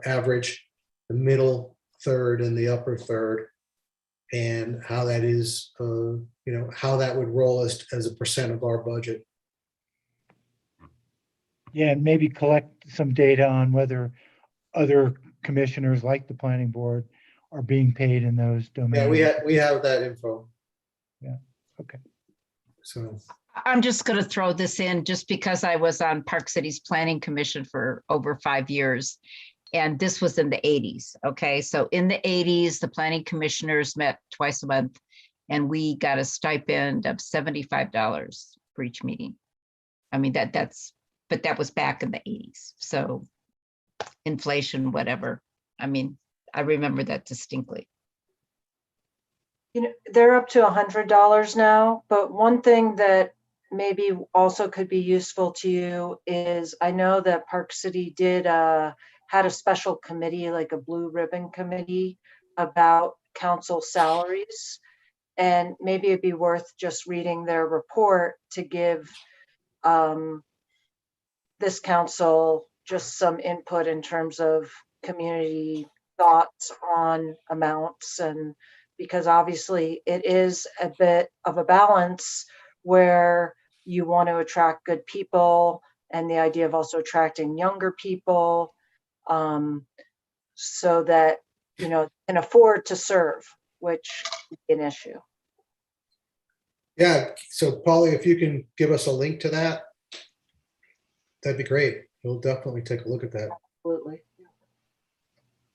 average, the middle third and the upper third, and how that is, how that would roll as a percent of our budget. Yeah, and maybe collect some data on whether other commissioners like the planning board are being paid in those domains. Yeah, we have that info. Yeah, okay. So I'm just going to throw this in just because I was on Park City's Planning Commission for over 5 years. And this was in the 80s. Okay. So in the 80s, the planning commissioners met twice a month and we got a stipend of $75 for each meeting. I mean, but that was back in the 80s. So inflation, whatever. I mean, I remember that distinctly. They're up to $100 now, but one thing that maybe also could be useful to you is I know that Park City had a special committee, like a blue ribbon committee about council salaries. And maybe it'd be worth just reading their report to give this council just some input in terms of community thoughts on amounts. And because obviously it is a bit of a balance where you want to attract good people and the idea of also attracting younger people so that, can afford to serve, which is an issue. yeah, so Polly, if you can give us a link to that, that'd be great. We'll definitely take a look at that. Absolutely.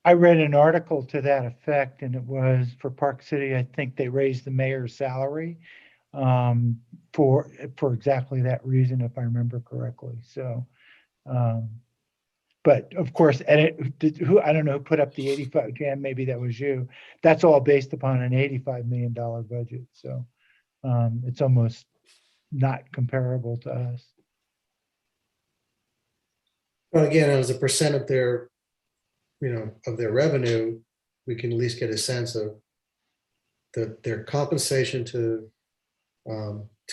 I read an article to that effect, and it was for Park City. I think they raised the mayor's salary for exactly that reason, if I remember correctly. So, but of course, I don't know who put up the 85, Jan, maybe that was you. That's all based upon an $85 million budget. So it's almost not comparable to us. But again, as a percent of their, of their revenue, we can at least get a sense of their compensation to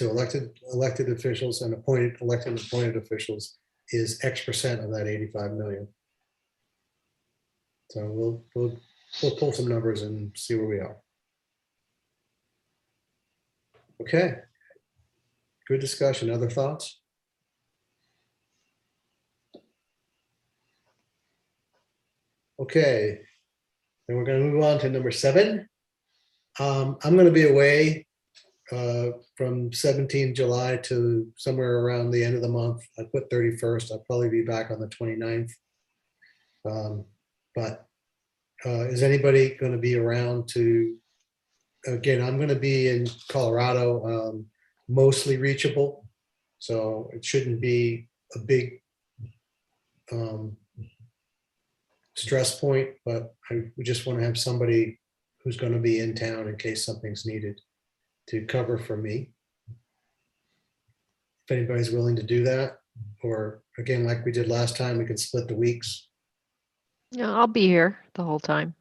elected officials and elected appointed officials is X percent of that 85 million. So we'll pull some numbers and see where we are. Okay. Good discussion. Other thoughts? Okay. Then we're going to move on to number 7. I'm going to be away from 17 July to somewhere around the end of the month. I put 31st. I'll probably be back on the 29th. But is anybody going to be around to, again, I'm going to be in Colorado, mostly reachable. So it shouldn't be a big stress point, but we just want to have somebody who's going to be in town in case something's needed to cover for me. If anybody's willing to do that, or again, like we did last time, we could split the weeks. Yeah, I'll be here the whole time.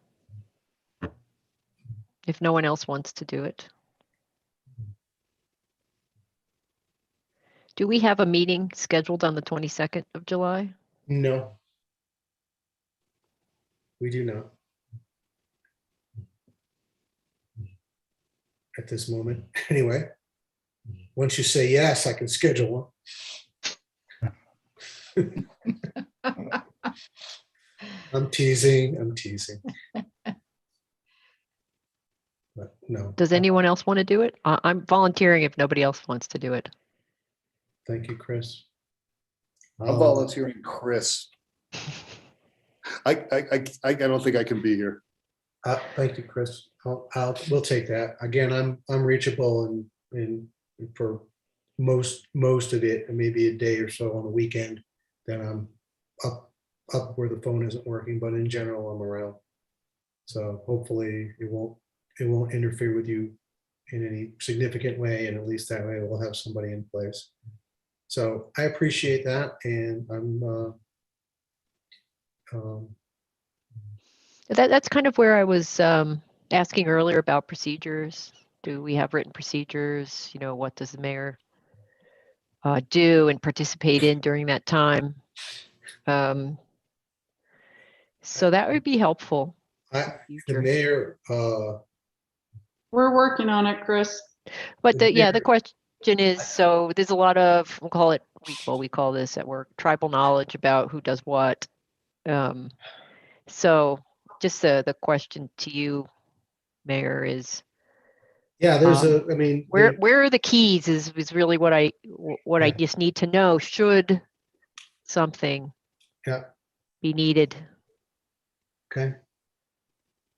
If no one else wants to do it. Do we have a meeting scheduled on the 22nd of July? No. We do not. At this moment, anyway. Once you say yes, I can schedule one. I'm teasing. But no. Does anyone else want to do it? I'm volunteering if nobody else wants to do it. Thank you, Chris. I'm volunteering Chris. I don't think I can be here. Thank you, Chris. we'll take that. Again, I'm reachable and for most of it, and maybe a day or so on the weekend, then I'm up where the phone isn't working, but in general, I'm around. So hopefully it won't interfere with you in any significant way, and at least that way we'll have somebody in place. So I appreciate that, and That's kind of where I was asking earlier about procedures. Do we have written procedures? You know, what does the mayor do and participate in during that time? So that would be helpful. the mayor. We're working on it, Chris. But the question is, so there's a lot of, we call this at work tribal knowledge about who does what. So just the question to you, Mayor, is There's where are the keys is really what I just need to know should something be needed. Okay.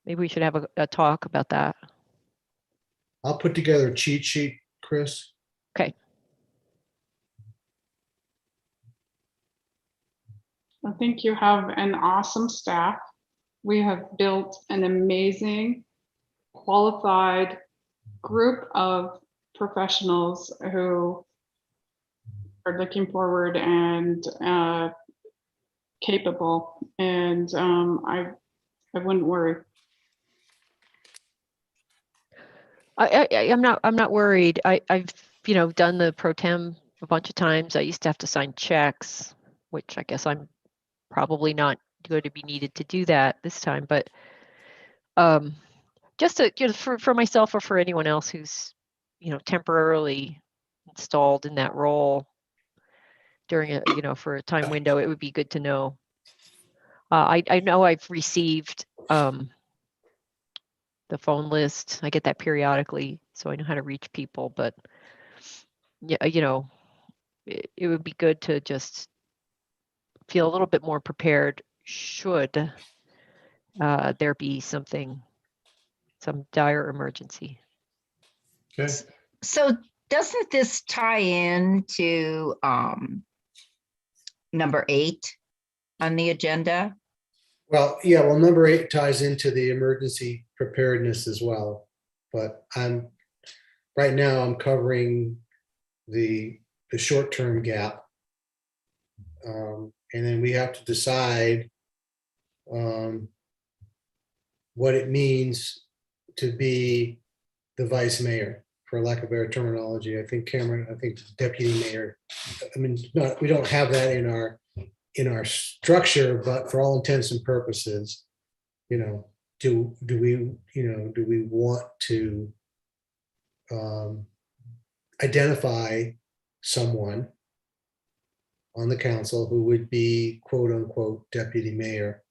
Maybe we should have a talk about that. I'll put together a cheat sheet, Chris. Okay. I think you have an awesome staff. We have built an amazing, qualified group of professionals who are looking forward and capable. And I wouldn't worry. I'm not worried. I've done the pro tem a bunch of times. I used to have to sign checks, which I guess I'm probably not going to be needed to do that this time. But just to for myself or for anyone else who's temporarily installed in that role during for a time window, it would be good to know. I know I've received the phone list. I get that periodically, so I know how to reach people. But it would be good to just feel a little bit more prepared should there be some dire emergency. Okay. So doesn't this tie in to number 8 on the agenda? Well, number 8 ties into the emergency preparedness as well. But right now I'm covering the short-term gap. And then we have to decide what it means to be the vice mayor, for lack of better terminology. I think deputy mayor. I mean, we don't have that in our structure, but for all intents and purposes, do we want to identify someone on the council who would be quote unquote deputy mayor?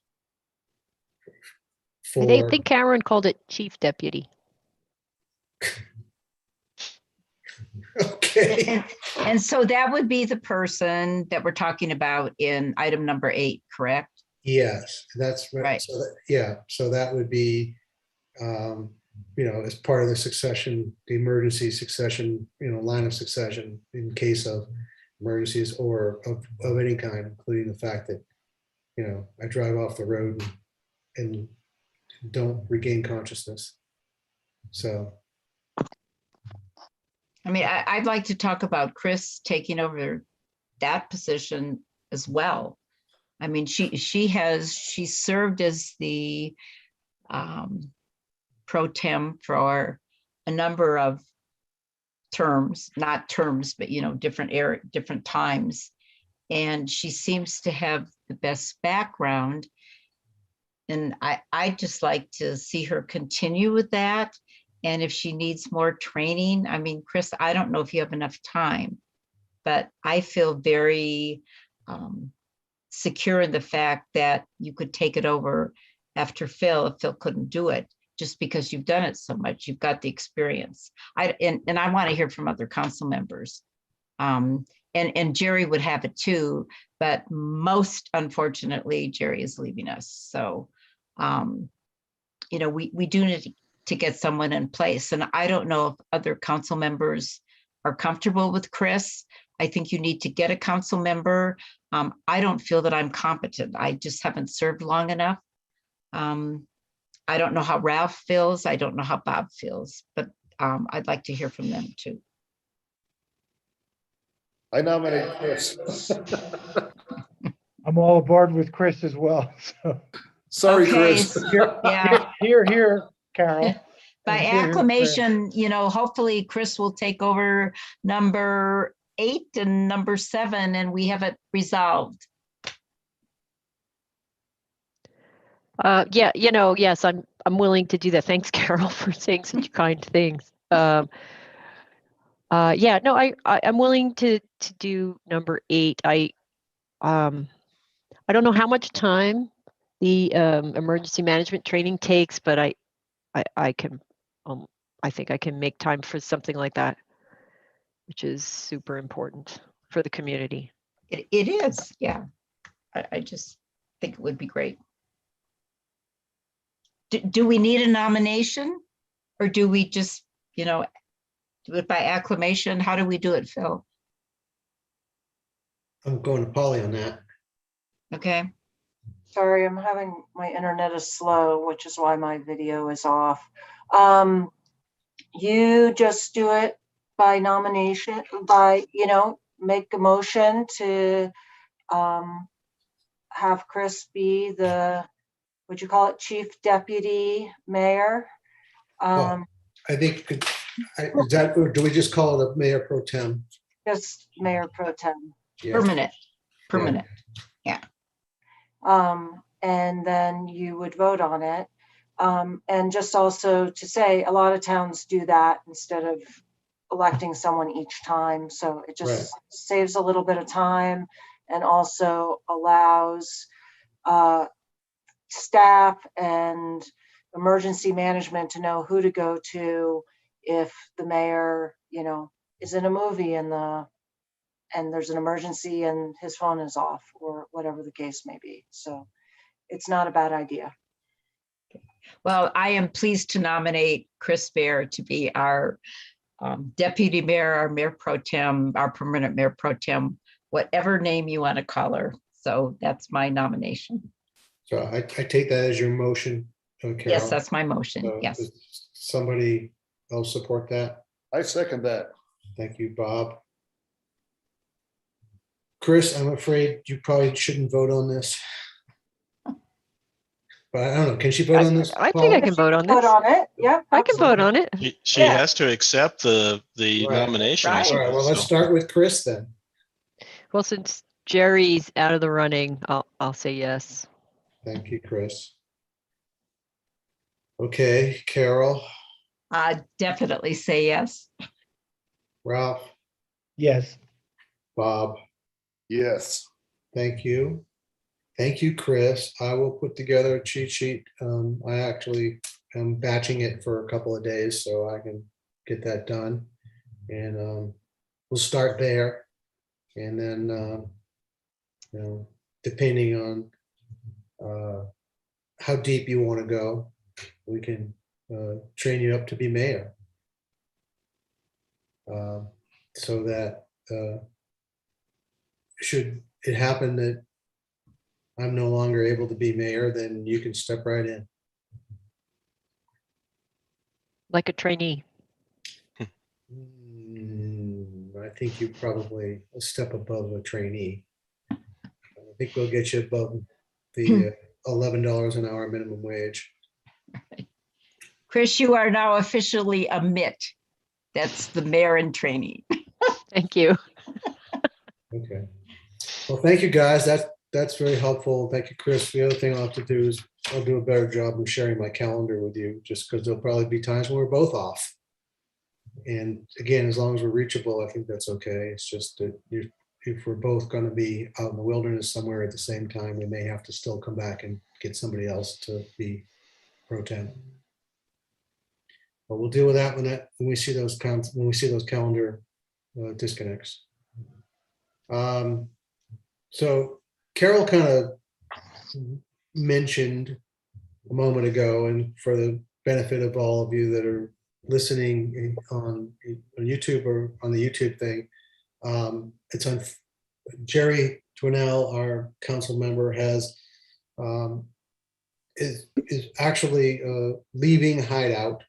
I think Karen called it chief deputy. Okay. And so that would be the person that we're talking about in item number 8, correct? Yes, that's right. So that would be, as part of the succession, the emergency succession, line of succession in case of emergencies or of any kind, including the fact that, I drive off the road and don't regain consciousness. So. I mean, I'd like to talk about Chris taking over that position as well. I mean, she served as the pro tem for a number of terms, not terms, but different times. And she seems to have the best background. And I'd just like to see her continue with that. And if she needs more training, I mean, Chris, I don't know if you have enough time, but I feel very secure in the fact that you could take it over after Phil if Phil couldn't do it, just because you've done it so much. You've got the experience. And I want to hear from other council members. And Jerry would have it too, but most unfortunately, Jerry is leaving us. So, we do to get someone in place. And I don't know if other council members are comfortable with Chris. I think you need to get a council member. I don't feel that I'm competent. I just haven't served long enough. I don't know how Ralph feels. I don't know how Bob feels, but I'd like to hear from them too. I nominate Chris. I'm all aboard with Chris as well. So Sorry, Okay, Chris. yeah. here, Carol. By And here, Chris. acclamation, hopefully Chris will take over number 8 and number 7, and we have it resolved. Yeah, yes, I'm willing to do that. Thanks, Carol, for saying such kind things. Yeah, no, I'm willing to do number 8. I don't know how much time the emergency management training takes, but I can I think I can make time for something like that, which is super important for the community. It is, yeah. I just think it would be great. Do we need a nomination, or do we just, do it by acclamation? How do we do it, Phil? I'm going to Polly on that. Okay. Sorry, I'm having, my internet is slow, which is why my video is off. You just do it by nomination, by, make a motion to have Chris be the, what'd you call it, Chief Deputy Mayor? Well, I think, is that, or do we just call it a mayor pro tem? Just Mayor Pro Tem. Yeah. Permanent. Yeah. And then you would vote on it. And just also to say, a lot of towns do that instead of electing someone each time. So it just saves a little bit of time and also allows staff and emergency management to know who to go to if the mayor, is in a movie and there's an emergency and his phone is off or whatever the case may be. So it's not a bad idea. Well, I am pleased to nominate Chris Bear to be our deputy mayor, our mayor pro tem, our permanent mayor pro tem, whatever name you want to call her. So that's my nomination. So I take that as your motion, Carol. Yes, that's my motion. So Yes. does somebody else support that? I second that. Thank you, Bob. Chris, I'm afraid you probably shouldn't vote on this. But I don't know, can she vote on this? I think I can vote on this. Vote on it. Yep. I can vote on it. She has to accept the nomination. I Right. All right, well, suppose, let's so. start with Chris then. Well, since Jerry's out of the running, I'll say yes. Thank you, Chris. Okay, Carol, Definitely say yes. Ralph, Yes. Bob, Yes. thank you. Thank you, Chris. I will put together a cheat sheet. I actually am batching it for a couple of days so I can get that done. And we'll start there. And then, depending on how deep you want to go, we can train you up to be mayor. So that should it happen that I'm no longer able to be mayor, then you can step right in. Like a trainee. I think you're probably a step above a trainee. I think we'll get you above the $11 an hour minimum wage. Chris, you are now officially a MIT. That's the mayor in training. Thank you. Okay. Well, thank you, guys. That's very helpful. Thank you, Chris. The other thing I'll have to do is I'll do a better job of sharing my calendar with you, just because there'll probably be times when we're both off. And again, as long as we're reachable, I think that's okay. It's just that if we're both going to be out in the wilderness somewhere at the same time, we may have to still come back and get somebody else to be pro tem. But we'll deal with that when we see those calendar disconnects. So Carol kind of mentioned a moment ago, and for the benefit of all of you that are listening on YouTube or on the YouTube thing, it's on Jerry Dwinell, our council member, is actually leaving Hideout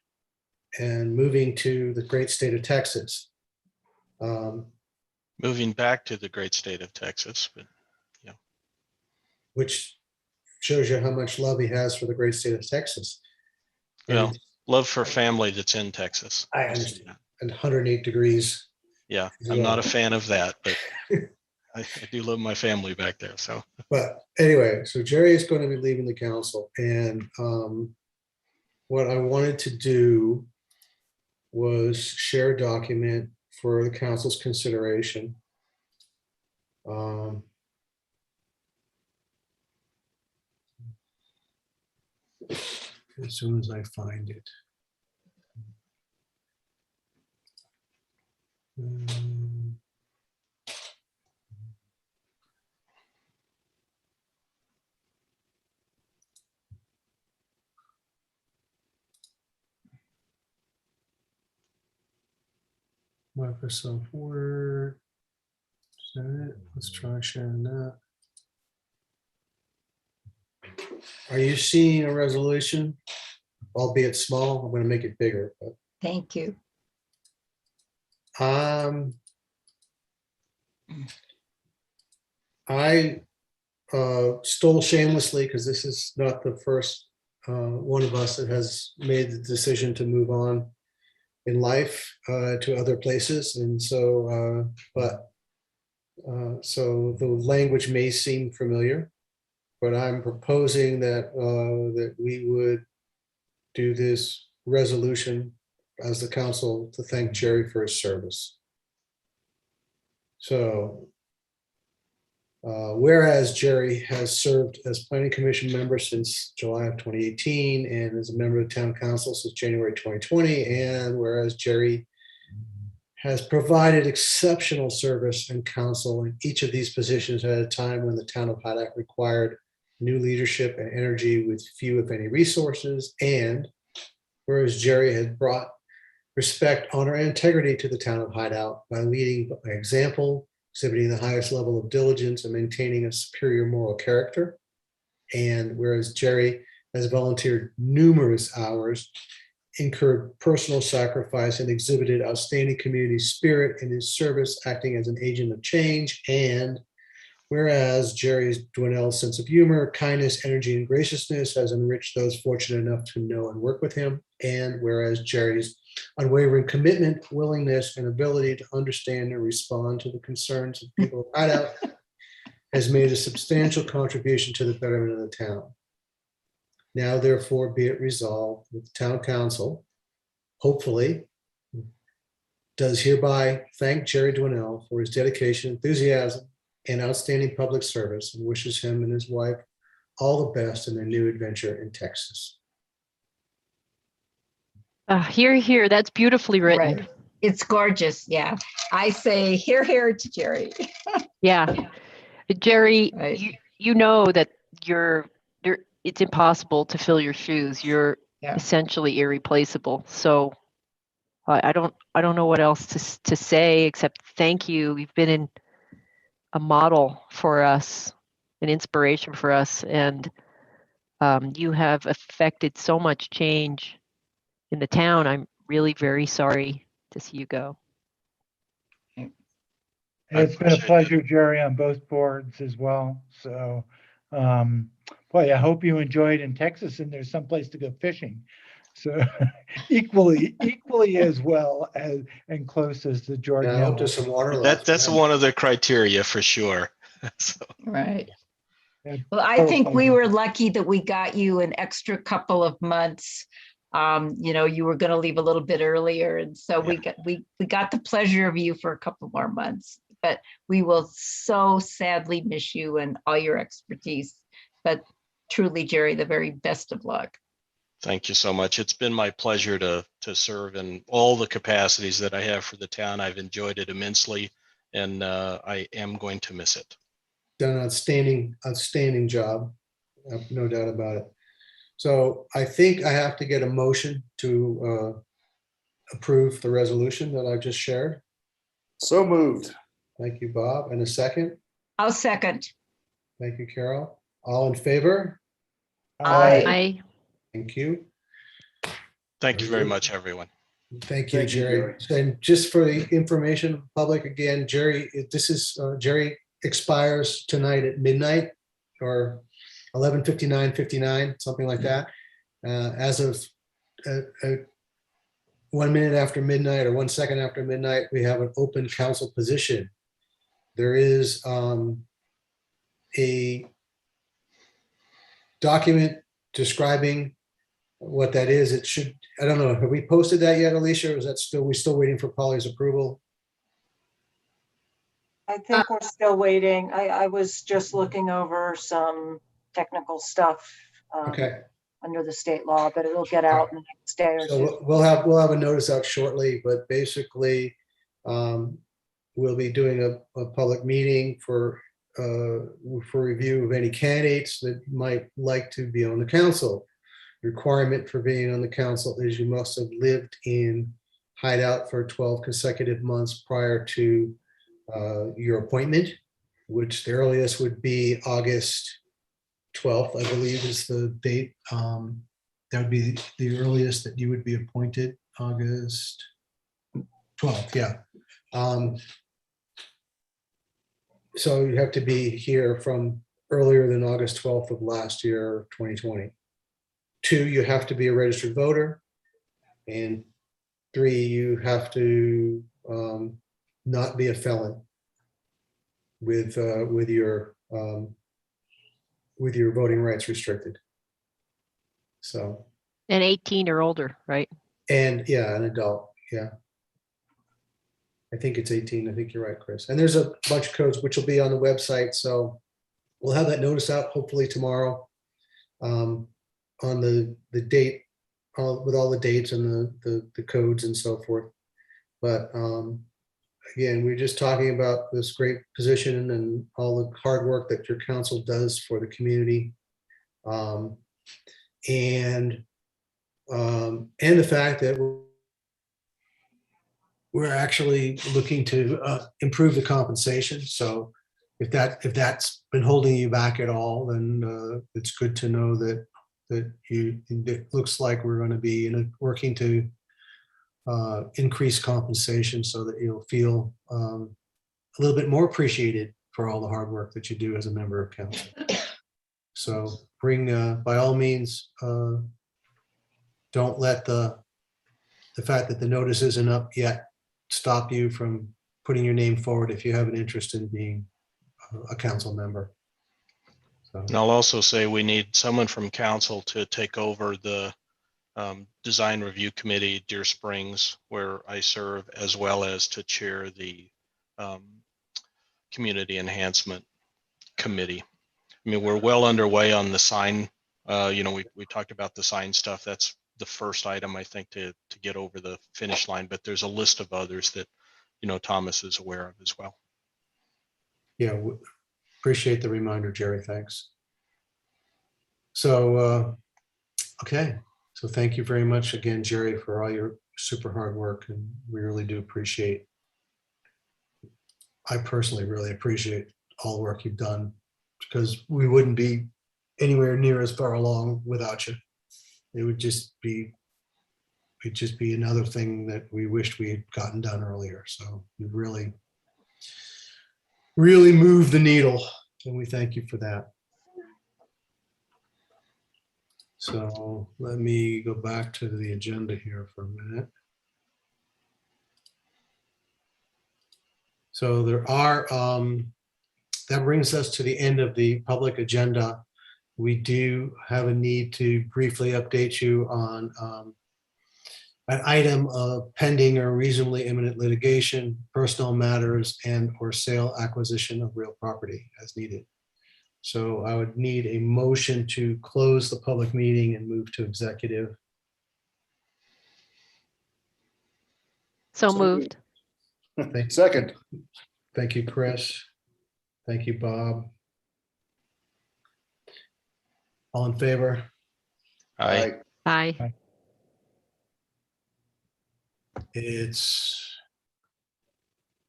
and moving to the great state of Texas. Moving back to the great state of Texas, but which shows you how much love he has for the great state of Texas. well, And love for family that's in Texas. I understand. And 108 degrees. Yeah, I'm not a fan of that, but I do love my family back there. So, but anyway, so Jerry is going to be leaving the council, and what I wanted to do was share a document for the council's consideration. As soon as I find it. Microsoft Word. Is that it? Let's try sharing that. Are you seeing a resolution? Albeit small, I'm going to make it bigger. But, Thank you. I stole shamelessly, because this is not the first one of us that has made the decision to move on in life to other places. And so, so the language may seem familiar, but I'm proposing that that we would do this resolution as the council to thank Jerry for his service. So, whereas Jerry has served as planning commission member since July of 2018 and as a member of town council since January 2020, and whereas Jerry has provided exceptional service and counsel in each of these positions at a time when the town of Hideout required new leadership and energy with few, if any, resources, and whereas Jerry has brought respect, honor, and integrity to the town of Hideout by leading by example, exhibiting the highest level of diligence and maintaining a superior moral character. And whereas Jerry has volunteered numerous hours, incurred personal sacrifice, and exhibited outstanding community spirit in his service, acting as an agent of change. And whereas Jerry Dwinell's sense of humor, kindness, energy, and graciousness has enriched those fortunate enough to know and work with him. And whereas Jerry's unwavering commitment, willingness, and ability to understand and respond to the concerns of people of Hideout has made a substantial contribution to the betterment of the town. Now, therefore, be it resolved that the town council, hopefully, does hereby thank Jerry Dwinell for his dedication, enthusiasm, and outstanding public service, and wishes him and his wife all the best in their new adventure in Texas. Hear, hear. That's beautifully written. Right. It's gorgeous. Yeah. I say hear, hear to Jerry. Yeah. Jerry, Right. you know that it's impossible to fill your shoes. You're Yeah. essentially irreplaceable. So I don't know what else to say except thank you. You've been a model for us, an inspiration for us, and you have affected so much change in the town. I'm really very sorry to see you go. It's been a pleasure, Jerry, on both boards as well. So, boy, I hope you enjoyed in Texas and there's some place to go fishing. So equally as well as and close as the Jordan. Now to some water. That's one of the criteria for sure. So. Right. Yeah, Well, I think we were lucky that we got you an extra couple of months. You were going to leave a little bit earlier, and so we got the pleasure of you for a couple more months. But we will so sadly miss you and all your expertise. But truly, Jerry, the very best of luck. Thank you so much. It's been my pleasure to serve in all the capacities that I have for the town. I've enjoyed it immensely, and I am going to miss it. Done an outstanding job. No doubt about it. So I think I have to get a motion to approve the resolution that I've just shared. So moved. Thank you, Bob. And a second. I'll second. Thank you, Carol. All in favor? I, Thank you. Thank you very much, everyone. Thank you, Thank you, Jerry. And just for the information, public, again, Jerry, this is, Jerry expires tonight at midnight or 11:59:59, something like that. As of 1 minute after midnight or 1 second after midnight, we have an open council position. There is a document describing what that is. It should, I don't know, have we posted that yet, Alicia? Or is that still, we still waiting for Polly's approval? I think we're still waiting. I was just looking over some technical stuff Okay. under the state law, but it'll get out in the next day or two. So we'll have a notice out shortly, but basically we'll be doing a public meeting for review of any candidates that might like to be on the council. Requirement for being on the council is you must have lived in Hideout for 12 consecutive months prior to your appointment, which the earliest would be August 12th, I believe is the date. That would be the earliest that you would be appointed, August 12th, yeah. So you have to be here from earlier than August 12th of last year, 2020. 2, you have to be a registered voter. And 3, you have to not be a felon with your voting rights restricted. So. and 18 or older, right? And yeah, an adult, yeah. I think it's 18. I think you're right, Chris. And there's a bunch of codes which will be on the website. So we'll have that notice out hopefully tomorrow on the date, with all the dates and the codes and so forth. But again, we're just talking about this great position and all the hard work that your council does for the community. And the fact that we're actually looking to improve the compensation. So if that's been holding you back at all, then it's good to know that it looks like we're going to be working to increase compensation so that you'll feel a little bit more appreciated for all the hard work that you do as a member of council. So by all means, don't let the fact that the notice isn't up yet stop you from putting your name forward if you have an interest in being a council member. So. And I'll also say we need someone from council to take over the design review committee, Deer Springs, where I serve, as well as to chair the community enhancement committee. I mean, we're well underway on the sign. We talked about the sign stuff. That's the first item, I think, to get over the finish line, but there's a list of others that, Thomas is aware of as well. Yeah, appreciate the reminder, Jerry. Thanks. So, okay. So thank you very much again, Jerry, for all your super hard work, and we really do appreciate. I personally really appreciate all the work you've done, because we wouldn't be anywhere near as far along without you. It would just be another thing that we wished we had gotten done earlier. So you really moved the needle, and we thank you for that. So let me go back to the agenda here for a minute. So there are, that brings us to the end of the public agenda. We do have a need to briefly update you on an item of pending or reasonably imminent litigation, personal matters, and or sale, acquisition of real property as needed. So I would need a motion to close the public meeting and move to executive. So moved. Second. Thank you, Chris. Thank you, Bob. All in favor? Aye. Aye. It's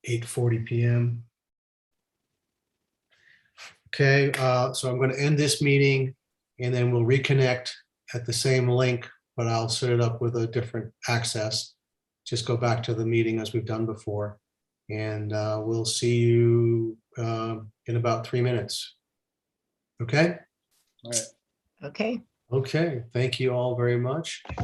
8:40 p.m. Okay, so I'm going to end this meeting and then we'll reconnect at the same link, but I'll set it up with a different access. Just go back to the meeting as we've done before. And we'll see you in about 3 minutes. Okay? All right. Okay. Okay, thank you all very much.